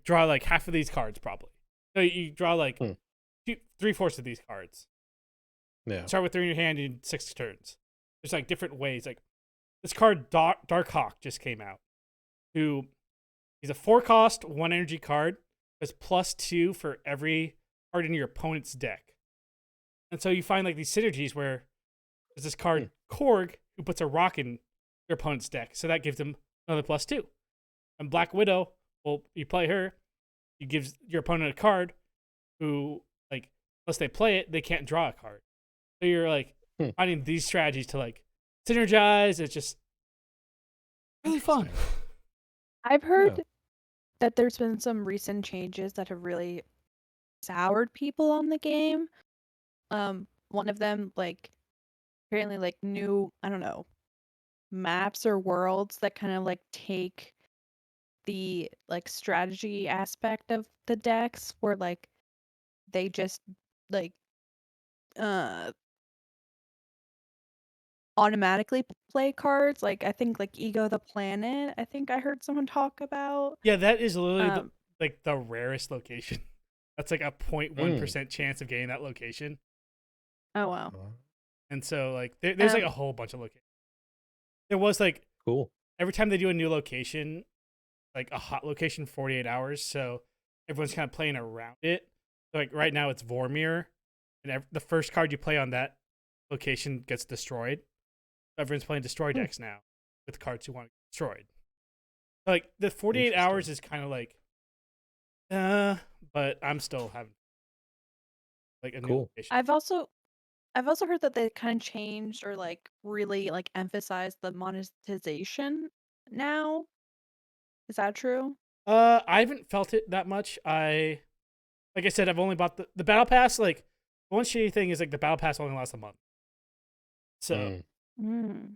draw like half of these cards probably. So you draw like Hmm. 3/4 of these cards. Yeah. Start with 3 in your hand in 6 turns. There's like different ways. Like this card, Darkhawk, just came out. He's a 4-cost, 1 energy card. That's +2 for every card in your opponent's deck. And so you find like these synergies where there's this card, Korg, who puts a rock in your opponent's deck. So that gives him another +2. And Black Widow, well, you play her, it gives your opponent a card who, like, unless they play it, they can't draw a card. So you're like finding these strategies to like synergize. It's just really fun. I've heard that there's been some recent changes that have really soured people on the game. One of them, like, apparently, like, new, I don't know, maps or worlds that kind of like take the like strategy aspect of the decks, where like they just like uh automatically play cards. Like I think like Ego the Planet, I think I heard someone talk about. Yeah, that is literally Um, the rarest location. That's like a 0.1% chance of getting that location. oh wow. And so like there's like a Um, whole bunch of locations. There was like Cool. every time they do a new location, like a hot location, 48 hours. So everyone's kind of playing around it. So like right now it's Vormir, and the first card you play on that location gets destroyed. Everyone's playing destroy decks now with cards who want to get destroyed. Like the 48 hours is kind of like, but I'm still having like a new Cool. location. I've also heard that they kind of changed or like really like emphasized the monetization now. Is that true? I haven't felt it that much. Like I said, I've only bought the battle pass. Like one shitty thing is like the battle pass only lasts a month. So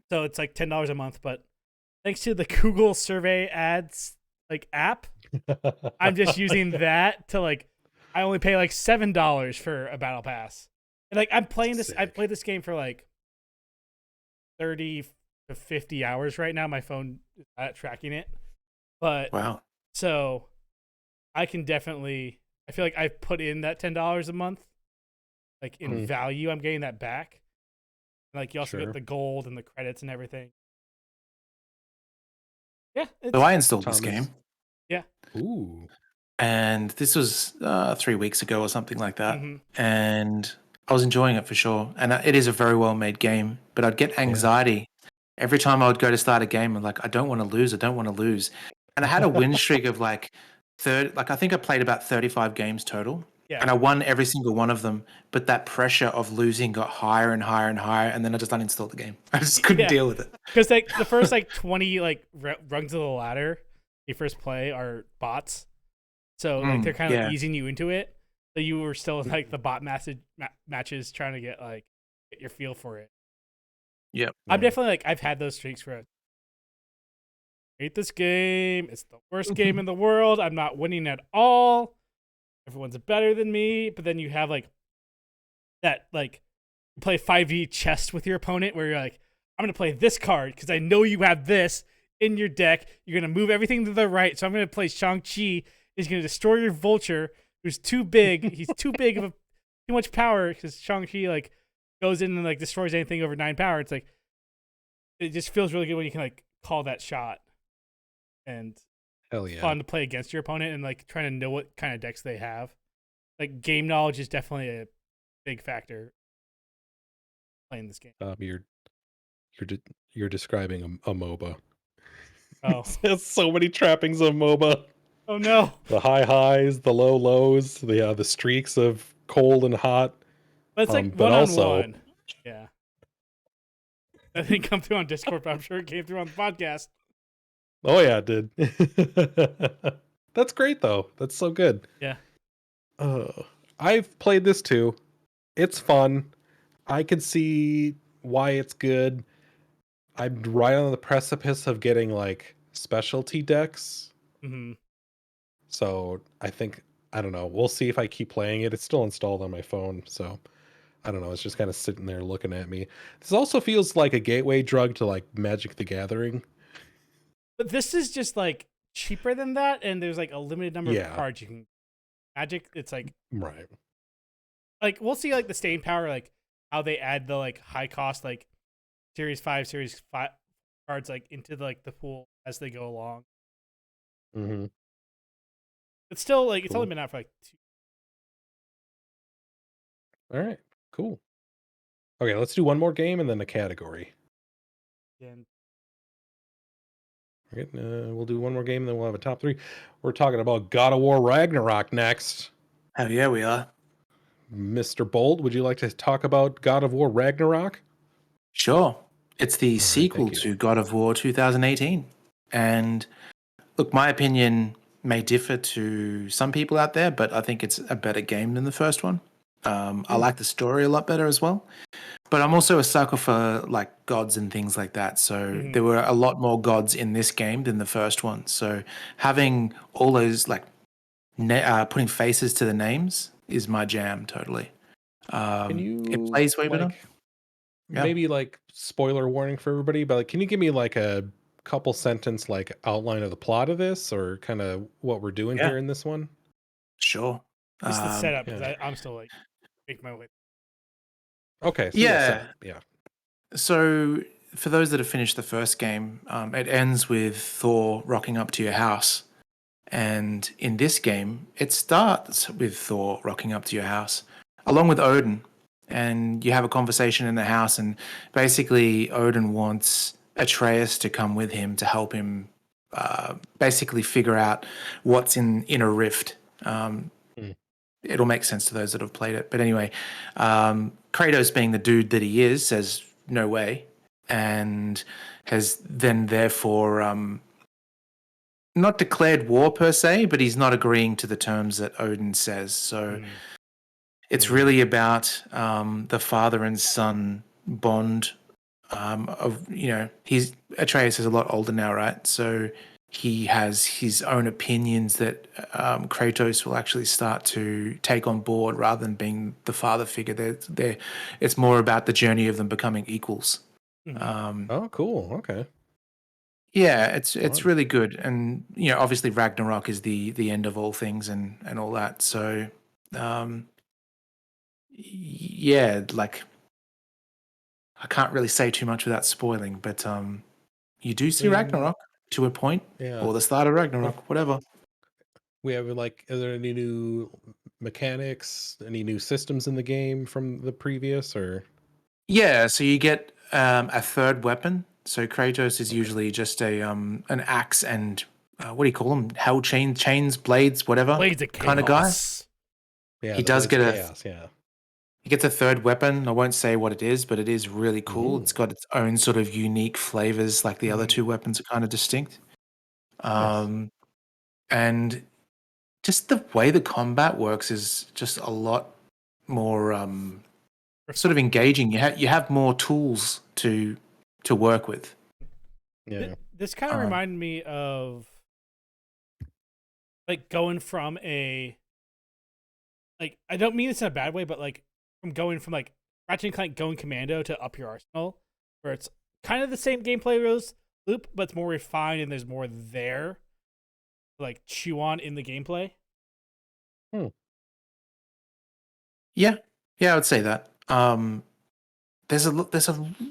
so it's like $10 a month, but thanks to the Google survey ads like app, I'm just using that to like I only pay like $7 for a battle pass. And like I'm playing this I Sick. played this game for like 30 to 50 hours right now. My phone is not tracking it. But Wow. so I can definitely I feel like I've put in that $10 a month. Like in value, I'm getting that back. Like you also Sure. get the gold and the credits and everything. Yeah, So I installed this Thomas. game, Ooh. and this was 3 weeks ago or something like that. Mhm. And I was enjoying it for sure. And it is a very well made game, but I'd get anxiety every time I would go to start a game. I'm like, I don't want to lose. I don't want to lose. And I had a win streak of like I think I played about 35 games total. Yeah. And I won every single one of them, but that pressure of losing got higher and higher and higher, and then I just uninstalled the game. I just couldn't Yeah. deal with it. Because like the first like 20 like rungs of the ladder you first play are bots, so like they're kind of yeah. easing you into it. So you were still in like the bot matches trying to get your feel for it. Yep. I'm definitely like I've had those streaks where I hate this game. It's the worst game in the world. I'm not winning at all. Everyone's better than me. But then you have like that like you play 5e chess with your opponent where you're like, I'm gonna play this card because I know you have this in your deck. You're gonna move everything to the right, so I'm gonna play Shang-Chi. He's gonna destroy your vulture, who's too big. He's too big of too much power because Shang-Chi like goes in and like destroys anything over 9 power. It's like it just feels really good when you can like call that shot. And Hell yeah. fun to play against your opponent and like trying to know what kind of decks they have. Like game knowledge is definitely a big factor playing this game. You're describing a MOBA. Oh. It has so many trappings of MOBA. Oh no. The high highs, the low lows, the streaks of cold and hot. But it's like but also- one-on-one. Yeah. That didn't come through on Discord, but I'm sure it came through on the podcast. Oh yeah, it did. That's great though. That's so good. Yeah. I've played this too. It's fun. I can see why it's good. I'm right on the precipice of getting like specialty decks. Mm-hmm. So I don't know. We'll see if I keep playing it. It's still installed on my phone. So I don't know. It's just kind of sitting there looking at me. This also feels like a gateway drug to like Magic the Gathering. But this is just like cheaper than that, and there's like a limited number Yeah. of cards you can. Magic, it's Right. like we'll see like the staying power, like how they add the like high cost like Series 5 cards like into the pool as they go along. Mm-hmm. It's still like it's Cool. only been out for like 2. All right. Cool. Okay, let's do one more game and then a category. And All right, we'll do one more game and then we'll have a top 3. We're talking about God of War Ragnarok next. Hell yeah, we are. Mr. Bold, would you like to talk about God of War Ragnarok? Sure. It's the sequel thank you. to God of War 2018. And look, my opinion may differ to some people out there, but I think it's a better game than the first one. I like the story a lot better as well. But I'm also a sucker for like gods and things like that. So there were a lot more gods in this game than the first one. So having all those like putting faces to the names is my jam totally. Can you It plays way better. Yeah. Maybe like spoiler warning for everybody, but like, can you give me like a couple sentence like outline of the plot of this or kind of what we're doing Yeah. here in this one? Sure. just the setup because yeah. I'm still like making my way. Okay. So Yeah. yeah. So, for those that have finished the first game, it ends with Thor rocking up to your house. And in this game, it starts with Thor rocking up to your house, along with Odin. And you have a conversation in the house, and basically, Odin wants Atreus to come with him to help him basically figure out what's in a rift. It'll make sense to those that have played it. But anyway, Kratos, being the dude that he is, says, no way. And has then therefore not declared war per se, but he's not agreeing to the terms that Odin says. So it's really about the father and son bond of, Atreus is a lot older now, right? So he has his own opinions that Kratos will actually start to take on board rather than being the father figure. It's more about the journey of them becoming equals. Oh, cool. Okay. Yeah, it's Fun. really good, and obviously Ragnarok is the end of all things and all that. So, yeah, like I can't really say too much without spoiling, but you do see Ragnarok to a point, Yeah. or the start of Ragnarok, whatever. We have like, are there any new mechanics, any new systems in the game from the previous or? Yeah, so you get a third weapon. So Kratos is usually just an axe and what do you call them? Hell chains, blades, whatever. Blades of kind of guy. Chaos. Yeah, He the does Blades of get Chaos, yeah. He gets a third weapon. I won't say what it is, but it is really cool. It's got its own sort of unique flavors, like the other two weapons are kind of distinct. And just the way the combat works is just a lot more sort of engaging. You have more tools to work with. Yeah. This kind of reminded me of like going from I don't mean this in a bad way, but like from going from like Ratchet and Clank Going Commando to Up Your Arsenal, where it's kind of the same gameplay loop, but it's more refined and there's more there to like chew on in the gameplay. Yeah, I would say that. There's a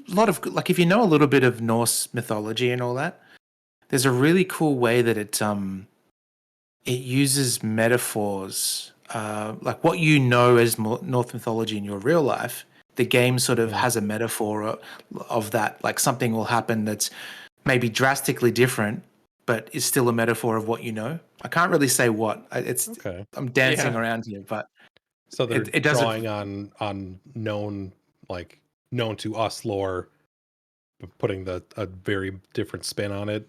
lot of, like, if you know a little bit of Norse mythology and all that, there's a really cool way that it uses metaphors, like what you know as Norse mythology in your real life. The game sort of has a metaphor of that, like something will happen that's maybe drastically different, but is still a metaphor of what you know. I can't really say what. I'm dancing around here, but so they're it doesn't drawing on known to us lore, but putting a very different spin on it.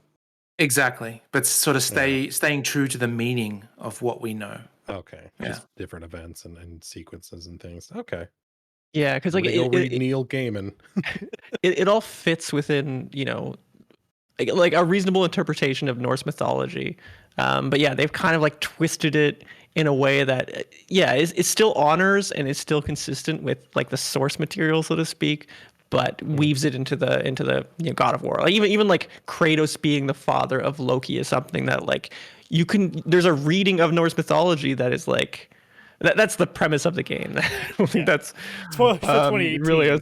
exactly, but sort of staying true to the meaning of what we know. Okay, just different events and sequences and things. Okay, Yeah, because like go read Neil Gaiman. it all fits within like a reasonable interpretation of Norse mythology. But yeah, they've kind of like twisted it in a way that it still honors and is still consistent with like the source material, so to speak, but weaves it into the God of War. Like even like Kratos being the father of Loki is something that like there's a reading of Norse mythology that is like that's the premise of the game. I don't think that's It's for 2018. really is.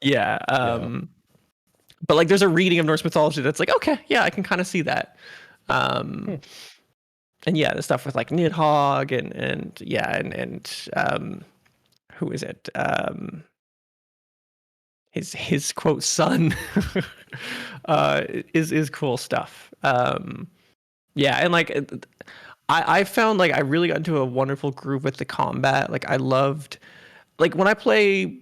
Yeah. But like there's a reading of Norse mythology that's like, okay, yeah, I can kind of see that. And yeah, the stuff with like Nidhogg and who is it? His quote son is cool stuff. Yeah, and like I found like I really got into a wonderful groove with the combat. Like I loved like when I play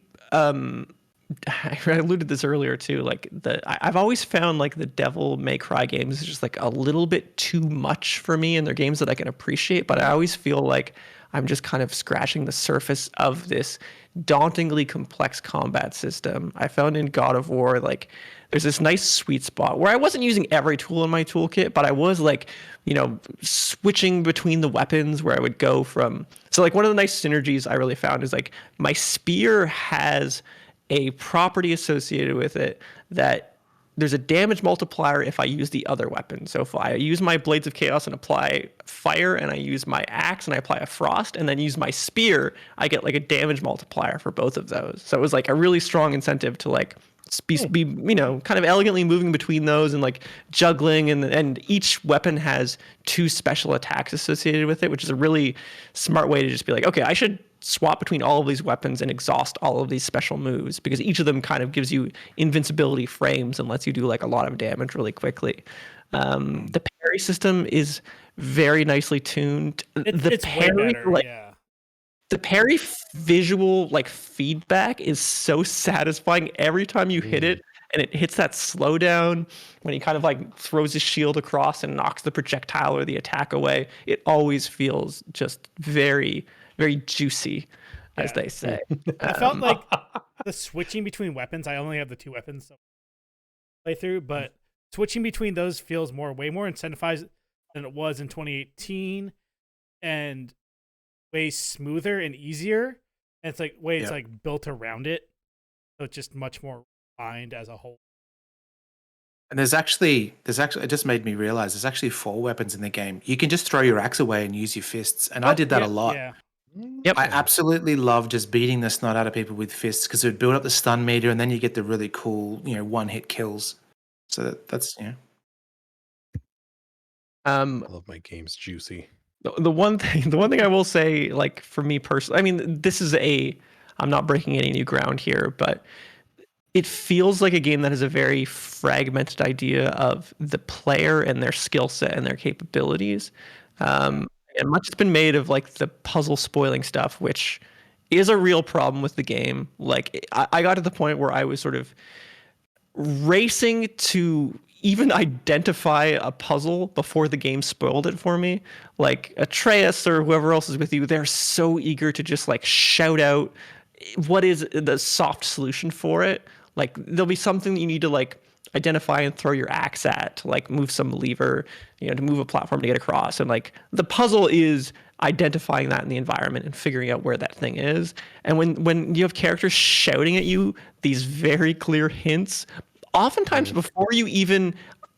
I alluded this earlier too. Like I've always found like the Devil May Cry games is just like a little bit too much for me, and they're games that I can appreciate, but I always feel like I'm just kind of scratching the surface of this dauntingly complex combat system. I found in God of War like there's this nice sweet spot where I wasn't using every tool in my toolkit, but I was like, switching between the weapons where I would go from. So like one of the nice synergies I really found is like my spear has a property associated with it that there's a damage multiplier if I use the other weapon. So if I use my Blades of Chaos and apply fire, and I use my axe and I apply a frost, and then use my spear, I get like a damage multiplier for both of those. So it was like a really strong incentive to like be kind of elegantly moving between those and like juggling, and each weapon has 2 special attacks associated with it, which is a really smart way to just be like, okay, I should swap between all of these weapons and exhaust all of these special moves, because each of them kind of gives you invincibility frames and lets you do like a lot of damage really quickly. The parry system is very nicely tuned. It's way better, yeah. The parry visual like feedback is so satisfying every time you hit it, and it hits that slowdown when he kind of like throws his shield across and knocks the projectile or the attack away. It always feels just very, very juicy, as they say. I felt like the switching between weapons, I only have the 2 weapons to play through, but switching between those feels way more incentivized than it was in 2018, and way smoother and easier. And it's like it's like built around it, so it's just much more refined as a whole. And there's actually it just made me realize there's actually 4 weapons in the game. You can just throw your axe away and use your fists, and I did that a lot. Yeah. Yep. I absolutely love just beating the snot out of people with fists, because it would build up the stun meter, and then you get the really cool, one-hit kills. So that's I love my games juicy. The one thing I will say, like for me personally, I mean, I'm not breaking any new ground here, but it feels like a game that has a very fragmented idea of the player and their skill set and their capabilities. And much has been made of like the puzzle spoiling stuff, which is a real problem with the game. Like I got to the point where I was sort of racing to even identify a puzzle before the game spoiled it for me. Like Atreus or whoever else is with you, they're so eager to just like shout out what is the soft solution for it. Like there'll be something that you need to like identify and throw your axe at to like move some lever, to move a platform to get across. And like the puzzle is identifying that in the environment and figuring out where that thing is. And when you have characters shouting at you these very clear hints, oftentimes before you even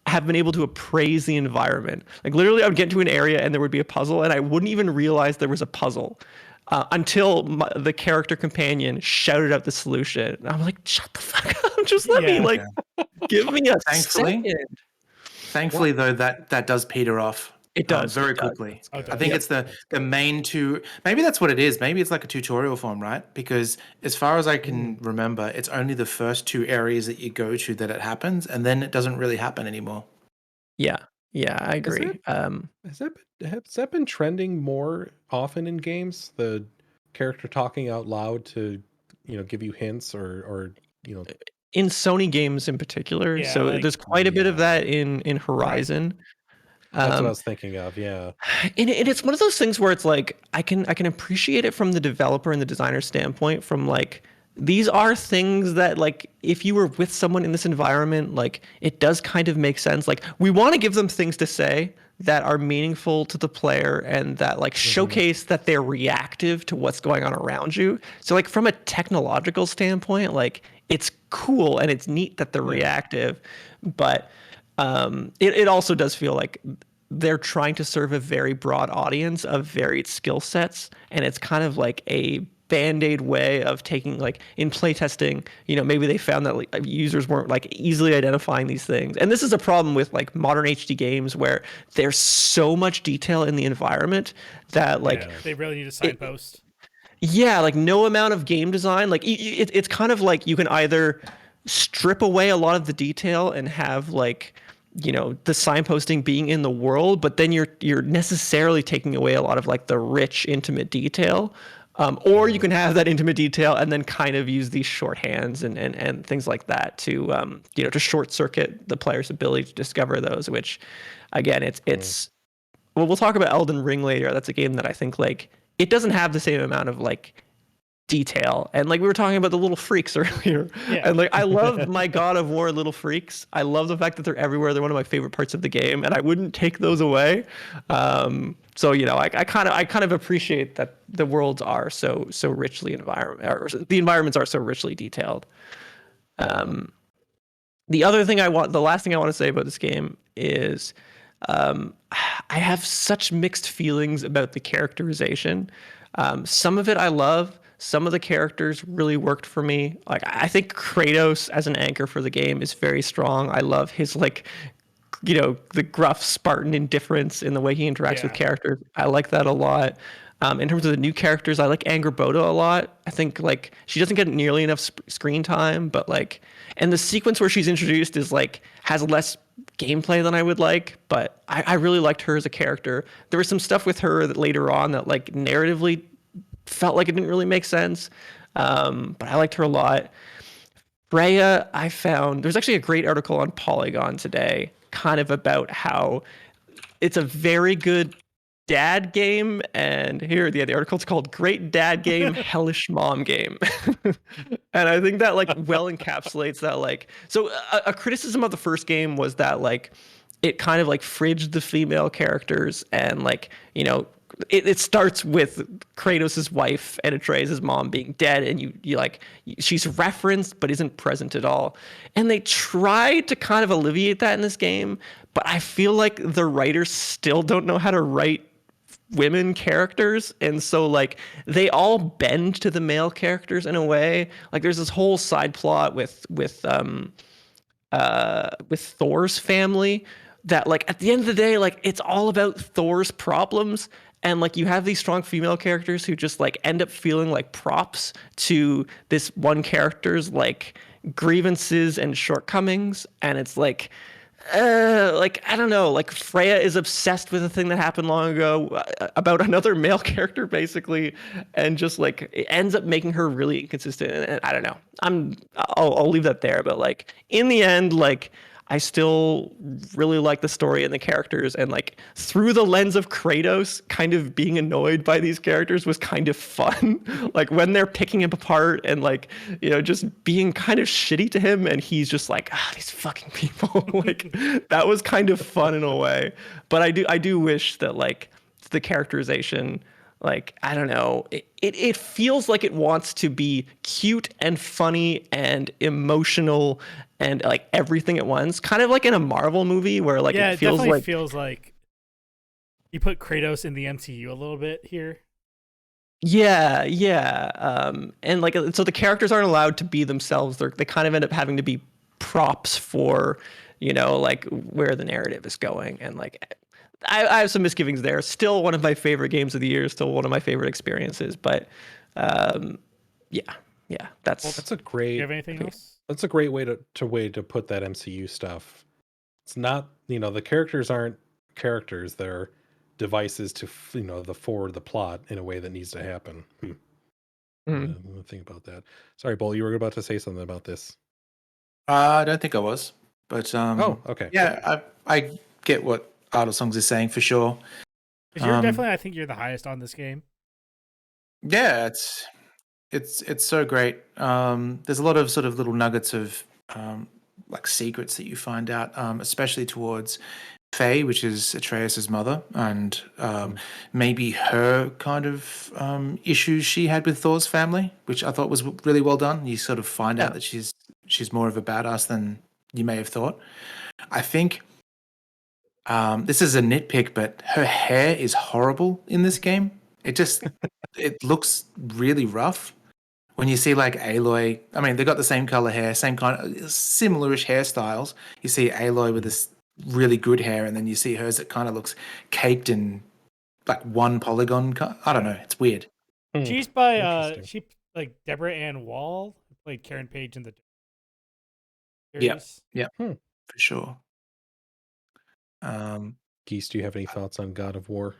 have been able to appraise the environment, like literally I would get into an area and there would be a puzzle and I wouldn't even realize there was a puzzle until the character companion shouted out the solution. And I'm like, shut the fuck up. Just let me give me a second. Thankfully though, that does peter off. It does very quickly. Okay. I think it's the main 2. Maybe that's what it is. Maybe it's like a tutorial form, right? Because as far as I can remember, it's only the first 2 areas that you go to that it happens, and then it doesn't really happen anymore. Yeah, I agree. Has that been trending more often in games? The character talking out loud to, give you hints or in Sony games in particular. Yeah, so like- there's quite a bit of that in Horizon. That's what I was thinking of. Yeah. And it's one of those things where it's like I can appreciate it from the developer and the designer standpoint, from like these are things that, like, if you were with someone in this environment, like, it does kind of make sense. Like, we want to give them things to say that are meaningful to the player and that, like, showcase that they're reactive to what's going on around you. So, like, from a technological standpoint, like, it's cool and it's neat that they're reactive, but it also does feel like they're trying to serve a very broad audience of varied skill sets, and it's kind of like a band-aid way of taking, like, in playtesting, maybe they found that, like, users weren't, like, easily identifying these things. And this is a problem with, like, modern HD games where there's so much detail in the environment that, like, they really need a signpost. yeah, like, no amount of game design, like, it's kind of like you can either strip away a lot of the detail and have, like, the signposting being in the world, but then you're necessarily taking away a lot of, like, the rich, intimate detail. Or you can have that intimate detail and then kind of use these shorthands and things like that to to short circuit the player's ability to discover those. Which, again, it's well, we'll talk about Elden Ring later. That's a game that I think, like, it doesn't have the same amount of, like, detail. And, like, we were talking about the little freaks earlier. Yeah. And, like, I love my God of War little freaks. I love the fact that they're everywhere. They're one of my favorite parts of the game, and I wouldn't take those away. So, I kind of appreciate that the worlds are so richly the environments are so richly detailed. The last thing I want to say about this game is I have such mixed feelings about the characterization. Some of it I love. Some of the characters really worked for me. Like, I think Kratos as an anchor for the game is very strong. I love his, like, the gruff Spartan indifference in the way he interacts with characters. I like that a lot. In terms of the new characters, I like Angrboda a lot. I think, like, she doesn't get nearly enough screen time, but, like, and the sequence where she's introduced is, like, has less gameplay than I would like, but I really liked her as a character. There was some stuff with her that later on that, like, narratively felt like it didn't really make sense, but I liked her a lot. Freya, I found there's actually a great article on Polygon today, kind of about how it's a very good dad game, and here the article's called "Great Dad Game, Hellish Mom Game," and I think that, like, well encapsulates that. Like, so a criticism of the first game was that, like, it kind of, like, fridged the female characters, and, like, it starts with Kratos' wife and Atreus' mom being dead, and you like, she's referenced but isn't present at all. And they tried to kind of alleviate that in this game, but I feel like the writers still don't know how to write women characters, and so, like, they all bend to the male characters in a way. Like, there's this whole side plot with Thor's family that, like, at the end of the day, like, it's all about Thor's problems. And, like, you have these strong female characters who just, like, end up feeling like props to this one character's, like, grievances and shortcomings. And it's like, I don't know, like, Freya is obsessed with a thing that happened long ago about another male character, basically, and just, like, it ends up making her really inconsistent. And I don't know. I'll leave that there. But, like, in the end, like, I still really like the story and the characters, and, like, through the lens of Kratos, kind of being annoyed by these characters was kind of fun. Like, when they're picking him apart and, like, just being kind of shitty to him, and he's just like, these fucking people. Like, that was kind of fun in a way. But I do wish that, like, the characterization, like, I don't know, it feels like it wants to be cute and funny and emotional and, like, everything at once, kind of like in a Marvel movie where, like, it feels definitely like feels like you put Kratos in the MCU a little bit here. Yeah. And, like, so the characters aren't allowed to be themselves. They kind of end up having to be props for, like, where the narrative is going. And, like, I have some misgivings there. Still one of my favorite games of the year. Still one of my favorite experiences. But yeah. That's a great. Do you have anything else? That's a great way to put that MCU stuff. It's not, the characters aren't characters. They're devices to forward the plot in a way that needs to happen. Think about that. Sorry, Bull, you were about to say something about this. I don't think I was, but Oh, okay. yeah, I get what Idle Songs is saying for sure. 'Cause you're definitely, I think you're the highest on this game. Yeah, It's so great. There's a lot of sort of little nuggets of like secrets that you find out, especially towards Faye, which is Atreus's mother, and maybe her kind of issues she had with Thor's family, which I thought was really well done. You sort of find out that she's more of a badass than you may have thought. I think this is a nitpick, but her hair is horrible in this game. It looks really rough. When you see like Aloy, I mean, they got the same color hair, same kind of similar-ish hairstyles. You see Aloy with this really good hair, and then you see hers that kind of looks caked in like one polygon. I don't know. It's weird. She's by Interesting. she like Deborah Ann Wall, who played Karen Page in the Yep. series. Yep. Hmm. For sure. Geese, do you have any thoughts on God of War?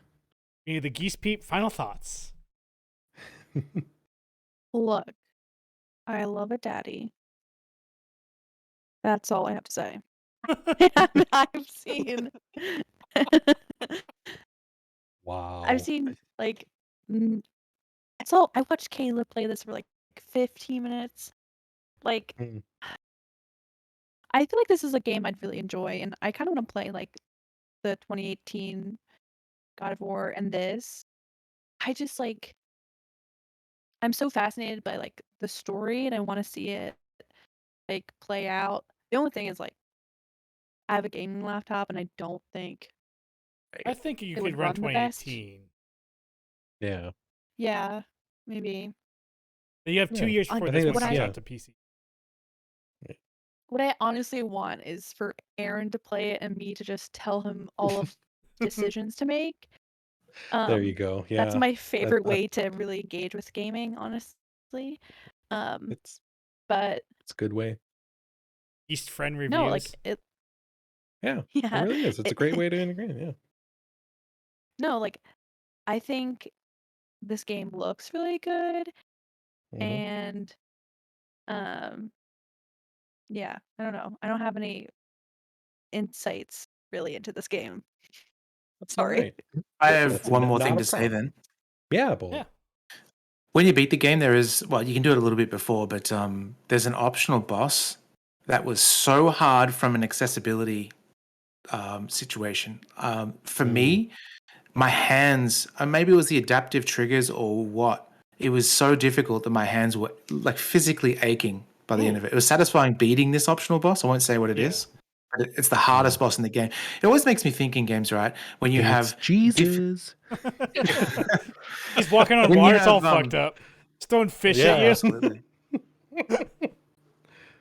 The Geese Peep, final thoughts. Look, I love a daddy. That's all I have to say. And I've seen Wow. I've seen like so I watched Caleb play this for like 15 minutes. Like Hmm. I feel like this is a game I'd really enjoy, and I kind of want to play like the 2018 God of War and this. I just like I'm so fascinated by like the story, and I want to see it like play out. The only thing is like I have a gaming laptop, and I don't think I think you it could would run run the best. 2018. Yeah. Yeah, maybe. You have 2 Yeah, years I before think this one that's- comes yeah. out to PC. What I honestly want is for Aaron to play it and me to just tell him all of decisions to make. There you go. Yeah. That's my favorite I- way to really engage with gaming, honestly. It's But a good way. East Friend reviews. no, like it. Yeah. Yeah, It really is. It's a great way to integrate. Yeah. No, like I think this game looks really good, Mhm. and yeah, I don't know. I don't have any insights really into this game. That's all Sorry. right. I Yeah, have that's one more not thing a to say problem. then. Yeah, Bull. Yeah. When you beat the game, there is, well, you can do it a little bit before, but there's an optional boss that was so hard from an accessibility situation. For me, my hands, maybe it was the adaptive triggers or what, it was so difficult that my hands were like physically aching by the end of it. It was satisfying beating this optional boss. I won't say what it Yeah. is, but it's the hardest boss in the game. It always makes me think in games, right? When you have Jesus. He's walking on When you water, it's all have, fucked up. Just throwing fish Yeah. at you. Absolutely.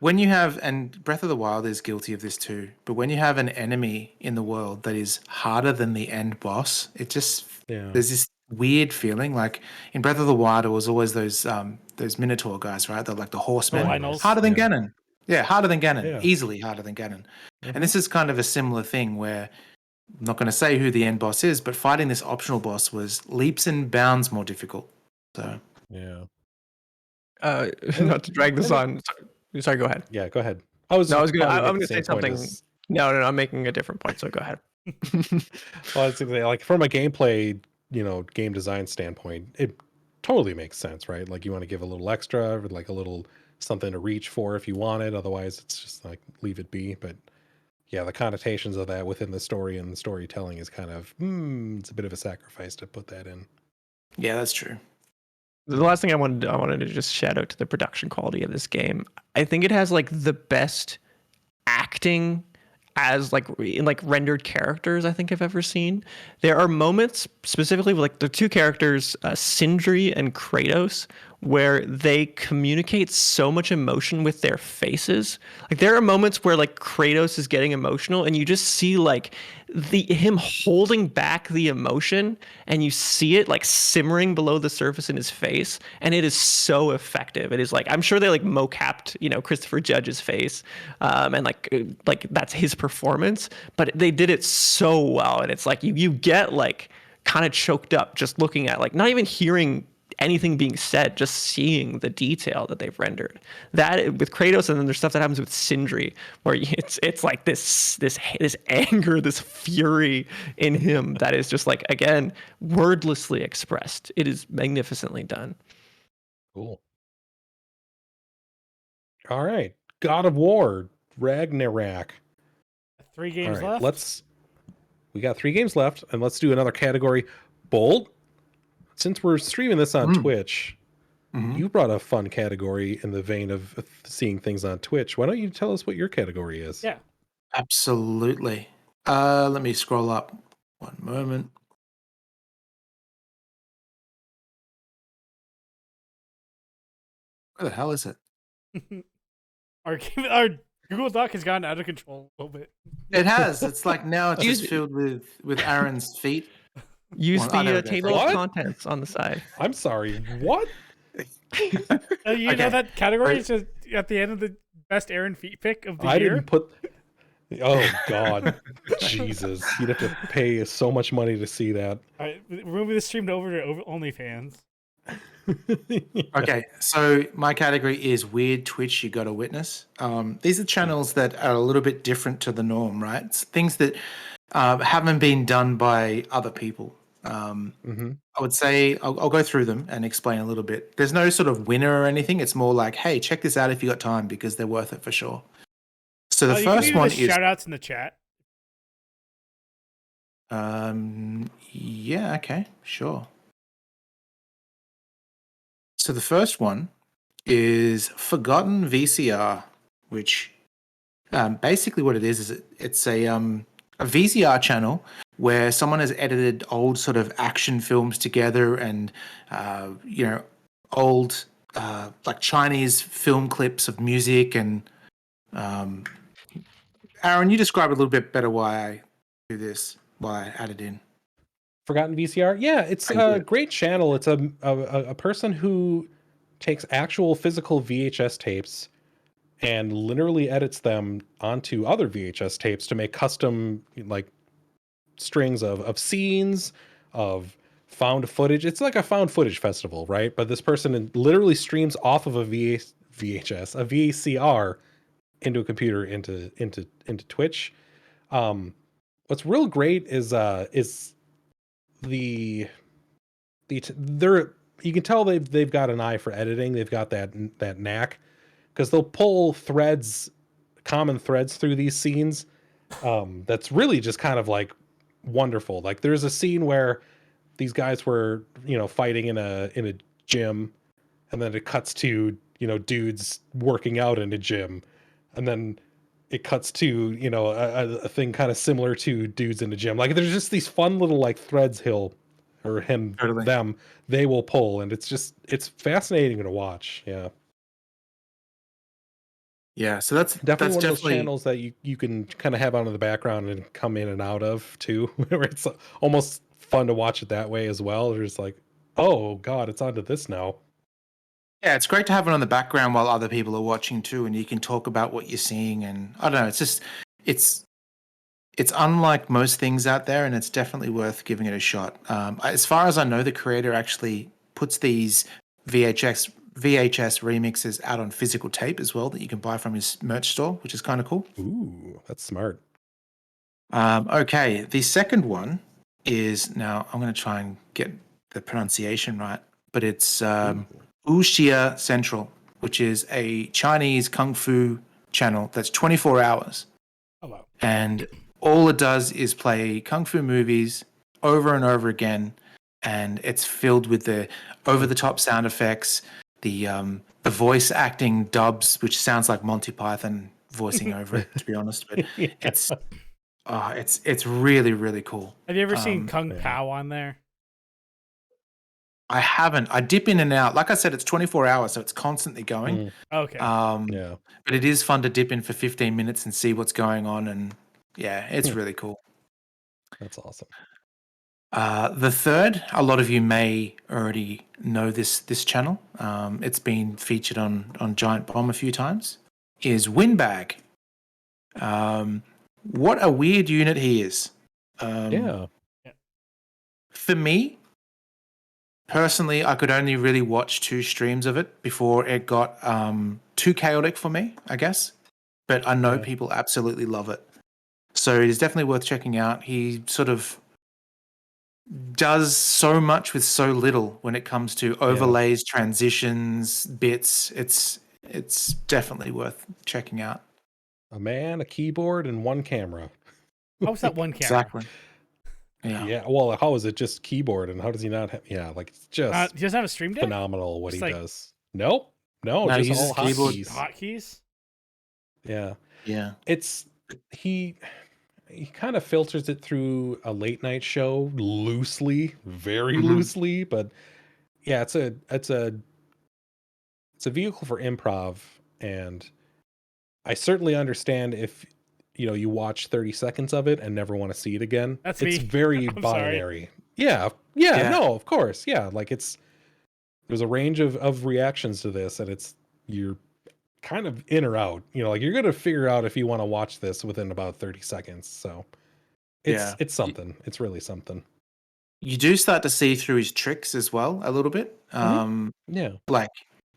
When you have, and Breath of the Wild is guilty of this too, but when you have an enemy in the world that is harder than the end boss, it just Yeah. there's this weird feeling. Like in Breath of the Wild, it was always those Minotaur guys, right? They're like the horsemen, Lynels. harder than Yeah. Ganon. Yeah, harder than Ganon, Yeah. easily harder than Ganon. Mhm. And this is kind of a similar thing where I'm not going to say who the end boss is, but fighting this optional boss was leaps and bounds more difficult. So Yeah. Not to drag this on. Sorry, go ahead. Yeah, go ahead. I was No, I was gonna. probably I'm make gonna the say same point something. as- No, I'm making a different point. So go ahead. Well, it's exactly like from a gameplay, game design standpoint, it totally makes sense, right? Like you want to give a little extra, or like a little something to reach for if you want it. Otherwise, it's just like leave it be. But yeah, the connotations of that within the story and the storytelling is kind of, it's a bit of a sacrifice to put that in. yeah, that's true. The last thing I wanted to just shout out to the production quality of this game. I think it has like the best acting as like in like rendered characters I think I've ever seen. There are moments specifically with like the two characters, Sindri and Kratos, where they communicate so much emotion with their faces. Like there are moments where like Kratos is getting emotional and you just see like him holding back the emotion and you see it like simmering below the surface in his face, and it is so effective. It is like, I'm sure they like mocapped, Christopher Judge's face, and like that's his performance, but they did it so well, and it's like you get like kind of choked up just looking at, like, not even hearing anything being said, just seeing the detail that they've rendered. That with Kratos, and then there's stuff that happens with Sindri, where it's like this anger, this fury in him that is just like, again, wordlessly expressed. It is magnificently done. Cool. All right. God of War, Ragnarok. 3 All games right, left. we got 3 games left, and let's do another category. Bolt, since we're streaming this on Twitch, you brought a fun category in the vein of seeing things on Twitch. Why don't you tell us what your category is? Yeah. Absolutely. Let me scroll up. One moment. Where the hell is it? Our Google Doc has gotten out of control a little bit. It has. It's like now it's Use- just filled with Aaron's feet. Use Well, I know the that. table What? of contents on the side. I'm sorry. What? You know Okay. that category Right. is just at the end of the best Aaron feet pick of the I year. didn't put. Oh God, Jesus! You'd have to pay so much money to see that. All right, we're moving this stream over to OnlyFans. Okay, so my category is weird Twitch you got to witness. These are channels that are a little bit different to the norm, right? It's things that haven't been done by other people. Mhm. I would say I'll go through them and explain a little bit. There's no sort of winner or anything. It's more like, hey, check this out if you got time because they're worth it for sure. So the You can first do one the is shout outs in the chat. yeah, okay, sure. So the first one is Forgotten VCR, which basically what it is it's a VCR channel where someone has edited old sort of action films together and old like Chinese film clips of music and Aaron, you describe a little bit better why I do this, why I added in. Forgotten VCR. Yeah, it's Thank a you. great channel. It's a person who takes actual physical VHS tapes and literally edits them onto other VHS tapes to make custom like strings of scenes of found footage. It's like a found footage festival, right? But this person literally streams off of a VHS, a VCR into a computer into Twitch. What's real great is they're you can tell they've got an eye for editing. They've got that knack because they'll pull common threads through these scenes. That's really just kind of like wonderful. Like there's a scene where these guys were fighting in a gym, and then it cuts to dudes working out in a gym, and then it cuts to a thing kind of similar to dudes in the gym. Like there's just these fun little like threads Totally. they will pull, and it's fascinating to watch. Yeah, so that's Definitely one of those definitely channels that you can kind of have on in the background and come in and out of too, where it's almost fun to watch it that way as well. It's like, oh God, it's onto this now. yeah, it's great to have it on the background while other people are watching too, and you can talk about what you're seeing. And I don't know, it's unlike most things out there, and it's definitely worth giving it a shot. As far as I know, the creator actually puts these VHS remixes out on physical tape as well that you can buy from his merch store, which is kind of cool. Ooh, that's smart. Okay, the second one is now I'm going to try and get the pronunciation right, but it's Wuxia Central, which is a Chinese kung fu channel that's 24 hours. Oh wow. And all it does is play kung fu movies over and over again, and it's filled with the over-the-top sound effects, the voice acting dubs, which sounds like Monty Python voicing over it, to be honest. But it's really, really cool. Have you ever seen Kung yeah. Pao on there? I haven't. I dip in and out. Like I said, it's 24 hours, so it's constantly going. Okay. Yeah. But it is fun to dip in for 15 minutes and see what's going on, and yeah, it's really cool. That's awesome. The third, a lot of you may already know this channel. It's been featured on Giant Bomb a few times. Is Winbag. What a weird unit he is. Yeah. For me, personally, I could only really watch 2 streams of it before it got too chaotic for me, I guess. But I know people absolutely love it. So it is definitely worth checking out. He sort of does so much with so little when it comes to overlays, transitions, bits. It's definitely worth checking out. A man, a keyboard, and one camera. How's that one camera? Exactly. Yeah. Yeah. Well, how is it just keyboard, and how does he not have? Yeah, like it's just He doesn't have a stream deck. phenomenal what Just he like- does. Nope. No, No, he just uses all keyboard. hotkeys. Hotkeys. Yeah. Yeah. It's he kind of filters it through a late night show loosely, very Mhm. loosely, but yeah, it's a vehicle for improv, and I certainly understand if you watch 30 seconds of it and never want to see it again. That's It's me. very I'm sorry. binary. Yeah, Yeah. no, of course. Yeah, like there's a range of reactions to this, and you're kind of in or out. Like you're gonna figure out if you want to watch this within about 30 seconds. So Yeah. it's something. It's really something. You do start to see through his tricks as well a little bit. Yeah. Like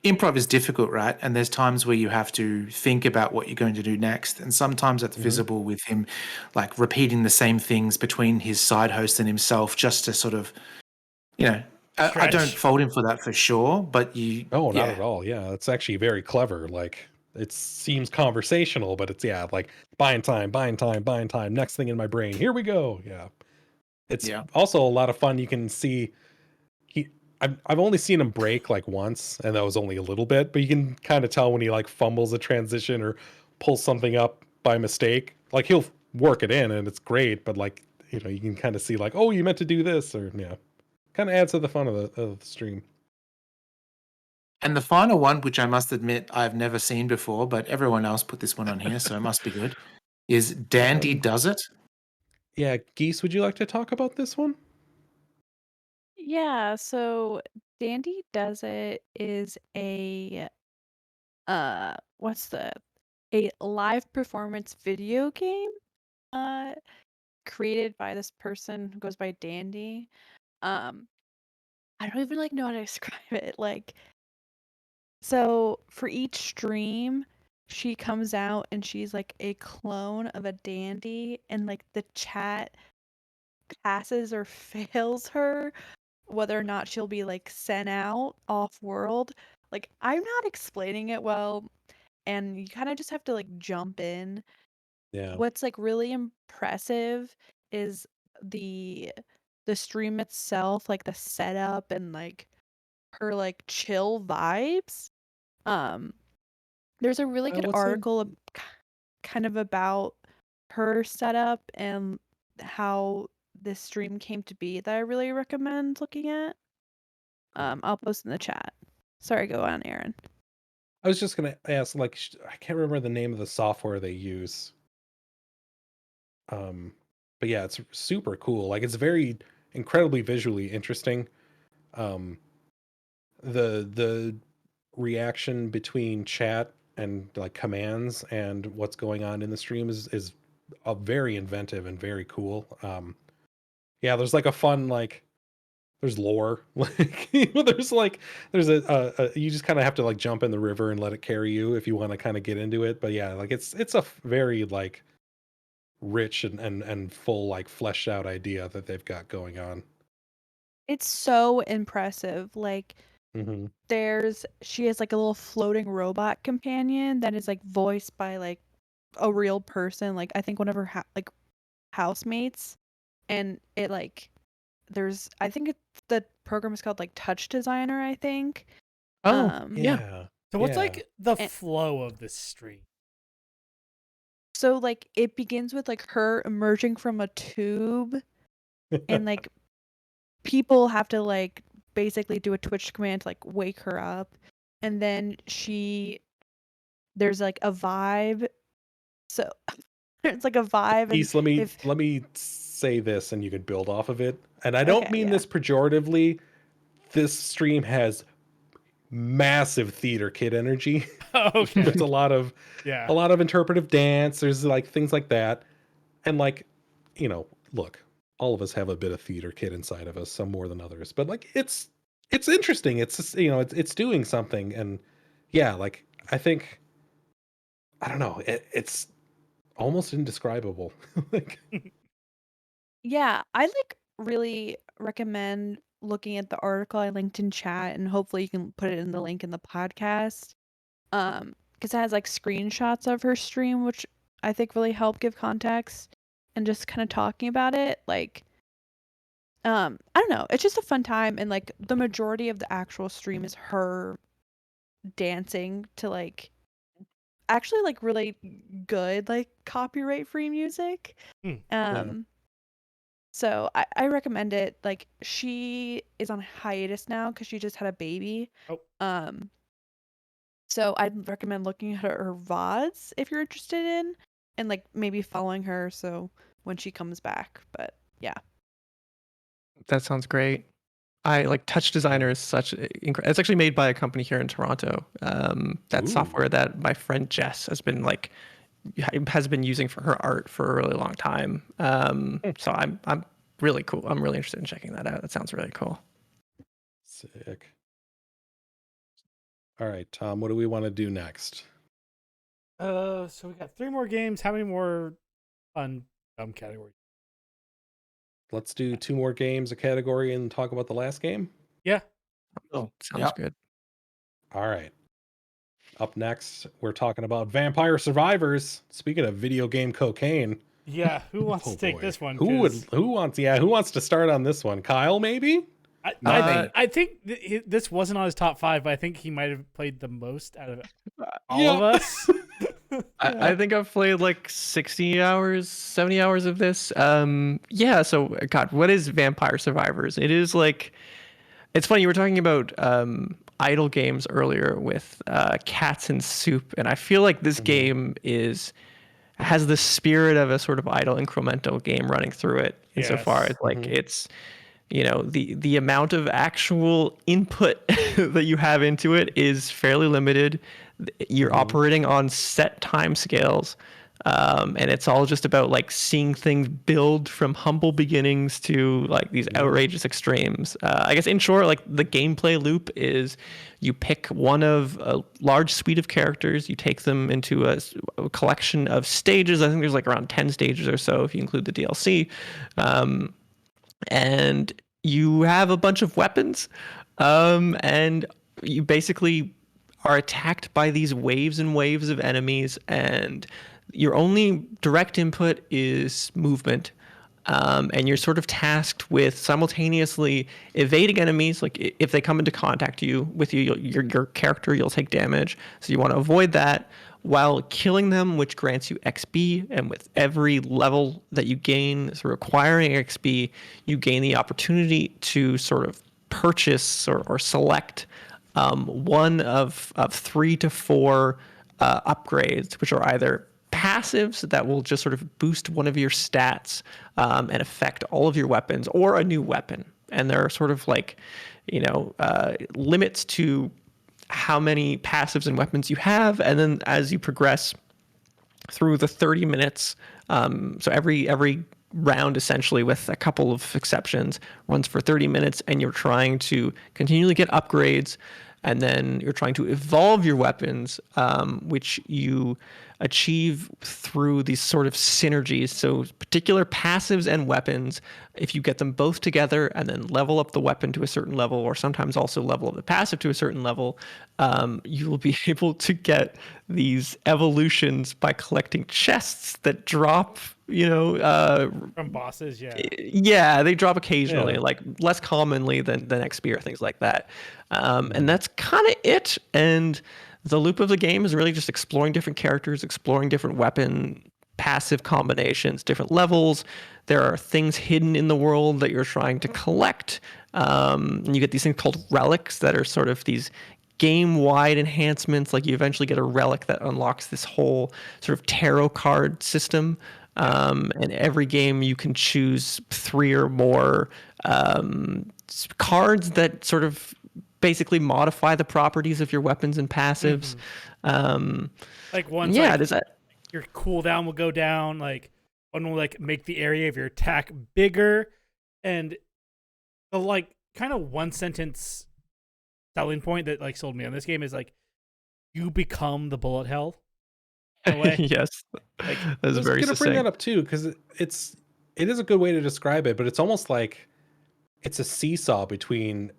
improv is difficult, right? And there's times where you have to think about what you're going to do next. And sometimes that's Mhm. visible with him like repeating the same things between his side host and himself just to sort of, I don't Stretch. fault him for that for sure, but Oh, not at all. Yeah, it's actually very clever. Like it seems conversational, but it's like buying time, buying time, buying time. Next thing in my brain. Here we go. Yeah. It's Yeah. also a lot of fun. You can see I've only seen him break like once, and that was only a little bit, but you can kind of tell when he like fumbles a transition or pulls something up by mistake. Like he'll work it in and it's great, but like, you can kind of see like, oh, you meant to do this, or kind of adds to the fun of the stream. And the final one, which I must admit I've never seen before, but everyone else put this one on here, so it must be good, is Dandy Does It. Yeah, Geese, would you like to talk about this one? Yeah, so Dandy Does It is a a live performance video game uh created by this person who goes by Dandy. Um I don't even know how to describe it. So for each stream, she comes out and she's like a clone of a dandy, and the chat passes or fails her whether or not she'll be sent out off world. I'm not explaining it well, and you kind of just have to jump in. Yeah. What's really impressive is the the stream itself, the setup and her chill vibes. Um there's a really good what's the- article kind of about her setup and how this stream came to be that I really recommend looking at. I'll post in the chat. Sorry, go on, Aaron. I was just gonna ask, like, I can't remember the name of the software they use. But yeah, it's super cool. Like, it's very incredibly visually interesting. The reaction between chat and like commands and what's going on in the stream is a very inventive and very cool. Yeah, there's like a fun there's lore like there's a you just kind of have to like jump in the river and let it carry you if you want to kind of get into it. But yeah, like it's a very like rich and full like fleshed out idea that they've got going on. It's so impressive. Mm-hmm. She has a little floating robot companion that is voiced by a real person. I think one of her housemates, and it there's I think the program is called Touch Designer, I think. Oh, yeah. Yeah. So what's Yeah. the And- flow of this stream? So it begins with her emerging from a tube, and people have to basically do a Twitch command to wake her up, and then there's a vibe. So it's a vibe, and East, let if me say this and you can build off of it. And I don't Okay, mean yeah. this pejoratively. This stream has massive theater kid energy. Okay. There's a lot of Yeah. interpretive dance. There's like things like that. And look, all of us have a bit of theater kid inside of us, some more than others. But like it's interesting. It's just, it's doing something. And yeah, like I think I don't know, it's almost indescribable. Like Yeah, I really recommend looking at the article I linked in chat, and hopefully you can put it in the link in the podcast. because it has like screenshots of her stream, which I think really help give context, and just kind of talking about it. Like, I don't know, it's just a fun time, and like the majority of the actual stream is her dancing to like actually like really good like copyright free music. Hmm. Um so I recommend it. Like she is on hiatus now because she just had a baby. Oh. So I'd recommend looking at her VODs if you're interested in, and like maybe following her so when she comes back. But yeah. That sounds great. I like Touch Designer is such it's actually made by a company here in Toronto. That Ooh. software that my friend Jess has been using for her art for a really long time. So I'm really cool. I'm really interested in checking that out. That sounds really cool. Sick. All right, Tom, what do we want to do next? So we got 3 more games. How many more fun dumb categories? Let's do 2 more games a category and talk about the last game. Yeah. Oh, Sounds yep. good. All right. Up next, we're talking about Vampire Survivors. Speaking of video game cocaine. Yeah. Who wants Oh, to take boy. this one? Who wants to start on this one? Kyle, maybe? I think this wasn't on his top 5, but I think he might have played the most out of all of us. I think I've played like 60 hours, 70 hours of this. Yeah, so God, what is Vampire Survivors? It is like, it's funny, you were talking about idle games earlier with Cats and Soup, and I feel like this game has the spirit of a sort of idle incremental game running through it insofar Yes. as like it's, you know, the amount of actual input that you have into it is fairly limited. You're operating on set time scales, and it's all just about like seeing things build from humble beginnings to like these outrageous extremes. I guess in short, like the gameplay loop is you pick one of a large suite of characters, you take them into a collection of stages. I think there's like around 10 stages or so if you include the DLC. And you have a bunch of weapons, and you basically are attacked by these waves and waves of enemies, and your only direct input is movement. And you're sort of tasked with simultaneously evading enemies. Like if they come into contact with you, your character, you'll take damage. So you want to avoid that while killing them, which grants you XP. And with every level that you gain through acquiring XP, you gain the opportunity to sort of purchase or select one of 3 to 4 upgrades, which are either passives that will just sort of boost one of your stats and affect all of your weapons, or a new weapon. And there are sort of like, limits to how many passives and weapons you have. And then as you progress through the 30 minutes, so every round, essentially, with a couple of exceptions, runs for 30 minutes, and you're trying to continually get upgrades, and then you're trying to evolve your weapons, which you achieve through these sort of synergies. So particular passives and weapons, if you get them both together and then level up the weapon to a certain level, or sometimes also level up the passive to a certain level, you will be able to get these evolutions by collecting chests that drop, From bosses, yeah. yeah, they drop occasionally, Yeah. like less commonly than XP or things like that. And that's kind of it. And the loop of the game is really just exploring different characters, exploring different weapon passive combinations, different levels. There are things hidden in the world that you're trying to collect. And you get these things called relics that are sort of these game-wide enhancements. Like you eventually get a relic that unlocks this whole sort of tarot card system. And every game you can choose 3 or more cards that sort of basically modify the properties of your weapons and passives. Like one's Yeah, like does that? your cooldown will go down. Like one will like make the area of your attack bigger, and the like kind of one sentence selling point that like sold me on this game is like you become the bullet hell. In a way. Yes, Like, that's I was very gonna bring that succinct. up too, because it is a good way to describe it, but it's almost like it's a seesaw between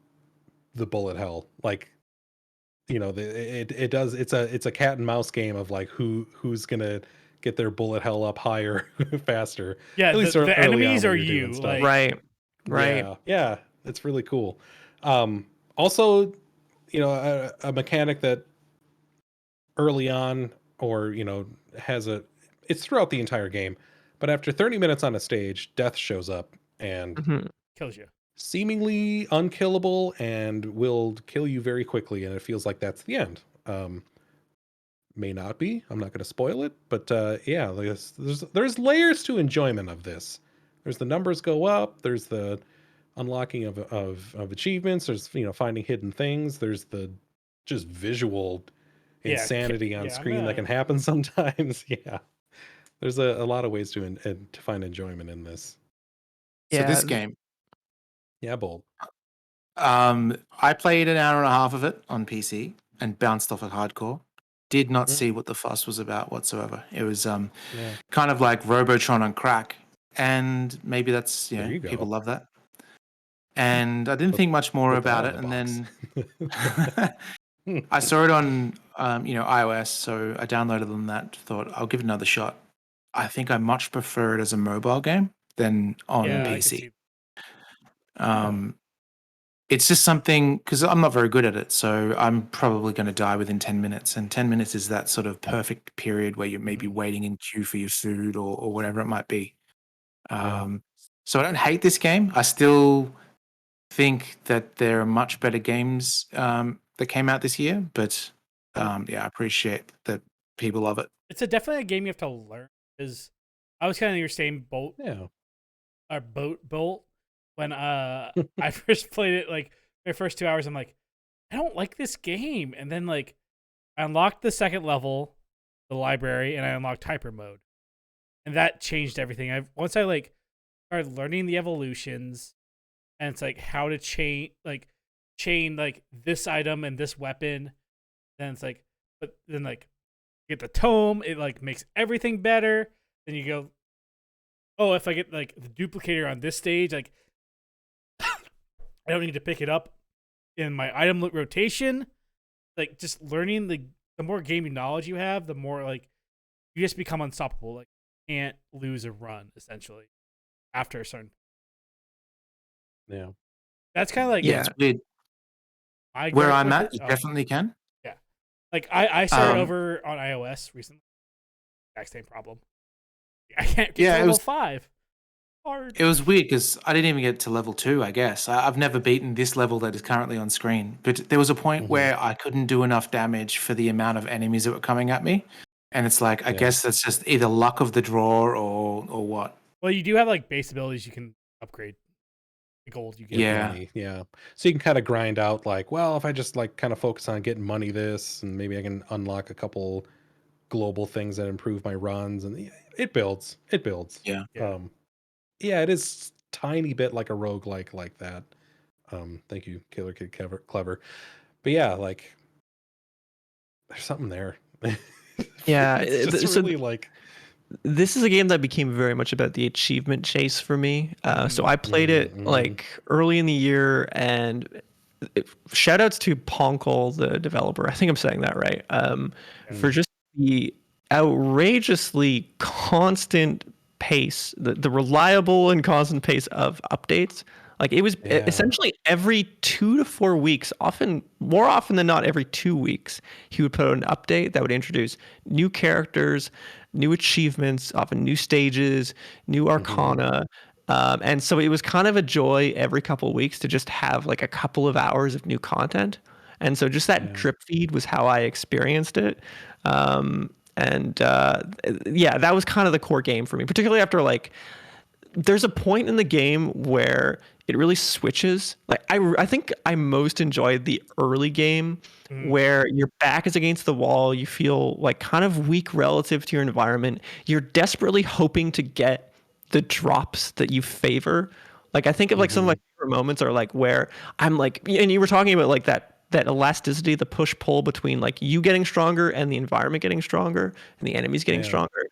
the bullet hell. Like you know, it does. It's a cat and mouse game of like who's gonna get their bullet hell up higher faster. Yeah, At least the early on enemies when are you're doing you. stuff. Like, Right. Yeah, it's really cool. Also, you know, a mechanic that early on, or you know, it's throughout the entire game, but after 30 minutes on a stage, death shows up and Mhm. kills you. seemingly unkillable and will kill you very quickly, and it feels like that's the end. May not be. I'm not going to spoil it, but yeah, there's layers to enjoyment of this. There's the numbers go up. There's the unlocking of achievements. There's, you know, finding hidden things. There's the just visual Yeah, insanity on yeah, I'm screen that gonna- can happen sometimes. Yeah, there's a lot of ways to find enjoyment in this. So Yeah. this game, Yeah, Bold. I played an hour and a half of it on PC and bounced off at hardcore. Did not Mm. see what the fuss was about whatsoever. It was Yeah. kind of like Robotron on crack, and maybe that's, you There know, you go. people love that. And I didn't Put- think much more Put that about in it, and the box. then I saw it on you know, iOS, so I downloaded it on that. Thought I'll give it another shot. I think I much prefer it as a mobile game than on yeah, I can PC. see. It's just something, because I'm not very good at it, so I'm probably going to die within 10 minutes. And 10 minutes is that sort of perfect period where you may be waiting in queue for your food or whatever it might be. Yeah. So I don't hate this game. I still think that there are much better games that came out this year, but yeah, I appreciate that people love it. It's definitely a game you have to learn. Because I was kind of in your same boat Yeah. or bolt when I first played it. Like my first 2 hours, I'm like, I don't like this game, and then like I unlocked the second level, the library, and I unlocked hyper mode, and that changed everything. Once I like started learning the evolutions, and it's like how to chain like this item and this weapon. Then it's like, but then like you get the tome, it like makes everything better. Then you go, oh, if I get like the duplicator on this stage, like I don't need to pick it up in my item rotation. Like just learning the more gaming knowledge you have, the more like you just become unstoppable. Like you can't lose a run essentially after a certain. Yeah. That's kind of like Yeah, it's weird. my Where gripe I'm with at, it. you Oh, definitely can. like I started Um, over on iOS recently. Exact same problem. I can't get Yeah, to it level was- 5. Hard. It was weird because I didn't even get to level 2, I guess. I've never beaten this level that is currently on screen. But there was a point Mhm. where I couldn't do enough damage for the amount of enemies that were coming at me. And it's like, I Yeah. guess that's just either luck of the draw or what. Well, you do have like base abilities you can upgrade. The gold you get. With Yeah. money. Yeah. So you can kind of grind out like, well, if I just like kind of focus on getting money this, and maybe I can unlock a couple global things that improve my runs, and it builds. It builds. Yeah. Yeah. Yeah, it is tiny bit like a roguelike like that. Thank you, Killer Kid Clever. But yeah, like there's something there. Yeah, it's just so- really like This is a game that became very much about the achievement chase for me. So I played it Mhm. like early in the year, and shout outs to Ponkel, the developer. I think I'm saying that right. For just the outrageously constant pace, the reliable and constant pace of updates. Like it was Yeah. essentially every 2 to 4 weeks, more often than not every 2 weeks, he would put out an update that would introduce new characters, new achievements, often new stages, new arcana. And so it was kind of a joy every couple of weeks to just have like a couple of hours of new content. And so just that Yeah. drip feed was how I experienced it. Yeah, that was kind of the core game for me, particularly after like there's a point in the game where it really switches. Like I think I most enjoyed the early game where your back is against the wall, you feel like kind of weak relative to your environment. You're desperately hoping to get the drops that you favor. Like I think of like some of my favorite moments are like where I'm like, and you were talking about like that elasticity, the push pull between like you getting stronger and the environment getting stronger and the enemies getting Yeah. stronger.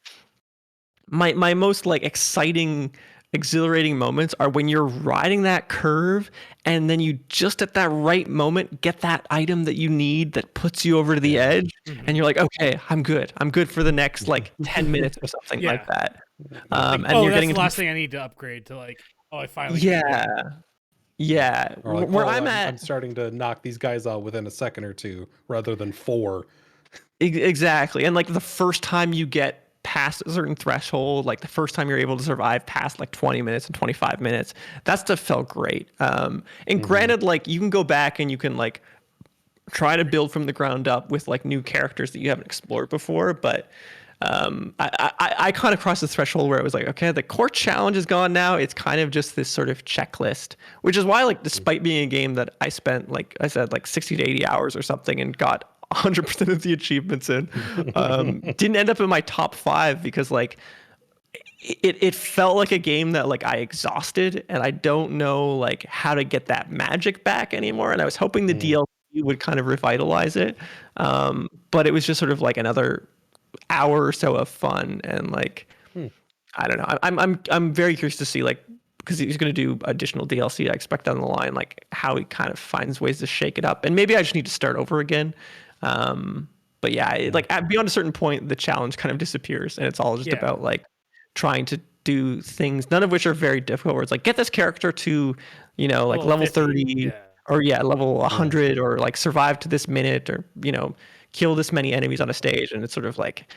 My most like exciting exhilarating moments are when you're riding that curve and then you just at that right moment get that item that you need that puts you over to the edge Mhm. and you're like, okay, I'm good for the next like 10 minutes or something like Yeah. that. Like, And oh, you're that's getting the into last thing I need to upgrade to, like, oh, I finally beat it. yeah Or like, where oh, I'm I'm at starting to knock these guys out within a second or two rather than 4. Exactly. And like the first time you get past a certain threshold, like the first time you're able to survive past like 20 minutes and 25 minutes, that stuff felt great. And granted, like you can go back and you can like try to build from the ground up with like new characters that you haven't explored before, but I kind of crossed the threshold where it was like, okay, the core challenge is gone now. It's kind of just this sort of checklist, which is why, like, despite being a game that I spent, like I said, like 60 to 80 hours or something and got 100% of the achievements in, didn't end up in my top 5 because, like, it felt like a game that like I exhausted and I don't know like how to get that magic back anymore. And I was hoping the DLC would kind of revitalize it. But it was just sort of like another hour or so of fun and like I don't know. I'm very curious to see like because he's going to do additional DLC. I expect down the line like how he kind of finds ways to shake it up. And maybe I just need to start over again. But yeah, like beyond a certain point, the challenge kind of disappears and it's all just Yeah. about like trying to do things, none of which are very difficult. Where it's like get this character to, you know, like level 30 Yeah. or level 100 or like survive to this minute or kill this many enemies on a stage, and it's sort of like,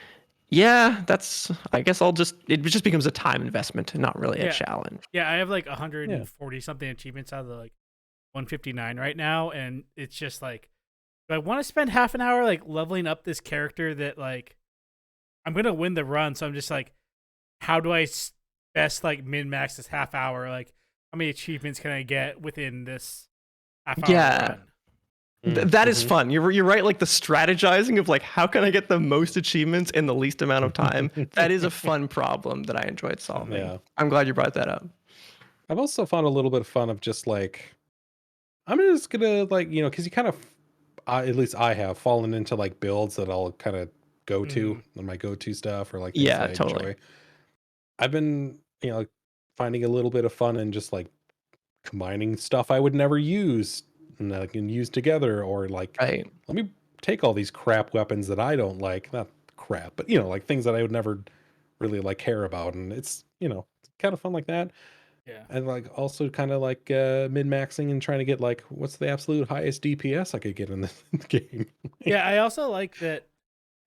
yeah, that's I guess it just becomes a time investment and not really a Yeah. challenge. Yeah, I have like 140 something achievements out of the like 159 right now, and it's just like, do I want to spend half an hour like leveling up this character that like I'm gonna win the run? So I'm just like, how do I best like min max this half hour? Like, how many achievements can I get within this half hour run? That is fun. You're right. Like the strategizing of like how can I get the most achievements in the least amount of time. That is a fun problem that I enjoyed solving. Yeah. I'm glad you brought that up. I've also found a little bit of fun of just like, I'm just gonna like, because you kind of, at least I have fallen into like builds that I'll kind of go to and my go-to stuff or like things Yeah, that I totally. enjoy. I've been, finding a little bit of fun in just like combining stuff I would never use and I can use together, or like, Right. let me take all these crap weapons that I don't like, not crap, but like things that I would never really like care about, and it's kind of fun like that. Yeah. And like also kind of like min-maxing and trying to get like what's the absolute highest DPS I could get in this game. Yeah, I also like that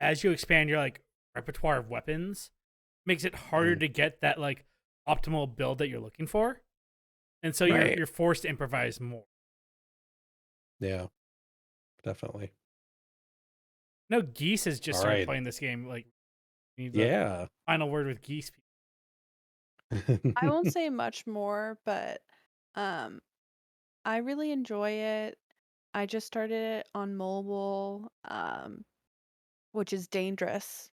as you expand your like repertoire of weapons, makes it harder to get that like optimal build that you're looking for. And so Right. you're forced to improvise more. Yeah, definitely. No, Geese has just All started right. playing this game. Like, you need the Yeah. final word with Geese. I won't say much more, but I really enjoy it. I just started it on mobile, which is dangerous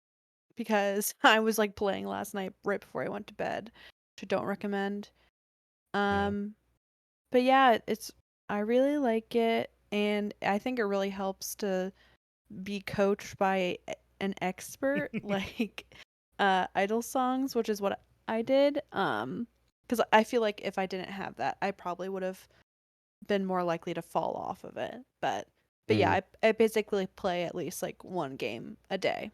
because I was like playing last night right before I went to bed, which I don't recommend. But yeah, I really like it, and I think it really helps to be coached by an expert like Idle Songs, which is what I did. Because I feel like if I didn't have that, I probably would have been more likely to fall off of it. But yeah, I basically play at least like one game a day.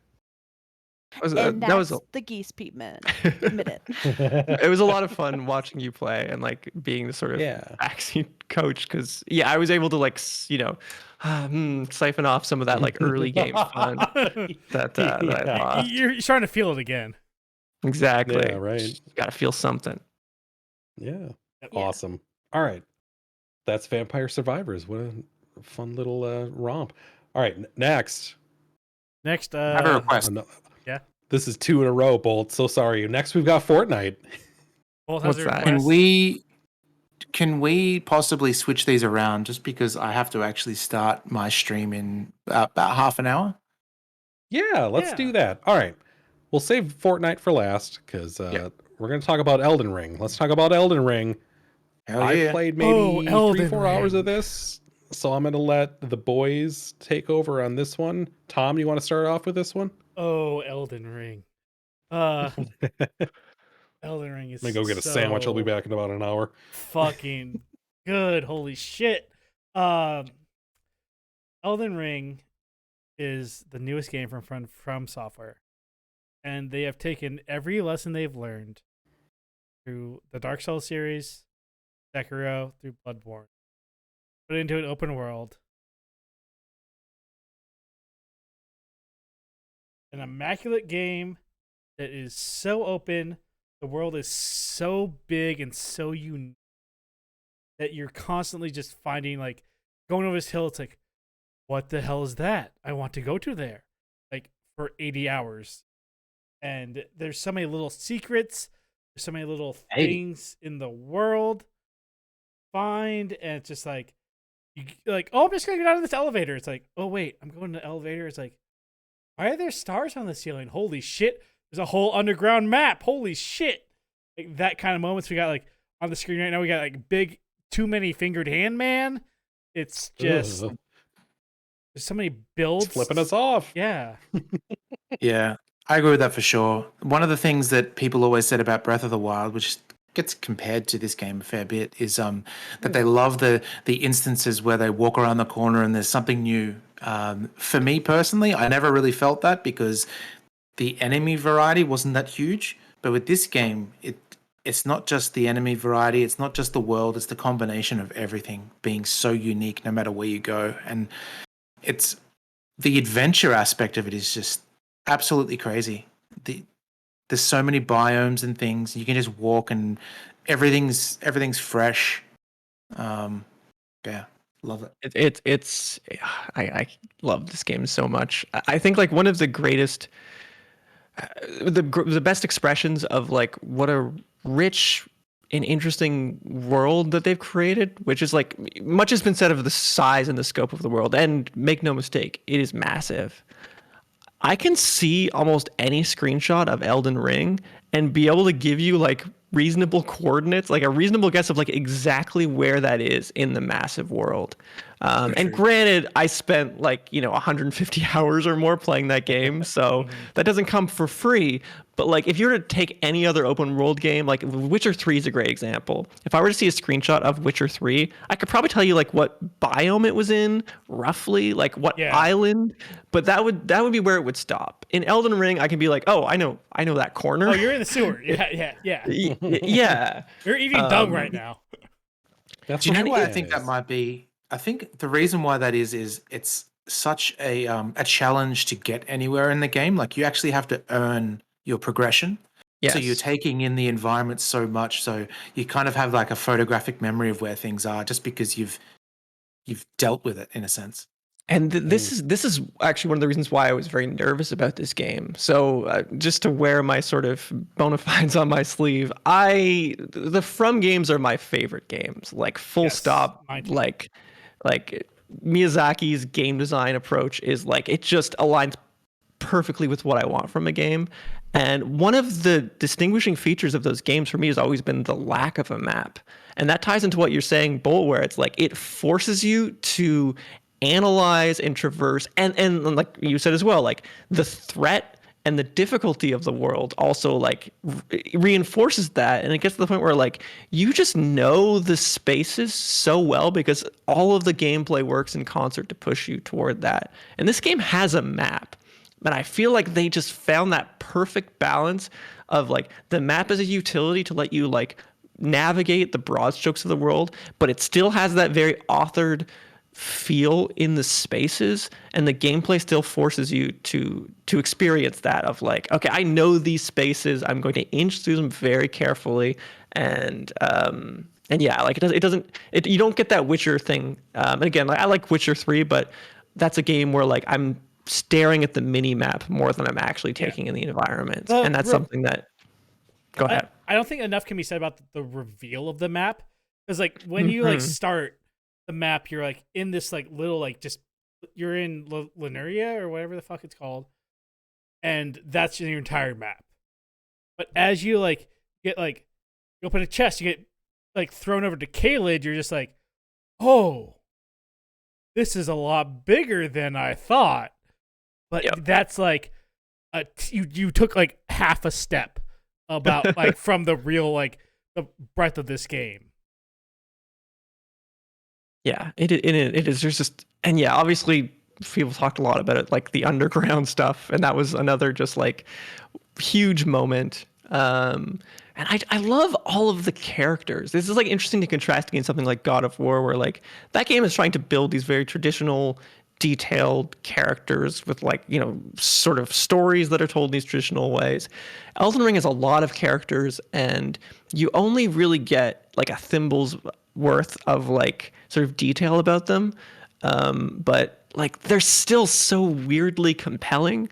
And That was that's the Geese Pete minute. it was a lot of fun watching you play and like being the sort of backseat coach because I was able to like siphon off some of that like early game fun that I lost. You're trying to feel it again. Exactly. Yeah, right. Got to feel something. Yeah. Yeah. Awesome. All right. That's Vampire Survivors. What a fun little romp. All right, next. Next, I have a request. Yeah. This is 2 in a row, Bolt. So sorry. Next, we've got Fortnite. Bolt has What's a that? request. Can we possibly switch these around just because I have to actually start my stream in about half an hour? Yeah, let's Yeah. do that. All right. We'll save Fortnite for last because we're going to talk about Elden Ring. Let's talk about Elden Ring. Hell I yeah. played maybe Elden 3-4 hours of Ring. this, so I'm going to let the boys take over on this one. Tom, you want to start off with this one? Oh, Elden Ring. Elden Ring is Let me go get a sandwich. I'll be back in about an hour. fucking good. Holy shit. Elden Ring is the newest game from Software, and they have taken every lesson they've learned through the Dark Souls series, Sekiro, through Bloodborne, put it into an open world, an immaculate game that is so open. The world is so big and so unique that you're constantly just finding, like, going over this hill. It's like, what the hell is that? I want to go to there, like, for 80 hours. And there's so many little secrets. There's so many little 80. things in the world find, and it's just like, oh, I'm just gonna go down to this elevator. It's like, oh wait, I'm going to the elevator. It's like, why are there stars on the ceiling? Holy shit! There's a whole underground map. Holy shit! Like, that kind of moments we got, like, on the screen right now. We got, like, big too many fingered hand man. It's just Ugh. there's so many builds. It's flipping us off. Yeah. Yeah, I agree with that for sure. One of the things that people always said about Breath of the Wild, which gets compared to this game a fair bit, is that they love the instances where they walk around the corner and there's something new. For me personally, I never really felt that because the enemy variety wasn't that huge. But with this game, it's not just the enemy variety, it's not just the world, it's the combination of everything being so unique no matter where you go. And it's the adventure aspect of it is just absolutely crazy. There's so many biomes and things. You can just walk and everything's fresh. Yeah, love it. I love this game so much. I think, like, one of the greatest, the best expressions of, like, what a rich and interesting world that they've created, which is, like, much has been said of the size and the scope of the world, and make no mistake, it is massive. I can see almost any screenshot of Elden Ring and be able to give you, like, reasonable coordinates, like a reasonable guess of, like, exactly where that is in the massive world. And granted, I spent, like, 150 hours or more playing that game, so that doesn't come for free. But, like, if you were to take any other open world game, like Witcher 3 is a great example. If I were to see a screenshot of Witcher 3, I could probably tell you, like, what biome it was in, roughly, like what island, but that would be where it would stop. In Elden Ring, I can be like, oh, I know that corner. Oh, you're in the sewer. Yeah. Yeah. You're eating dung right now. That's Do you know what why I it think that is. might be? I think the reason why that is it's such a challenge to get anywhere in the game. Like, you actually have to earn your progression. Yes. So you're taking in the environment so much, so you kind of have, like, a photographic memory of where things are, just because you've dealt with it in a sense. And this is actually one of the reasons why I was very nervous about this game. So just to wear my sort of bona fides on my sleeve, the From games are my favorite games, like, full Yes, stop. mine too. Like Miyazaki's game design approach is, like, it just aligns perfectly with what I want from a game. And one of the distinguishing features of those games for me has always been the lack of a map. And that ties into what you're saying, Bolt, where it's like it forces you to analyze and traverse, and like you said as well, like, the threat and the difficulty of the world also, like, reinforces that, and it gets to the point where, like, you just know the spaces so well because all of the gameplay works in concert to push you toward that. And this game has a map, and I feel like they just found that perfect balance of, like, the map as a utility to let you, like, navigate the broad strokes of the world, but it still has that very authored feel in the spaces, and the gameplay still forces you to experience that of, like, okay, I know these spaces, I'm going to inch through them very carefully, and yeah, like, you don't get that Witcher thing. And again, like, I like Witcher 3, but that's a game where, like, I'm staring at the mini map more than I'm actually taking in the environment, and that's something that. Go ahead. I don't think enough can be said about the reveal of the map, because, like, when you like start the map, you're, like, in this, like, little, like, just you're in Lineria or whatever the fuck it's called, and that's your entire map. But as you, like, get, like, you open a chest, you get, like, thrown over to Caelid, you're just like, oh, this is a lot bigger than I thought. But that's like you took, like, half a step about like from the real like the breadth of this game. Yeah, it is. There's just, and yeah, obviously people talked a lot about it, like the underground stuff, and that was another just like huge moment. And I love all of the characters. This is like interesting to contrast against something like God of War, where like that game is trying to build these very traditional, detailed characters with like, you know, sort of stories that are told in these traditional ways. Elden Ring has a lot of characters, and you only really get like a thimble's worth of like sort of detail about them. But like they're still so weirdly compelling.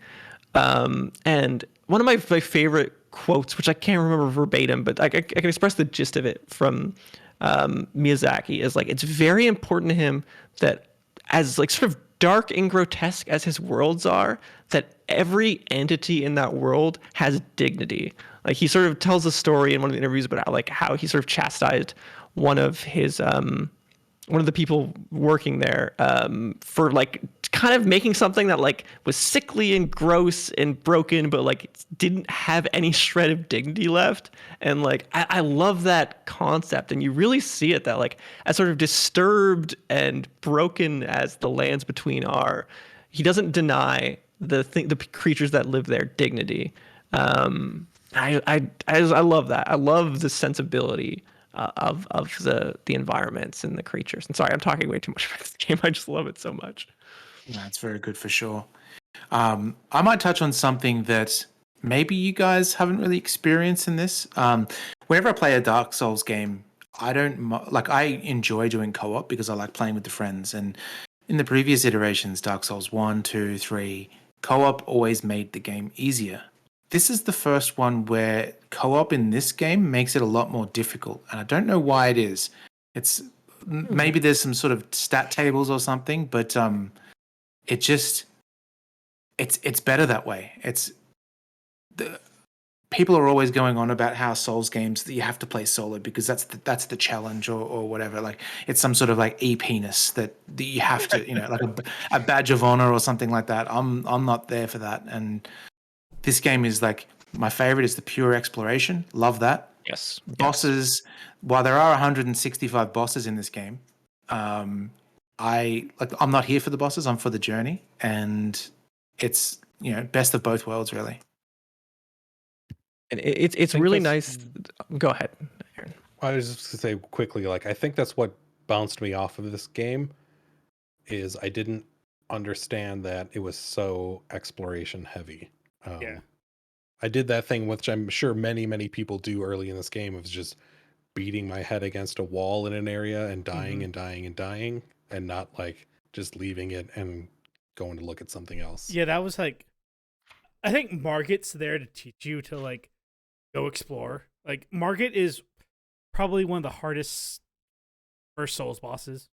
And one of my favorite quotes, which I can't remember verbatim, but I can express the gist of it from Miyazaki, is like, it's very important to him that as like sort of dark and grotesque as his worlds are, that every entity in that world has dignity. Like he sort of tells a story in one of the interviews about how he sort of chastised one of his one of the people working there for like kind of making something that like was sickly and gross and broken, but like didn't have any shred of dignity left. And like I love that concept, and you really see it, that like as sort of disturbed and broken as the lands between are, he doesn't deny the creatures that live there dignity. I love that. I love the sensibility of the environments and the creatures. And sorry, I'm talking way too much about this game. I just love it so much. That's very good for sure. I might touch on something that maybe you guys haven't really experienced in this. Whenever I play a Dark Souls game, I enjoy doing co-op because I like playing with the friends. And in the previous iterations, Dark Souls 1, 2, 3, co-op always made the game easier. This is the first one where co-op in this game makes it a lot more difficult, and I don't know why it is. It's maybe there's some sort of stat tables or something, but it's better that way. People are always going on about how Souls games that you have to play solo because that's the challenge or whatever. Like it's some sort of like e-penis that you have to, you know, like a badge of honor or something like that. I'm not there for that, and this game is like, my favorite is the pure exploration. Love that. Yes. Bosses, while there are 165 bosses in this game, I'm not here for the bosses, I'm for the journey. And it's, you know, best of both worlds, really. And it's really nice. Go ahead, Aaron. I was just gonna say quickly, like I think that's what bounced me off of this game, is I didn't understand that it was so exploration heavy. Yeah. I did that thing which I'm sure many people do early in this game, of just beating my head against a wall in an area and dying and dying and dying, and not like just leaving it and going to look at something else. Yeah, that was like, I think Margit's there to teach you to like go explore. Like Margit is probably one of the hardest first Souls bosses.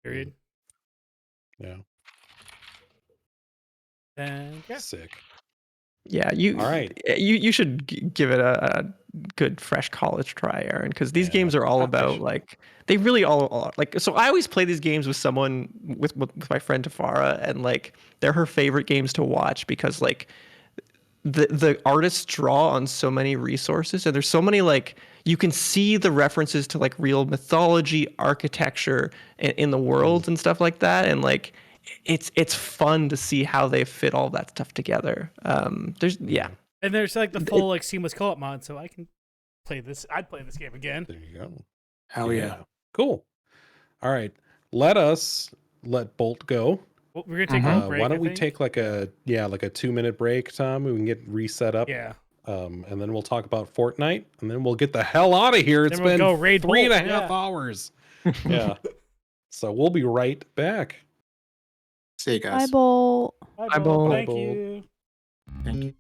Period. Yeah. And yeah. Sick. Yeah, All right. You should give it a good fresh college try, Aaron, because these games are all about like, they really all are like. So I always play these games with someone, with my friend Tafara, and like they're her favorite games to watch because like the artists draw on so many resources, and there's so many like, you can see the references to like real mythology, architecture in the worlds and stuff like that, and like it's fun to see how they fit all that stuff together. And there's like the full like seamless co-op mod, so I can play this. I'd play this game again. There you go. Hell yeah. Cool. All right. Let Bolt go. Well, we're gonna take a break. Why don't I we think. take like a 2-minute break, Tom? We can get reset up. Yeah. And then we'll talk about Fortnite, and then we'll get the hell out of here. It's Then we'll been go raid 3.5 Bolt, yeah. hours. Yeah. So we'll be right back. See you Bye, guys. Bolt. Bye, Bolt. Thank Bolt. you. Thank you.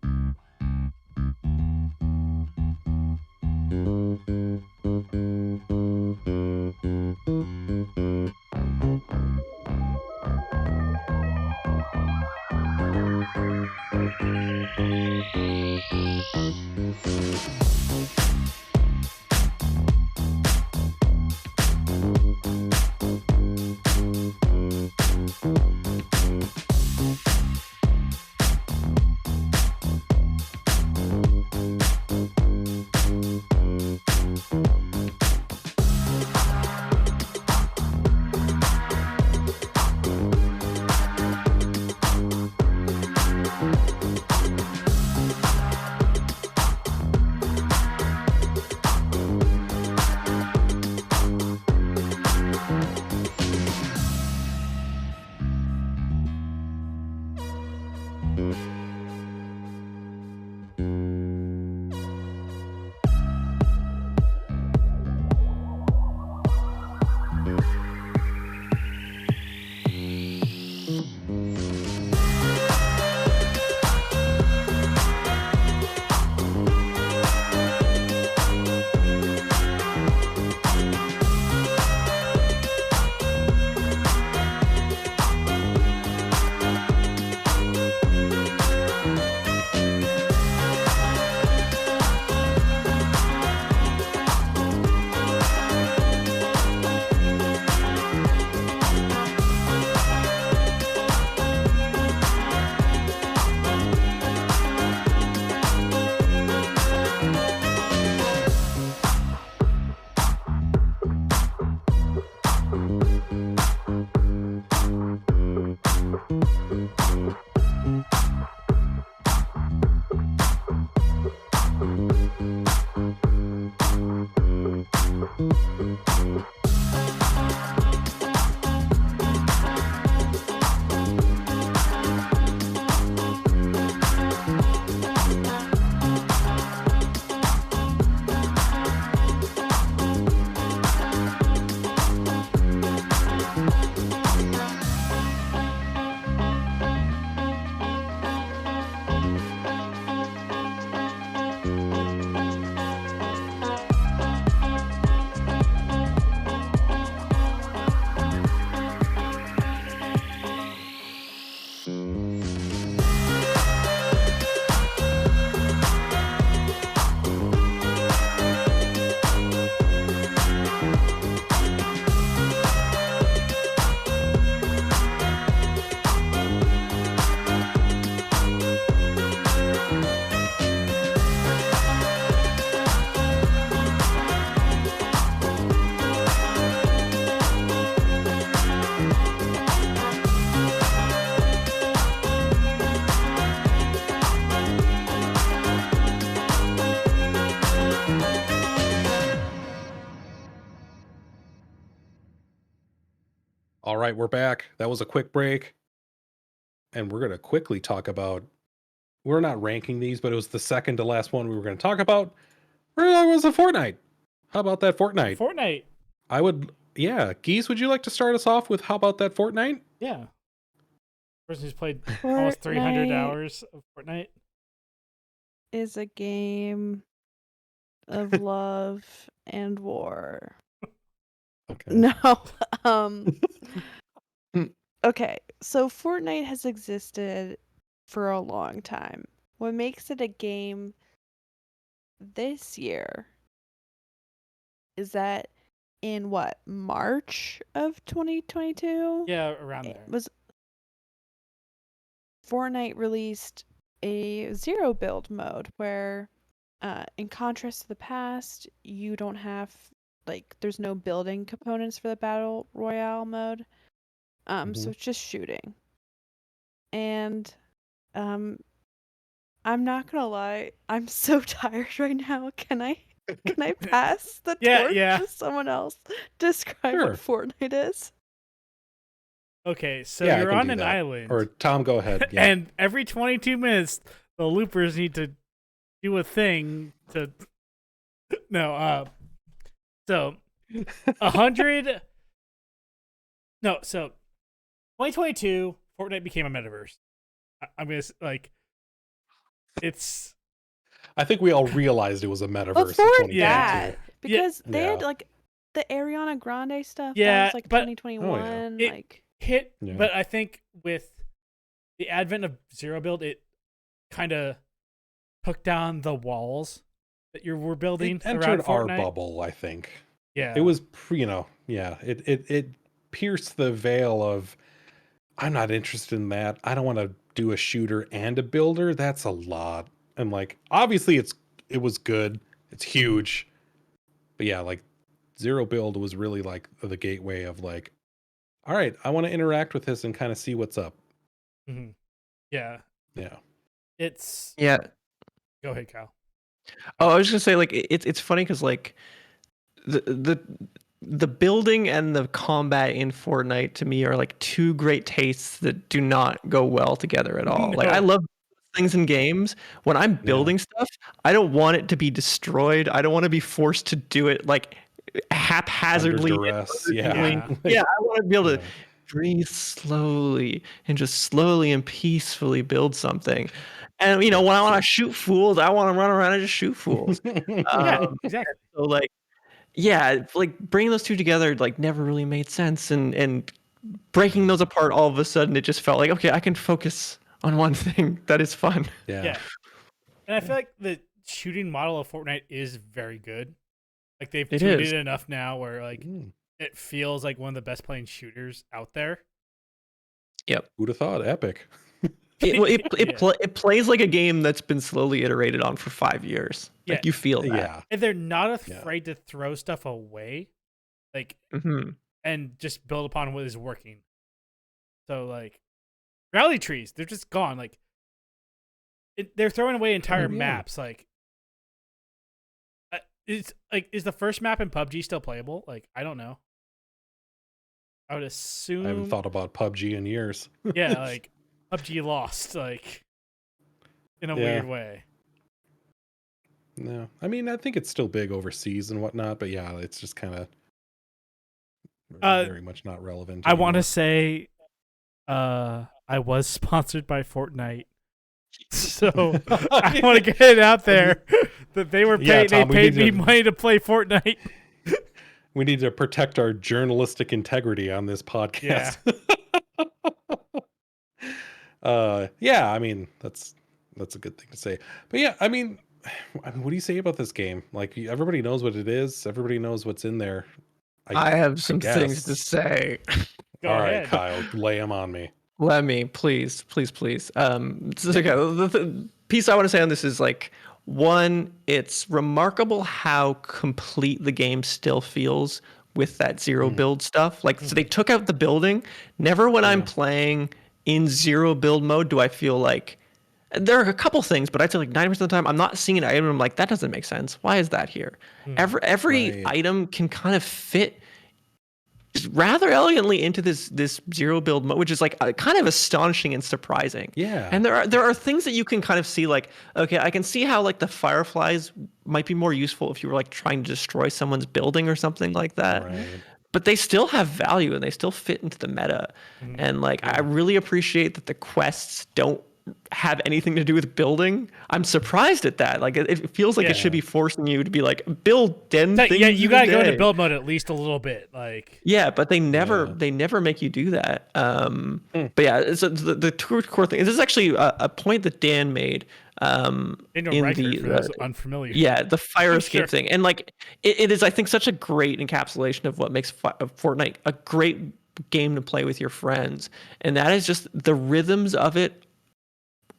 All right, we're back. That was a quick break. And we're going to quickly talk about. We're not ranking these, but it was the second to last one we were going to talk about. Where was a Fortnite? How about that Fortnite? Fortnite. I would, yeah. Geese, would you like to start us off with how about that Fortnite? Yeah. Person who's played almost 300 Fortnite hours of Fortnite. is a game of love and war. Okay. No. Um okay, so Fortnite has existed for a long time. What makes it a game this year is that in what, March of 2022? Yeah, around It there. was Fortnite released a zero build mode where in contrast to the past, you don't have there's no building components for the battle royale mode. So it's just shooting. And I'm not gonna lie, I'm so tired right now. Can I pass the torch Yeah. to someone else? Describe Sure. what Fortnite is. Okay, so Yeah, I you're can on do an that. island. Or Tom, go ahead. Yeah. And every 22 minutes, the loopers need to do a thing to. No, so 100. No, so 2022, Fortnite became a metaverse. I'm gonna it's I think we all realized it was a metaverse Before in 2022. that, because they had Yeah. the Ariana Grande stuff. Yeah, that was but- 2021. It- hit, Yeah. but I think with the advent of zero build, it kind of took down the walls that you were building It entered around our Fortnite. bubble, I think. Yeah, It was, it pierced the veil of, I'm not interested in that. I don't want to do a shooter and a builder. That's a lot. And like, obviously it was good. It's huge. But yeah, like zero build was really like the gateway of like, all right, I want to interact with this and kind of see what's up. Mhm. Yeah. Yeah. It's Yeah. go ahead, Kyle. Oh, I was just gonna say, like, it's funny because like the building and the combat in Fortnite to me are like two great tastes that do not go well together at all. Like, I No. love things in games. When I'm building stuff, I don't want it to be destroyed. I don't want to be forced to do it like haphazardly. Under duress. Yeah. Yeah, I want to be able to Yeah. breathe slowly and just slowly and peacefully build something. And when I want to shoot fools, I want to run around and just shoot fools. Yeah, exactly. So like, yeah, like bringing those two together like never really made sense, and breaking those apart all of a sudden it just felt like, okay, I can focus on one thing that is fun. Yeah. And I feel like the shooting model of Fortnite is very good. Like they've It tuned is. it enough now where like Mm. it feels like one of the best playing shooters out there. Who'd have thought? Epic. It plays like a game that's been slowly iterated on for 5 years. Like Yeah. you feel that. Yeah. And they're not Yeah. afraid to throw stuff away, like hmm and just build upon what is working. So like rally trees, they're just gone. Like they're throwing away entire yeah. maps. Like is the first map in PUBG still playable? Like, I don't know. I would I haven't assume. thought about PUBG in years. Yeah, like PUBG lost, like in a Yeah. weird way. No, I mean, I think it's still big overseas and whatnot, but yeah, it's just kind of very much not relevant. I want to anymore. say, I was sponsored by Fortnite, so I want to get it out there that they were Yeah, paid. Tom, we they paid need me to- money to play Fortnite. We need to protect our journalistic integrity on this podcast. Yeah, I mean, that's a good thing to say. But yeah, I mean, what do you say about this game? Like, everybody knows what it is. Everybody knows what's in there. I have some things to guess. say. Go All right, ahead. Kyle, lay them on me. Let me, please. So, okay, the piece I want to say on this is like, one, it's remarkable how complete the game still feels with that zero build stuff. Like, so they took out the building. Never when I'm playing in zero build mode do I feel like, there are a couple things, but I'd say like 90% of the time I'm not seeing an item. I'm like, that doesn't make sense. Why is that here? Every Right. item can kind of fit just rather elegantly into this zero build mode, which is like kind of astonishing and surprising. Yeah. And there are things that you can kind of see, like, okay, I can see how like the fireflies might be more useful if you were like trying to destroy someone's building or something like that. Right. But they still have value and they still fit into the meta. And like, I really appreciate that the quests don't have anything to do with building. I'm surprised at that. Like, it feels like it should be forcing you to be like, build 10 things. Yeah, you gotta a go into day. build mode at least a little bit. Like, Yeah, but they never make you do that. But yeah, so the two core thing. This is actually a point that Dan made. Daniel In Reichert, the for those unfamiliar. yeah, the fire escape Sure. thing, and like it is, I think, such a great encapsulation of what makes Fortnite a great game to play with your friends, and that is just the rhythms of it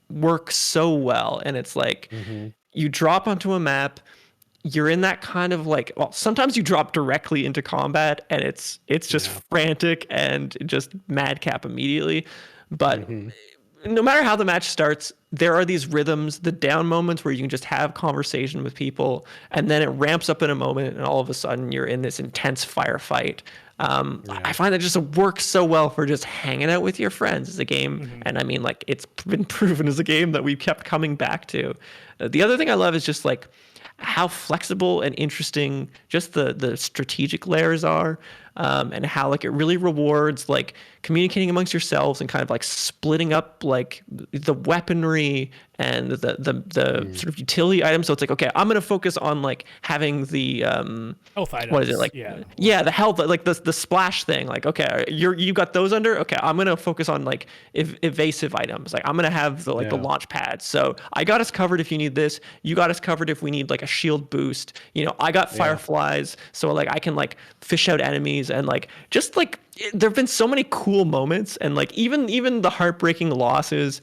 work so well. And it's like you drop onto a map, you're in that kind of like, well, sometimes you drop directly into combat and it's just frantic and just madcap immediately. But no matter how the match starts, there are these rhythms, the down moments where you can just have conversation with people, and then it ramps up in a moment, and all of a sudden you're in this intense firefight. I find that just works so well for just hanging out with your friends as a game. And I mean, like, it's been proven as a game that we've kept coming back to. The other thing I love is just like how flexible and interesting just the strategic layers are, and how like it really rewards like communicating amongst yourselves and kind of like splitting up like the weaponry and the sort of utility items. So it's like, okay, I'm gonna focus on like having the Health items. what is it, like, the health, like the splash thing, like, okay, you got those under, okay, I'm gonna focus on like evasive items, like I'm gonna have the the launch pads, so I got us covered if you need this, you got us covered if we need like a shield boost, I got fireflies, so like I can like fish out enemies. And like just like there have been so many cool moments, and like even the heartbreaking losses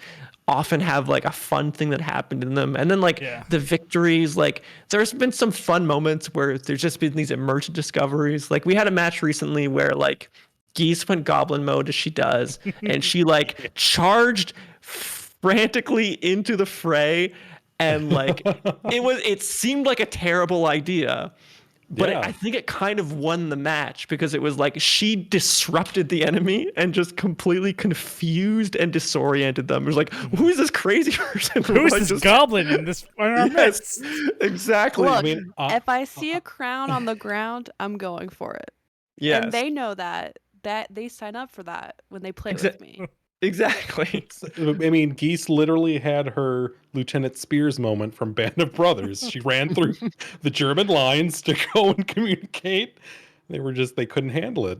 often have like a fun thing that happened in them. And then like the victories, like there's been some fun moments where there's just been these emergent discoveries. Like we had a match recently where like Geese went goblin mode as she does, and she like charged frantically into the fray, and like it seemed like a terrible idea. But I think it kind of won the match, because it was like she disrupted the enemy and just completely confused and disoriented them. It was like, who is this crazy person? Who is this goblin in our midst? Exactly. Look, I mean, if I see a crown on the ground, I'm going for it. yes. And they know that they sign up for that when they play with me. Exactly. I mean, Geese literally had her Lieutenant Spears moment from Band of Brothers. She ran through the German lines to go and communicate. They couldn't handle it.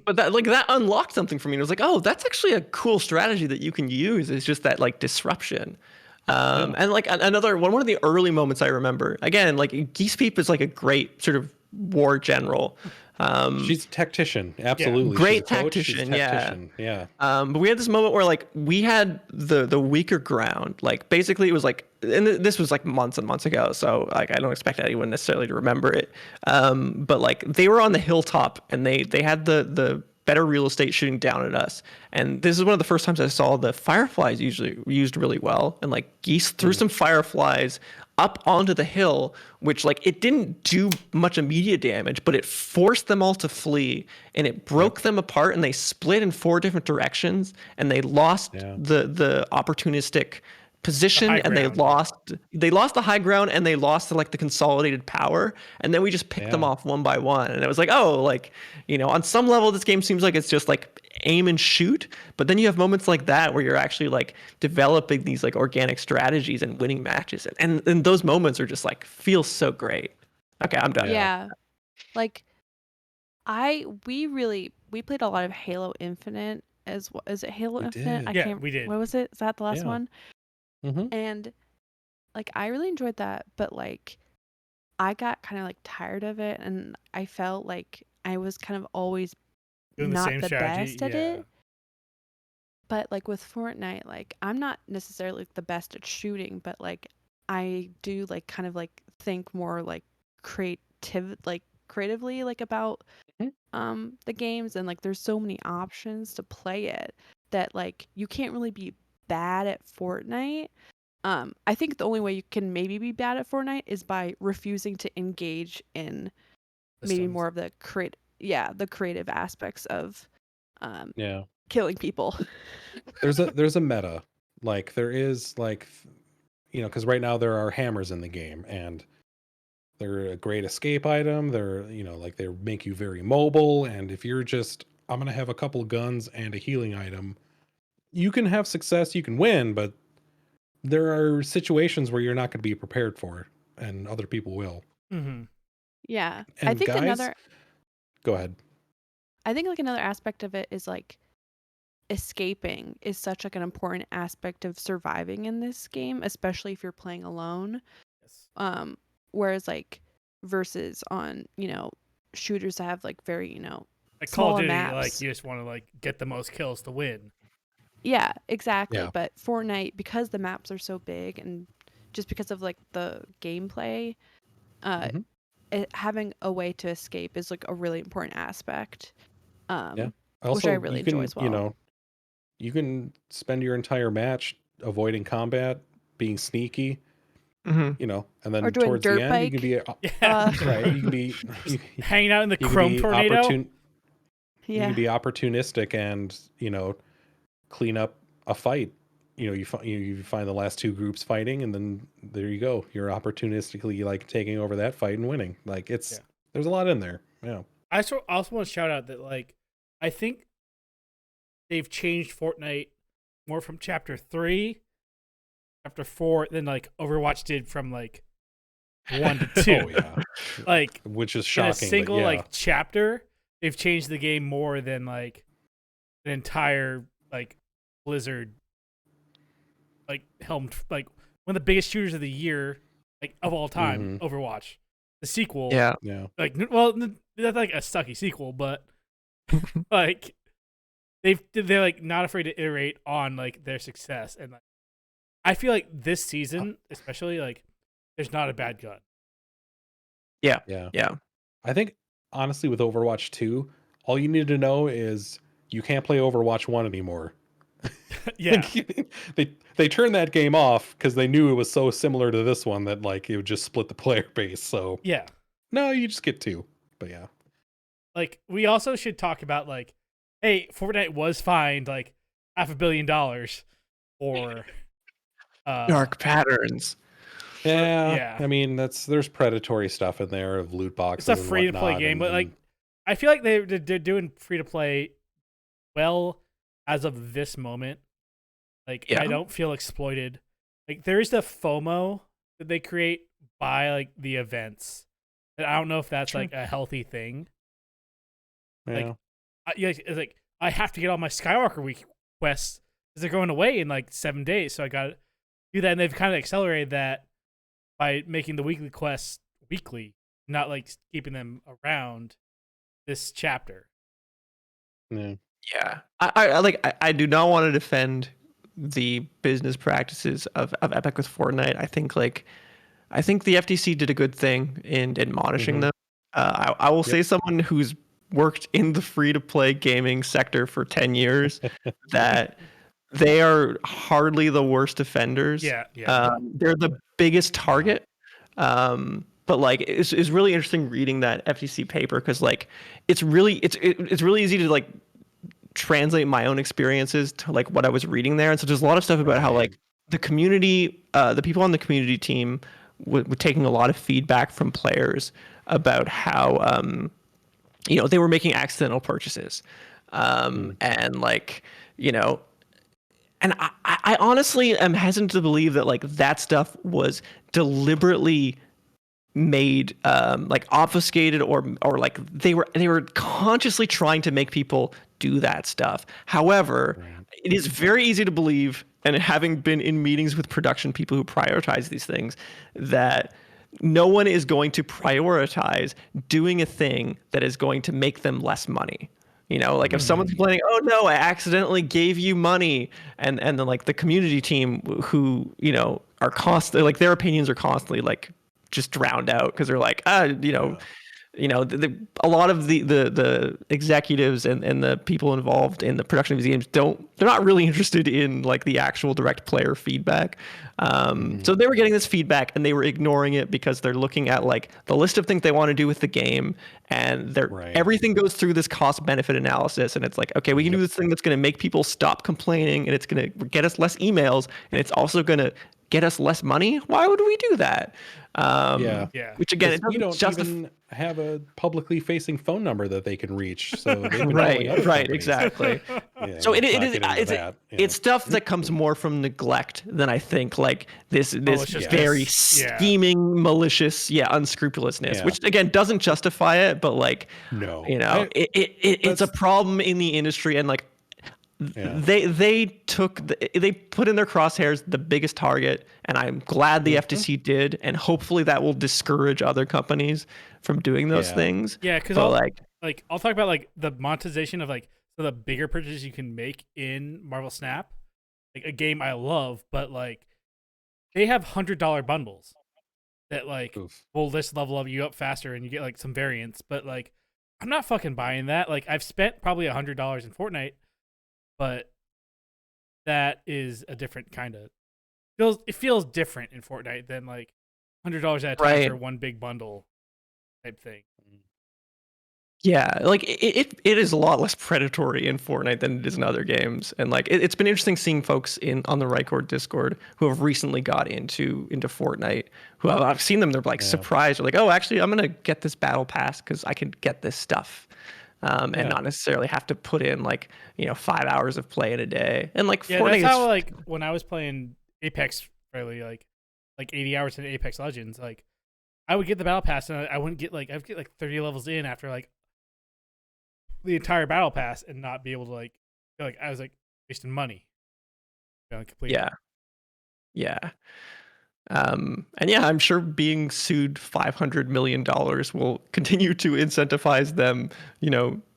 But that unlocked something for me. It was like, oh, that's actually a cool strategy that you can use. It's just that like disruption. And like another one of the early moments I remember, again, like Geese Peep is like a great sort of war general. She's a tactician, absolutely. Great She's a coach, she's a tactician, yeah. tactician, yeah. But we had this moment where like we had the weaker ground. Like basically it was like, and this was like months and months ago, so like I don't expect anyone necessarily to remember it. But like they were on the hilltop, and they had the better real estate shooting down at us. And this is one of the first times I saw the fireflies usually used really well. And like Geese threw some fireflies. up onto the hill, which like it didn't do much immediate damage, but it forced them all to flee and it broke them apart and they split in 4 different directions and they lost the opportunistic position and they lost the high ground and they lost the, like the consolidated power, and then we just picked them off one by one, and it was like, oh, like, you know, on some level this game seems like it's just like aim and shoot, but then you have moments like that where you're actually like developing these like organic strategies and winning matches, and those moments are just like feel so great. Okay, I'm done. Yeah. Like we played a lot of Halo Infinite as well. Is it Halo Infinite? did. Yeah, we did. What was it? Is that the last Yeah. one? Mm-hmm. And like I really enjoyed that, but like I got kind of like tired of it, and I felt like I was kind of always Doing the not same the strategy. best at it. But like with Fortnite, like I'm not necessarily the best at shooting, but like I do like kind of like think more like creatively like about the games, and like there's so many options to play it that like you can't really be bad at Fortnite. I think the only way you can maybe be bad at Fortnite is by refusing to engage in maybe Systems. more of the creative aspects of Yeah. killing people. There's a meta. Like there is like, you know, because right now there are hammers in the game and they're a great escape item. They're, you know, like they make you very mobile. And if you're just, I'm gonna have a couple guns and a healing item, you can have success, you can win, but there are situations where you're not going to be prepared for, and other people will. Mm-hmm. Yeah. And I think guys, go ahead. I think like another aspect of it is like escaping is such like an important aspect of surviving in this game, especially if you're playing alone. Yes. Whereas like versus on, you know, shooters that have like very, you know, Like Call of smaller Duty, maps. like you just want to like get the most kills to win. Yeah, exactly. Yeah. But Fortnite, because the maps are so big and just because of like the gameplay, Mhm. having a way to escape is like a really important aspect. Yeah. Which Also, I really you can, enjoy as well. you know, you can spend your entire match avoiding combat, being sneaky, Mhm. you know, and then Or doing towards dirt the end, you can bike. be Yeah. right. You can be Hanging out in the you can Chrome be Tornado. You Yeah. can be opportunistic and, you know, clean up a fight. You know, you find the last 2 groups fighting, and then there you go. You're opportunistically like taking over that fight and winning. Like it's there's a lot in there. Yeah. I also want to shout out that like I think they've changed Fortnite more from chapter 3, chapter 4 than like Overwatch did from like 1 to 2. Oh yeah. Like Which is in shocking. a single but yeah. like chapter, they've changed the game more than like an entire like Blizzard like helmed like one of the biggest shooters of the year, like of all time, Overwatch. The sequel, Yeah. Yeah. like well, that's like a sucky sequel, but like they're like not afraid to iterate on like their success, and like I feel like this season especially like there's not a bad gun. Yeah. Yeah. I think honestly with Overwatch 2, all you need to know is you can't play Overwatch 1 anymore. Yeah, they turned that game off because they knew it was so similar to this one that like it would just split the player base. So yeah. no, you just get 2. But yeah. Like we also should talk about like, hey, Fortnite was fined like $500 million for Dark patterns. Yeah. I mean, there's predatory stuff in there of loot boxes. It's a free to play game, but like I feel like they're doing free to play well as of this moment. Like I don't feel exploited. Like there is the FOMO that they create by like the events. And I don't know if that's like a healthy thing. yeah. It's like I have to get all my Skywalker week quests because they're going away in like 7 days, so I got to do that. And they've kind of accelerated that by making the weekly quests weekly, not like keeping them around this chapter. Yeah. Yeah. I do not want to defend the business practices of Epic with Fortnite. I think the FTC did a good thing in admonishing them. I will say, someone who's worked in the free-to-play gaming sector for 10 years, that they are hardly the worst offenders. Yeah. They're the biggest target But like it's really interesting reading that FTC paper because like it's really easy to like translate my own experiences to like what I was reading there. And so there's a lot of stuff about how like the community, the people on the community team were taking a lot of feedback from players about how they were making accidental purchases, and like and I honestly am hesitant to believe that like that stuff was deliberately made like obfuscated or like they were consciously trying to make people do that stuff. However, it is very easy to believe, and having been in meetings with production people who prioritize these things, that no one is going to prioritize doing a thing that is going to make them less money. Like if someone's complaining, oh no, I accidentally gave you money, and then like the community team who are constantly like their opinions are constantly like just drowned out because they're like a lot of the executives and the people involved in the production of these games they're not really interested in like the actual direct player feedback. So they were getting this feedback and they were ignoring it because they're looking at like the list of things they want to do with the game, and everything goes through this cost benefit analysis, and it's like, okay, we can do this thing that's going to make people stop complaining, and it's going to get us less emails, and it's also going to get us less money. Why would we do that? Which again, it we don't even have a publicly facing phone number that they can reach, so they've been calling other companies. Exactly. So it's stuff that comes more from neglect than I think like this very scheming, malicious, unscrupulousness, which again doesn't justify it, but like it's a problem in the industry, and like they put in their crosshairs the biggest target, and I'm glad the FTC did, and hopefully that will discourage other companies from doing those things. Yeah, because I'll talk about like the monetization of like the bigger purchases you can make in Marvel Snap, like a game I love, but like they have $100 bundles that like will just level you up faster and you get like some variants, but like I'm not fucking buying that. Like I've spent probably $100 in Fortnite, but that is a different kind of it feels different in Fortnite than like $100 at a time for one big bundle type thing. Yeah, like it is a lot less predatory in Fortnite than it is in other games, and like it's been interesting seeing folks on the Rycord Discord who have recently got into Fortnite. Who I've seen them, they're like surprised, they're like, oh, actually, I'm gonna get this battle pass because I can get this stuff, and not necessarily have to put in like 5 hours of play in a day. And like Fortnite, that's how like when I was playing Apex, really like 80 hours in Apex Legends, like I would get the battle pass and I wouldn't get like I'd get like 30 levels in after like the entire battle pass and not be able to like feel like I was like wasting money. Completely. Yeah. And I'm sure being sued $500 million will continue to incentivize them,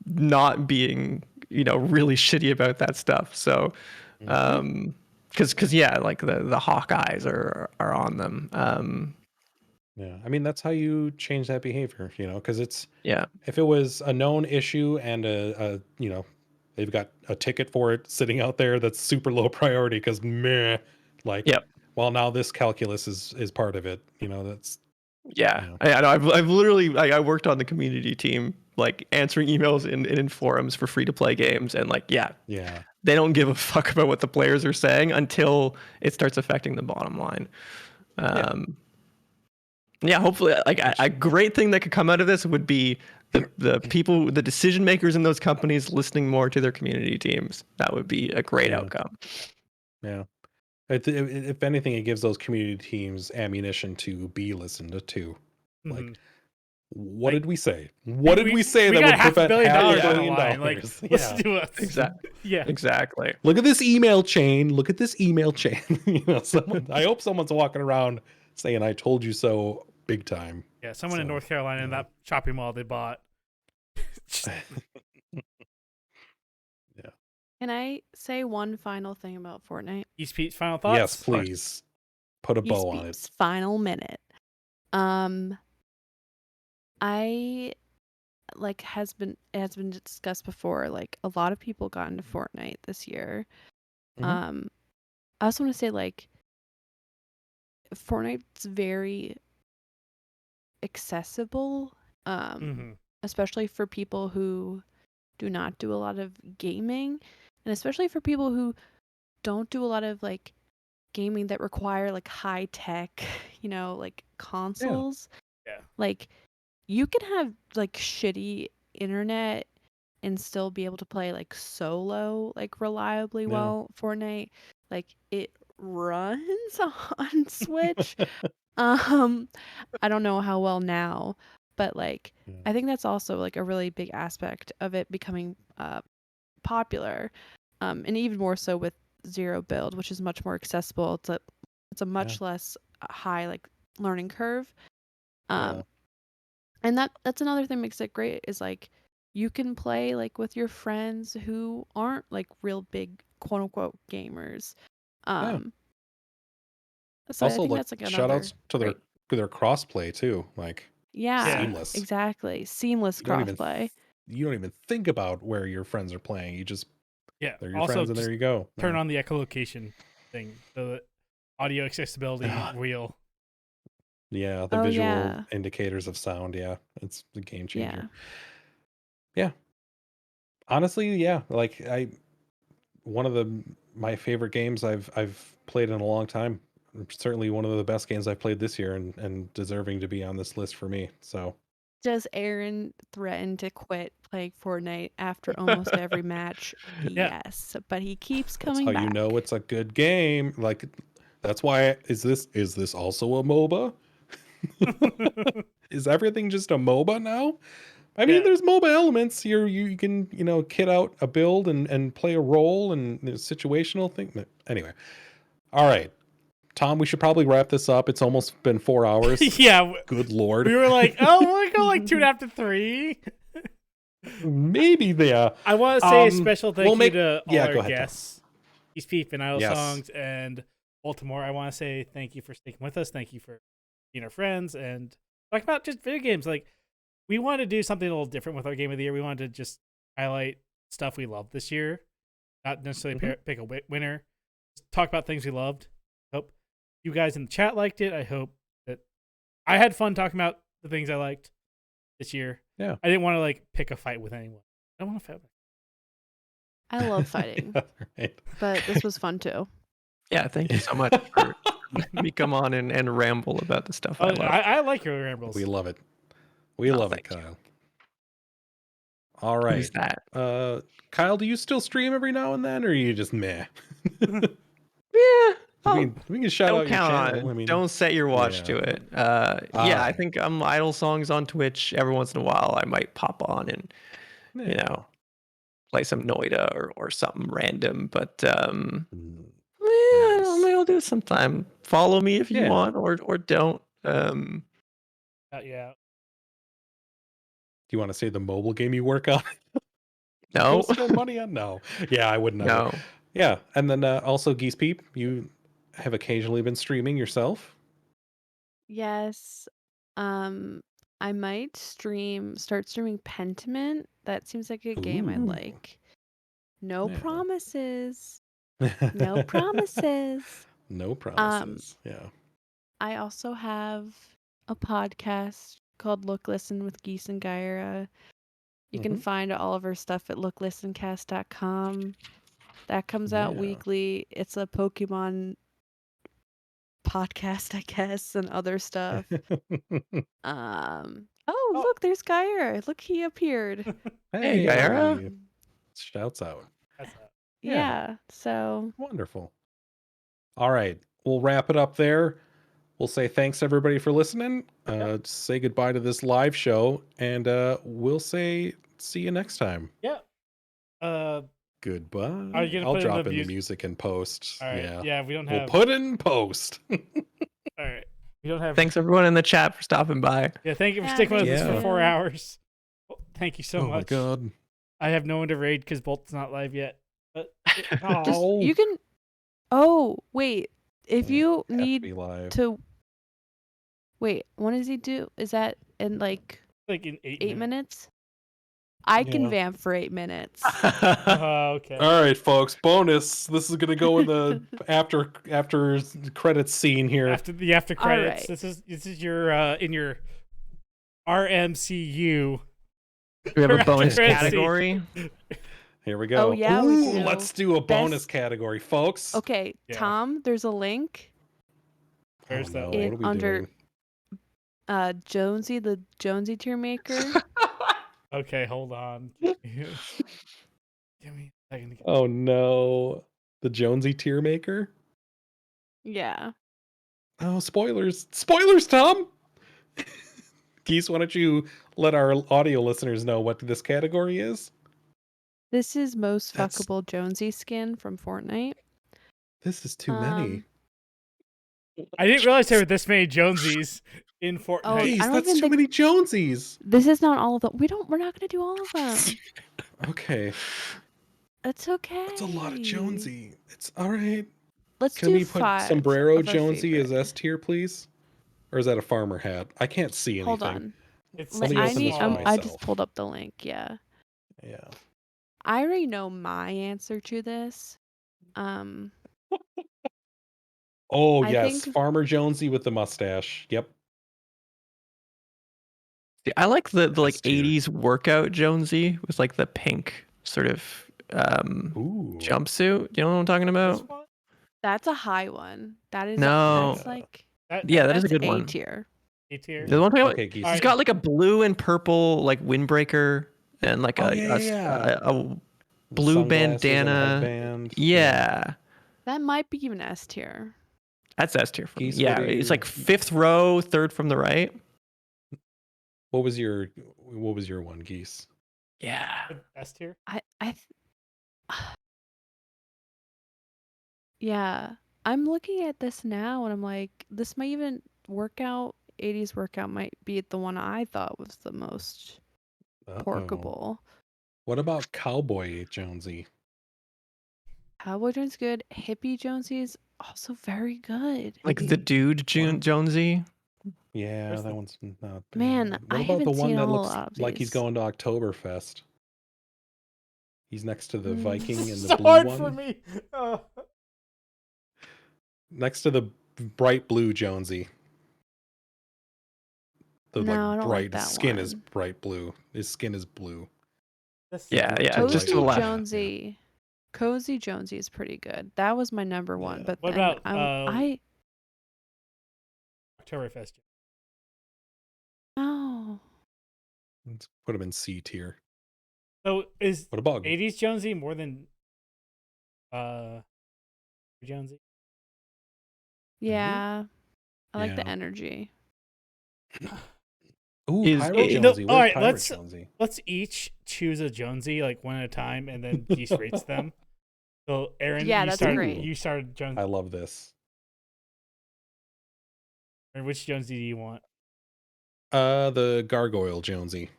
not being, really shitty about that stuff. So, because like the Hawkeyes are on them. Yeah, I mean that's how you change that behavior, because it's Yeah. if it was a known issue and a they've got a ticket for it sitting out there that's super low priority because well now this calculus is part of it, that's I know. I've literally I worked on the community team, like answering emails in forums for free to play games, and like they don't give a fuck about what the players are saying until it starts affecting the bottom line. Hopefully, like a great thing that could come out of this would be the people, the decision makers in those companies listening more to their community teams. That would be a great outcome. Yeah. If anything, it gives those community teams ammunition to be listened to. Like, what did we say? What did we say that would prevent $500 $500 million? Like, let's do it. Exactly. Yeah. Exactly. Look at this email chain. Look at this email chain. I hope someone's walking around saying "I told you so" big time. Yeah, someone in North Carolina in that shopping mall they bought. Can I say one final thing about Fortnite? East Pete's final thoughts? Yes, please. Put a bow on it. Final minute. I has been discussed before. Like a lot of people got into Fortnite this year. I also want to say like Fortnite's very accessible, Mm-hmm. especially for people who do not do a lot of gaming, and especially for people who don't do a lot of like gaming that require like high tech, like consoles. Yeah. Like you can have like shitty internet and still be able to play like solo like reliably Yeah. well Fortnite. Like it runs on Switch. I don't know how well now, but like Yeah. I think that's also like a really big aspect of it becoming popular. And even more so with Zero Build, which is much more accessible. It's a much less high like learning curve. Yeah. And that's another thing makes it great is like you can play like with your friends who aren't like real big quote unquote gamers. Um so I Also, think like that's like shout another outs to great. their crossplay too. Like Yeah, seamless. exactly. Seamless You don't even crossplay. you don't even think about where your friends are playing. You just Yeah. they're your Also, friends and just there you go. turn on the echolocation thing, the audio accessibility wheel. Yeah, the Oh, visual yeah. indicators of sound. Yeah, it's a game changer. Yeah. Honestly, yeah. Like one of my favorite games I've played in a long time. Certainly one of the best games I've played this year, and deserving to be on this list for me. So Does Aaron threaten to quit playing Fortnite after almost every match? Yeah. Yes, but he keeps that's coming how back. you know it's a good game. Like that's why is this also a MOBA? Is everything just a MOBA now? I mean, Yeah. there's MOBA elements. You can kit out a build and play a role and the situational thing. Anyway, all right, Tom, we should probably wrap this up. It's almost been 4 hours. Yeah. Good lord. We were like, oh, we'll go like 2.5 to 3. Maybe yeah. I want to say a special thank we'll you make- to all yeah, our go ahead, Tom. guests, East Peep and Idle Yes. Songs and Baltimore. I want to say thank you for sticking with us. Thank you for being our friends and talk about just video games. Like we wanted to do something a little different with our game of the year. We wanted to just highlight stuff we loved this year, not necessarily pick a winner. Just talk about things we loved. Hope you guys in the chat liked it. I hope that I had fun talking about the things I liked this year. Yeah. I didn't want to like pick a fight with anyone. I don't want to fight with I love fighting, Yeah, right. but this was fun too. Yeah, thank you so much for letting me come on and ramble about the stuff I Oh, love. I like your rambles. We love it. We Oh, love it, thank you. Kyle. All right. Who's that? Kyle, do you still stream every now and then, or are you just meh? Yeah. We can shout Don't out your count on channel. it. I mean, Don't set your watch yeah. to it. Yeah, I Alright. think Idle Songs on Twitch. Every once in a while, I might pop on and play some Noida or something random. But Mm, maybe I'll do it sometime. Follow me if you Yeah. want, or don't. Yeah. Do you want to say the mobile game you work on? No, Don't spend money on? No. Yeah, I would never. no. Yeah, and then also Geese Peep, you have occasionally been streaming yourself. Yes. I might start streaming Pentiment. That seems like a game I Ooh. like. No Yeah. promises. No promises. No promises. Yeah. I also have a podcast called Look Listen with Geese and Gyra. You can find all of our stuff at looklistencast.com. That comes out Yeah. weekly. It's a Pokemon podcast, I guess, and other stuff. Oh, look, there's Gyra. Look, he appeared. Hey, Gyra. Hey, Shouts out. That's Yeah. So Wonderful. All right. We'll wrap it up there. We'll say thanks everybody for listening. Say goodbye to this live show, and we'll say see you next time. yeah. Goodbye. Are you gonna I'll put in drop the in the music? music in post. All right. Yeah. Yeah, we don't We'll have. put it in post. All right. We don't have. Thanks everyone in the chat for stopping by. Yeah, thank you for Yeah, sticking with us thank for you. 4 hours. Well, thank you so oh much. my god. I have no one to raid because Bolt's not live yet. But just Oh. you can. Oh wait, if you Have to need be live. to. Wait, when does he do? Is that in like like in 8 8 minutes? I can Yeah. vamp for 8 minutes. Okay. All right, folks. Bonus. This is gonna go in the after credits scene here. After All credits, right. this is your in your RMCU. We have a bonus Accuracy. category. Here we go. yeah, we Ooh, do. let's do a bonus Best- category, folks. Okay, Yeah. Tom, there's a link. Oh, Where's that no, link? what are we Under- doing? Jonesy, the Jonesy tier maker. Okay, hold on. Give me a second. Oh no, the Jonesy tier maker. Yeah. Oh, spoilers! Spoilers, Tom. Geese, why don't you let our audio listeners know what this category is? This is most That's- fuckable Jonesy skin from Fortnite. This is too many. I didn't realize there were this many Jonesies in Fortnite. Oh, Geese, I don't that's even too think- many Jonesies. This is not all of them. We're not gonna do all of them. Okay, It's okay. that's a lot of Jonesy. It's all right. Let's Can do we put 5 Sombrero of our Jonesy as favorite. S tier, please? Or is that a farmer hat? I can't see anything. Hold on. It's Let me I open need. this for I myself. just pulled up the link. Yeah. Yeah. I already know my answer to this. Oh I yes, think- Farmer Jonesy with the mustache. Yep. See, I like the like S tier. 80s workout Jonesy with like the pink sort of Ooh. jumpsuit. You know what I'm talking This about? one? That's a high one. That is. No. That's like. Yeah, that is That's a good A one. tier. A tier. The one thing Okay, Geese. he's got like a blue and purple like windbreaker and like Oh, a, yeah, a- yeah. a blue Sunglasses and bandana. headband. Yeah. That might be even S tier. That's S tier for me. Geese, Yeah, what do it's you- like 5th row, 3rd from the right. What was your one, Geese? Yeah. S tier. Yeah, I'm looking at this now and I'm like, this might even 80s workout might be the one I thought was the most Uh-oh. porkable. What about Cowboy Jonesy? Cowboy Jones good. Hippie Jonesy is also very good. Like the dude Jonesy. Yeah, Where's that the- one's not bad. Man, What I about the haven't one seen that a looks lot of like he's these. going to Oktoberfest? He's next to the Mm. Viking and the so blue hard one. for me. Next to the bright blue Jonesy. The No, I don't like bright that skin is one. bright blue. His skin is blue. This Yeah, is- yeah, Cozy just to the Cozy left. Jonesy. Cozy Jonesy is pretty good. That was my number one. Yeah. But What then about, I Oktoberfest. no. Let's put him in C tier. So is What about 80s Jonesy more than Jonesy? Yeah. I like the Yeah. energy. Ooh, Is- Pyro it- Jonesy? all Where's right, Pyro let's- Jonesy? Let's each choose a Jonesy like one at a time, and then Geese rates them. So Aaron, Yeah, you that's started, great. You started Jonesy. I love this. Or which Jonesy do you want? The Gargoyle Jonesy.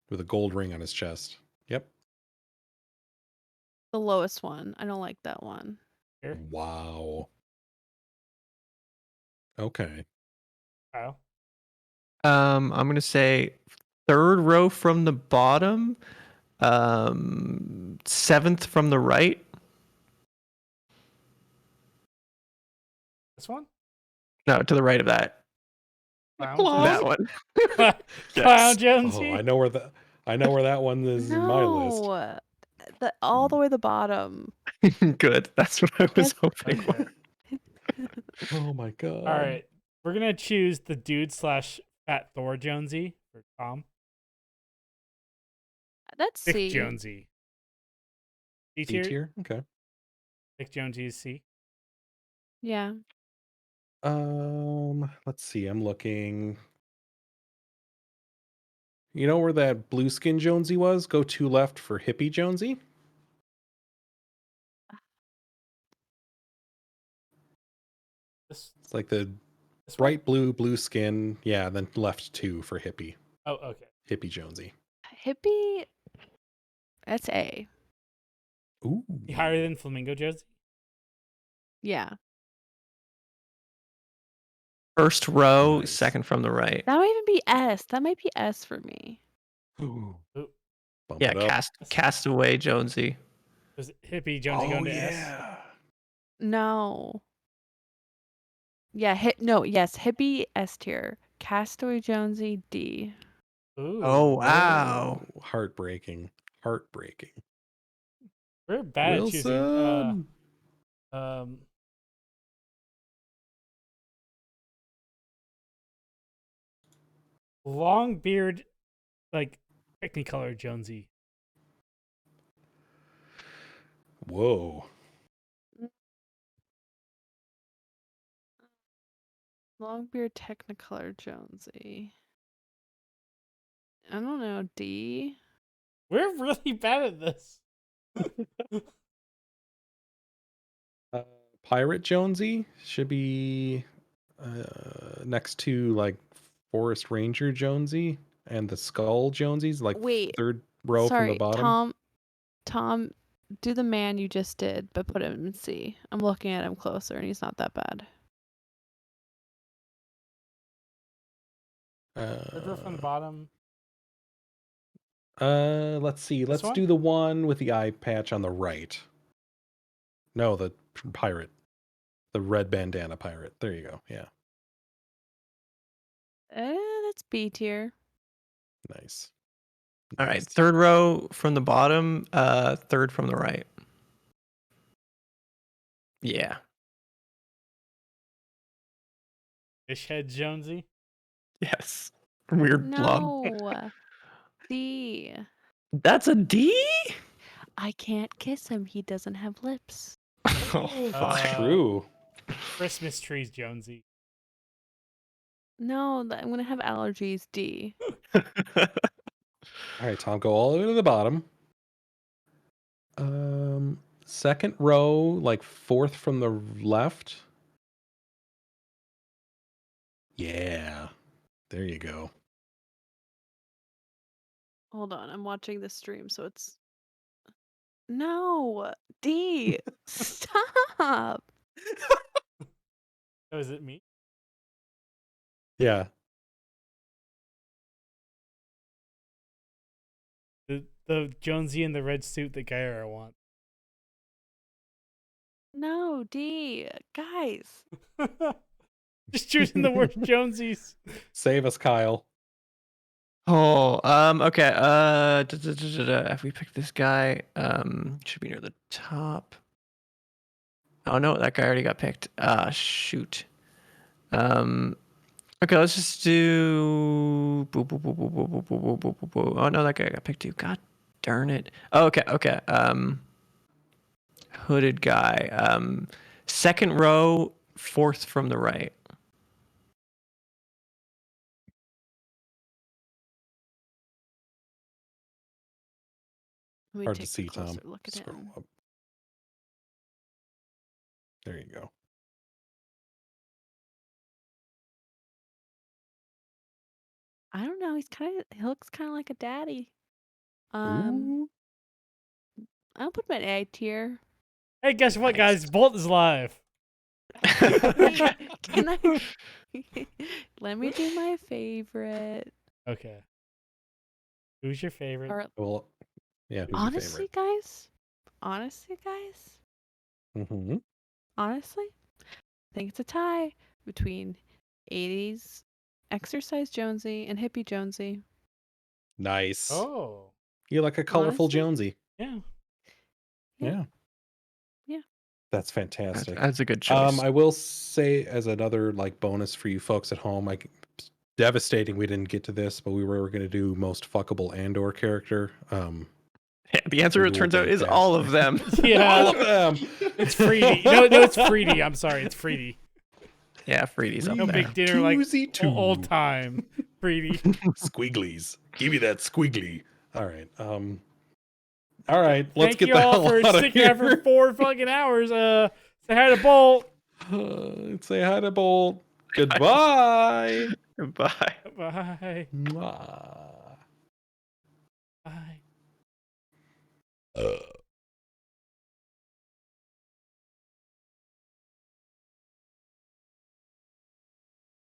With a gold ring on his chest. Yep. The lowest one. I don't like that one. Here, Wow. Okay. Kyle. I'm gonna say 3rd row from the bottom, 7th from the right. This one? No, to the right of that. Clown That Jonesy? one. Clown Yes. Jonesy? Oh, I know where that one is in my list. No. All the way to the bottom. Good. That's what I was Yes. hoping Okay. for. Oh my god. All right. We're going to choose the dude / Fat Thor Jonesy for Tom. That's Thick C. Jonesy. C C tier? tier? Okay. Thick Jonesy is C. Yeah. Let's see. I'm looking. You know where that blue skin Jonesy was? Go 2 left for hippie Jonesy. This It's like the one? bright blue skin. Yeah, then left 2 for hippie. Oh, okay. Hippie Jonesy. Hippie. That's A. Ooh. Higher than Flamingo Jonesy? Yeah. 1st row, Nice. 2nd from the right. That might even be S. That might be S for me. Ooh. Ooh. Bump Yeah, it up. Castaway Jonesy. Was hippie Jonesy going to S? yeah. No. Yeah, yes, hippie S tier. Castaway Jonesy D. Ooh. Oh wow. Oh, heartbreaking. Heartbreaking. We're bad at choosing. Wilson. Long beard, like Technicolor Jonesy. Whoa. Longbeard Technicolor Jonesy. I don't know, D. We're really bad at this. Pirate Jonesy should be next to like Forest Ranger Jonesy and the Skull Jonesy's like Wait, third row from the Sorry, bottom. Tom, do the man you just did, but put him in C. I'm looking at him closer, and he's not that bad. Third row from the bottom. Let's see. Let's one? do the one with the eye patch on the right. No, the pirate. The red bandana pirate. There you go. Yeah. That's B tier. Nice. All right, Nice. third row from the bottom, third from the right. Yeah. Fishhead Jonesy. Yes. Weird blob. No. D. That's a D? I can't kiss him. He doesn't have lips. Oh, fuck. True. Christmas trees Jonesy. No, I'm gonna have allergies. D. All right, Tom, go all the way to the bottom. Second row, like fourth from the left. Yeah. There you go. Hold on, I'm watching the stream, so it's. No, D. Stop. Oh, is it me? Yeah. The Jonesy in the red suit that Gaira wants. No, D. Guys. Just choosing the worst Jonesies. Save us, Kyle. Oh, okay. If we pick this guy, should be near the top. Oh no, that guy already got picked. Shoot. Okay, let's just do. Oh no, that guy got picked too. God darn it. Oh, okay. Hooded guy. Second row, fourth from the right. Let me Hard to take a see, Tom. closer look at Scroll him. up. There you go. I don't know. He looks kind of like a daddy. Ooh. I'll put him at A tier. Hey, guess what, Nice. guys? Bolt is live. Can I? Let me do my favorite. Okay. Who's your favorite? Or, Well, yeah. Who's honestly, guys. Honestly, your favorite? I think it's a tie between 80s Exercise Jonesy and Hippie Jonesy. Nice. Oh. You're like a colorful Honestly? Jonesy. Yeah. Yeah. Yeah. That's fantastic. That's a good choice. I will say as another like bonus for you folks at home, like devastating we didn't get to this, but we were going to do most fuckable Andor character. Yeah, the answer, we it will turns out, bank is that. all of them. All Yeah. of them. It's Freedy. No, it's Freedy. I'm sorry. It's Freedy. Yeah, Freedy's up No there. big dinner like Twosie two. old time. Freedy. Squigglies. Give me that squiggly. All right. All right. Let's Thank get you the all hell for out of sticking out for here. 4 fucking hours. Say hi to Bolt. Say hi to Bolt. Goodbye. Bye. Bye. Mwah. Bye.